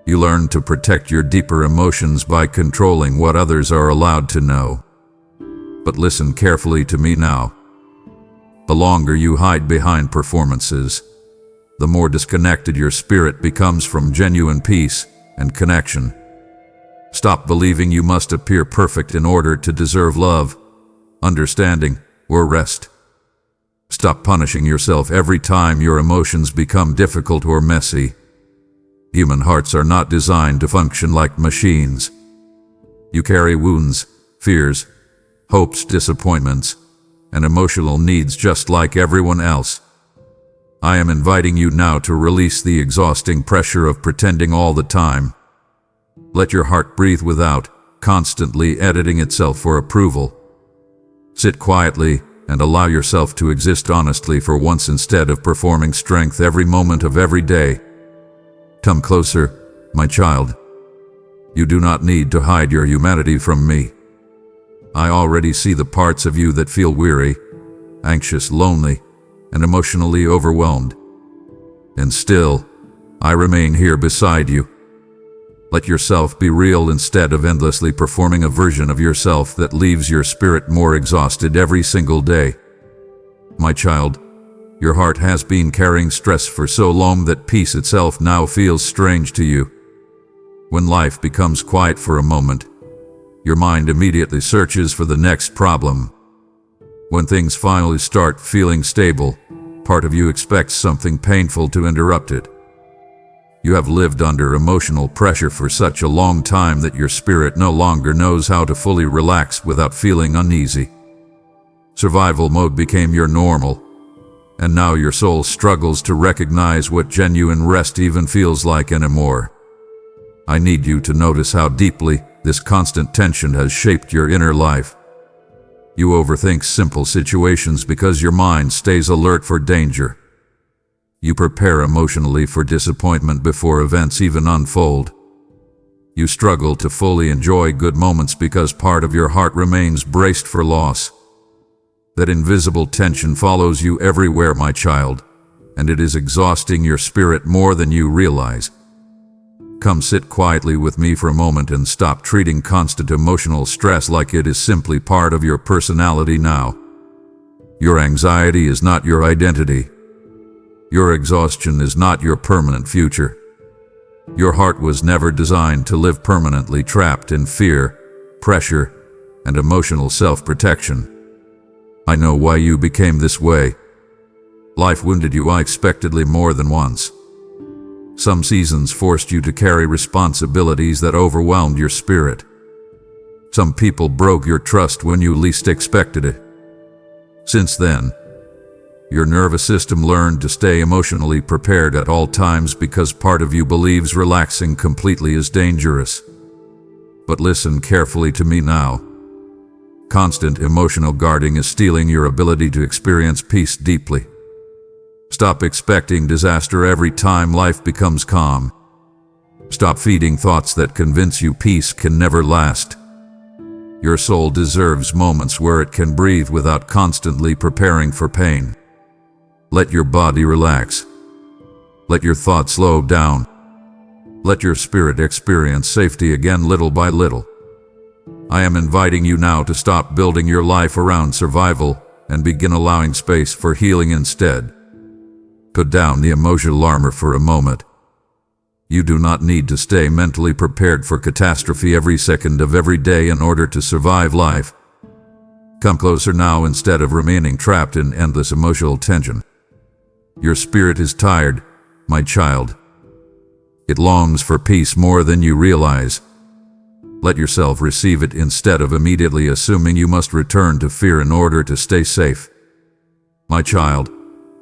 You learned to protect your deeper emotions by controlling what others are allowed to know. But listen carefully to me now. The longer you hide behind performances, the more disconnected your spirit becomes from genuine peace and connection. Stop believing you must appear perfect in order to deserve love, understanding, or rest. Stop punishing yourself every time your emotions become difficult or messy. Human hearts are not designed to function like machines. You carry wounds, fears, hopes, disappointments, and emotional needs just like everyone else. I am inviting you now to release the exhausting pressure of pretending all the time. Let your heart breathe without constantly editing itself for approval. Sit quietly and allow yourself to exist honestly for once instead of performing strength every moment of every day. Come closer, my child. You do not need to hide your humanity from me. I already see the parts of you that feel weary, anxious, lonely, and emotionally overwhelmed. And still, I remain here beside you. Let yourself be real instead of endlessly performing a version of yourself that leaves your spirit more exhausted every single day. My child, your heart has been carrying stress for so long that peace itself now feels strange to you. When life becomes quiet for a moment, your mind immediately searches for the next problem. When things finally start feeling stable, part of you expects something painful to interrupt it. You have lived under emotional pressure for such a long time that your spirit no longer knows how to fully relax without feeling uneasy. Survival mode became your normal, and now your soul struggles to recognize what genuine rest even feels like anymore. I need you to notice how deeply this constant tension has shaped your inner life. You overthink simple situations because your mind stays alert for danger. You prepare emotionally for disappointment before events even unfold. You struggle to fully enjoy good moments because part of your heart remains braced for loss. That invisible tension follows you everywhere, my child, and it is exhausting your spirit more than you realize. Come sit quietly with me for a moment and stop treating constant emotional stress like it is simply part of your personality now. Your anxiety is not your identity. Your exhaustion is not your permanent future. Your heart was never designed to live permanently trapped in fear, pressure, and emotional self-protection. I know why you became this way. Life wounded you unexpectedly more than once. Some seasons forced you to carry responsibilities that overwhelmed your spirit. Some people broke your trust when you least expected it. Since then, your nervous system learned to stay emotionally prepared at all times because part of you believes relaxing completely is dangerous. But listen carefully to me now. Constant emotional guarding is stealing your ability to experience peace deeply. Stop expecting disaster every time life becomes calm. Stop feeding thoughts that convince you peace can never last. Your soul deserves moments where it can breathe without constantly preparing for pain. Let your body relax. Let your thoughts slow down. Let your spirit experience safety again little by little. I am inviting you now to stop building your life around survival and begin allowing space for healing instead. Put down the emotional armor for a moment. You do not need to stay mentally prepared for catastrophe every second of every day in order to survive life. Come closer now instead of remaining trapped in endless emotional tension. Your spirit is tired, my child. It longs for peace more than you realize. Let yourself receive it instead of immediately assuming you must return to fear in order to stay safe. My child,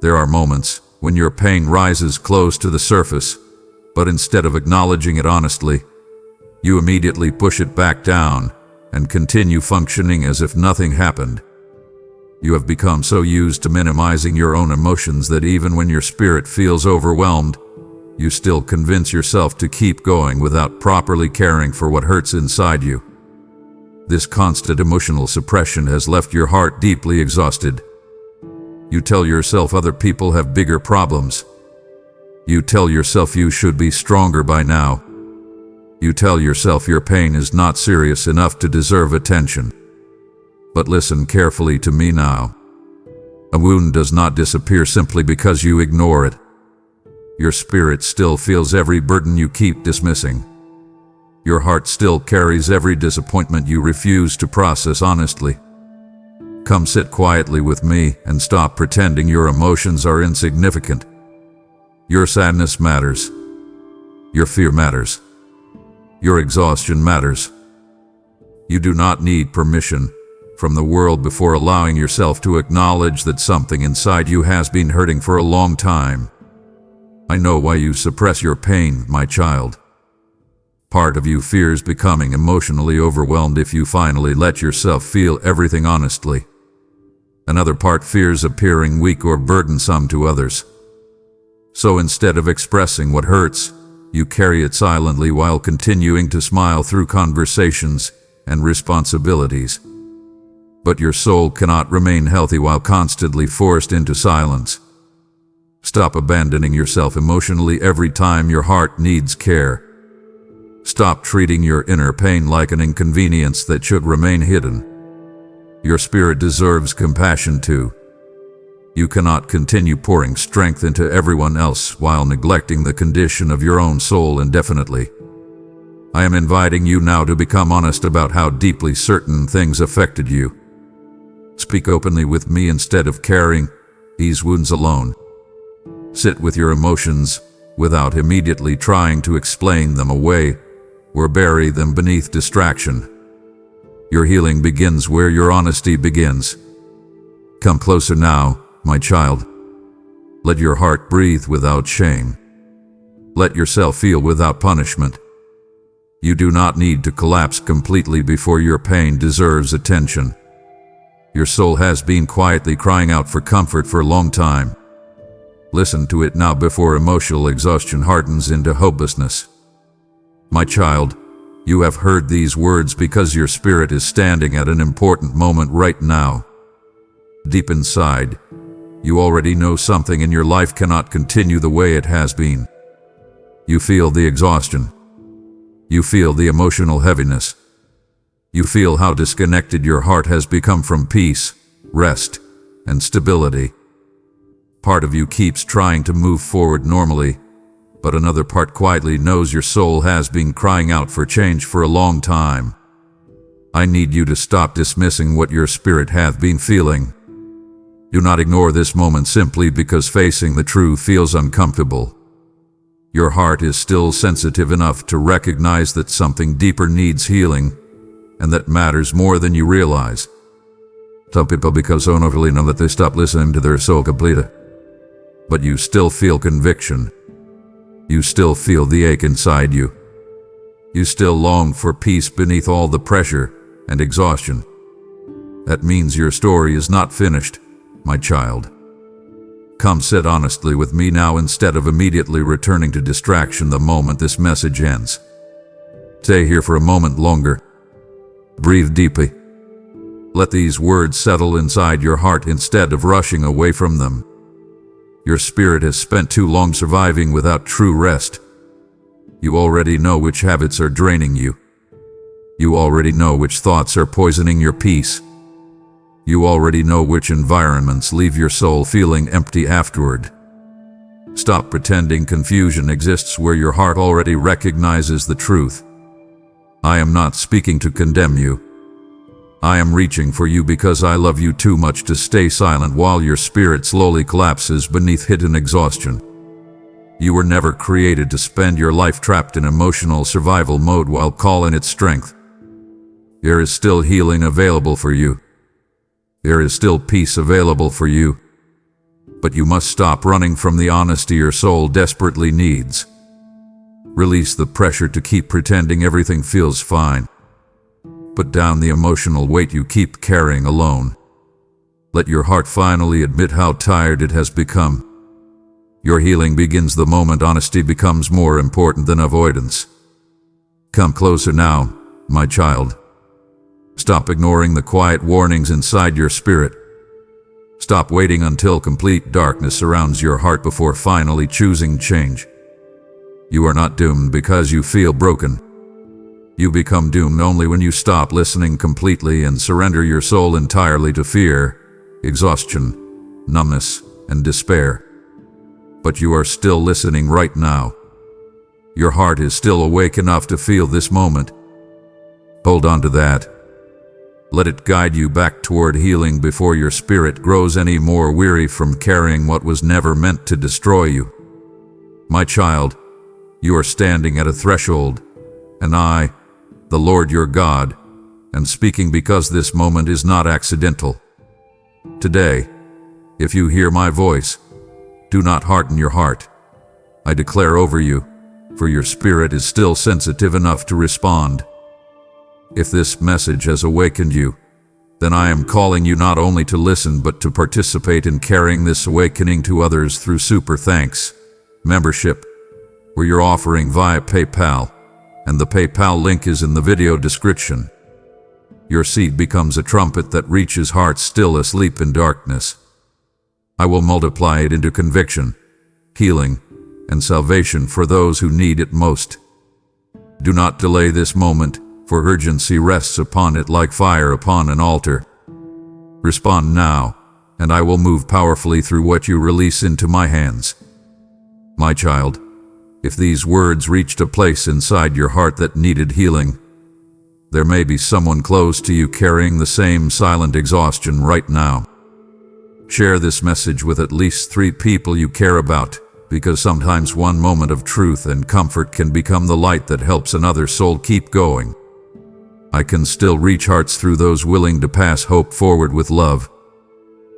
there are moments when your pain rises close to the surface, but instead of acknowledging it honestly, you immediately push it back down and continue functioning as if nothing happened. You have become so used to minimizing your own emotions that even when your spirit feels overwhelmed, you still convince yourself to keep going without properly caring for what hurts inside you. This constant emotional suppression has left your heart deeply exhausted. You tell yourself other people have bigger problems. You tell yourself you should be stronger by now. You tell yourself your pain is not serious enough to deserve attention. But listen carefully to me now. A wound does not disappear simply because you ignore it. Your spirit still feels every burden you keep dismissing. Your heart still carries every disappointment you refuse to process honestly. Come sit quietly with me and stop pretending your emotions are insignificant. Your sadness matters. Your fear matters. Your exhaustion matters. You do not need permission from the world before allowing yourself to acknowledge that something inside you has been hurting for a long time. I know why you suppress your pain, my child. Part of you fears becoming emotionally overwhelmed if you finally let yourself feel everything honestly. Another part fears appearing weak or burdensome to others. So instead of expressing what hurts, you carry it silently while continuing to smile through conversations and responsibilities. But your soul cannot remain healthy while constantly forced into silence. Stop abandoning yourself emotionally every time your heart needs care. Stop treating your inner pain like an inconvenience that should remain hidden. Your spirit deserves compassion too. You cannot continue pouring strength into everyone else while neglecting the condition of your own soul indefinitely. I am inviting you now to become honest about how deeply certain things affected you. Speak openly with me instead of carrying these wounds alone. Sit with your emotions without immediately trying to explain them away or bury them beneath distraction. Your healing begins where your honesty begins. Come closer now, my child. Let your heart breathe without shame. Let yourself feel without punishment. You do not need to collapse completely before your pain deserves attention. Your soul has been quietly crying out for comfort for a long time. Listen to it now before emotional exhaustion hardens into hopelessness. My child, you have heard these words because your spirit is standing at an important moment right now. Deep inside, you already know something in your life cannot continue the way it has been. You feel the exhaustion. You feel the emotional heaviness. You feel how disconnected your heart has become from peace, rest, and stability. Part of you keeps trying to move forward normally, but another part quietly knows your soul has been crying out for change for a long time. I need you to stop dismissing what your spirit hath been feeling. Do not ignore this moment simply because facing the truth feels uncomfortable. Your heart is still sensitive enough to recognize that something deeper needs healing, and that matters more than you realize. Some people become so overly numb that they stop listening to their soul completely. But you still feel conviction. You still feel the ache inside you. You still long for peace beneath all the pressure and exhaustion. That means your story is not finished, my child. Come sit honestly with me now instead of immediately returning to distraction the moment this message ends. Stay here for a moment longer. Breathe deeply. Let these words settle inside your heart instead of rushing away from them. Your spirit has spent too long surviving without true rest. You already know which habits are draining you. You already know which thoughts are poisoning your peace. You already know which environments leave your soul feeling empty afterward. Stop pretending confusion exists where your heart already recognizes the truth. I am not speaking to condemn you. I am reaching for you because I love you too much to stay silent while your spirit slowly collapses beneath hidden exhaustion. You were never created to spend your life trapped in emotional survival mode while calling it strength. There is still healing available for you. There is still peace available for you. But you must stop running from the honesty your soul desperately needs. Release the pressure to keep pretending everything feels fine. Put down the emotional weight you keep carrying alone. Let your heart finally admit how tired it has become. Your healing begins the moment honesty becomes more important than avoidance. Come closer now, my child. Stop ignoring the quiet warnings inside your spirit. Stop waiting until complete darkness surrounds your heart before finally choosing change. You are not doomed because you feel broken. You become doomed only when you stop listening completely and surrender your soul entirely to fear, exhaustion, numbness, and despair. But you are still listening right now. Your heart is still awake enough to feel this moment. Hold on to that. Let it guide you back toward healing before your spirit grows any more weary from carrying what was never meant to destroy you. My child, you are standing at a threshold, and I, the Lord your God, am speaking because this moment is not accidental. Today, if you hear my voice, do not harden your heart. I declare over you, for your spirit is still sensitive enough to respond. If this message has awakened you, then I am calling you not only to listen but to participate in carrying this awakening to others through Super Thanks membership, where you're offering via PayPal, and the PayPal link is in the video description. Your seed becomes a trumpet that reaches hearts still asleep in darkness. I will multiply it into conviction, healing, and salvation for those who need it most. Do not delay this moment, for urgency rests upon it like fire upon an altar. Respond now, and I will move powerfully through what you release into my hands. My child, if these words reached a place inside your heart that needed healing, there may be someone close to you carrying the same silent exhaustion right now. Share this message with at least 3 people you care about, because sometimes one moment of truth and comfort can become the light that helps another soul keep going. I can still reach hearts through those willing to pass hope forward with love.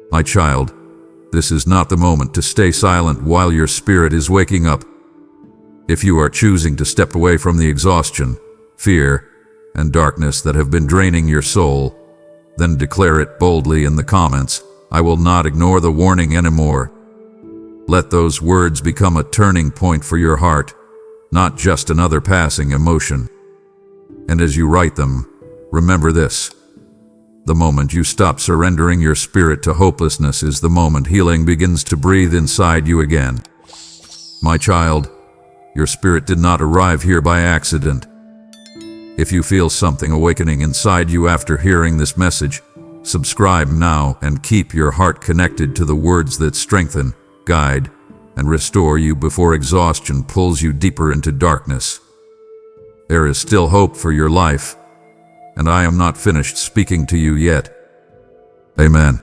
My child, this is not the moment to stay silent while your spirit is waking up. If you are choosing to step away from the exhaustion, fear, and darkness that have been draining your soul, then declare it boldly in the comments. I will not ignore the warning anymore. Let those words become a turning point for your heart, not just another passing emotion. And as you write them, remember this: the moment you stop surrendering your spirit to hopelessness is the moment healing begins to breathe inside you again. My child, your spirit did not arrive here by accident. If you feel something awakening inside you after hearing this message, subscribe now and keep your heart connected to the words that strengthen, guide, and restore you before exhaustion pulls you deeper into darkness. There is still hope for your life, and I am not finished speaking to you yet. Amen.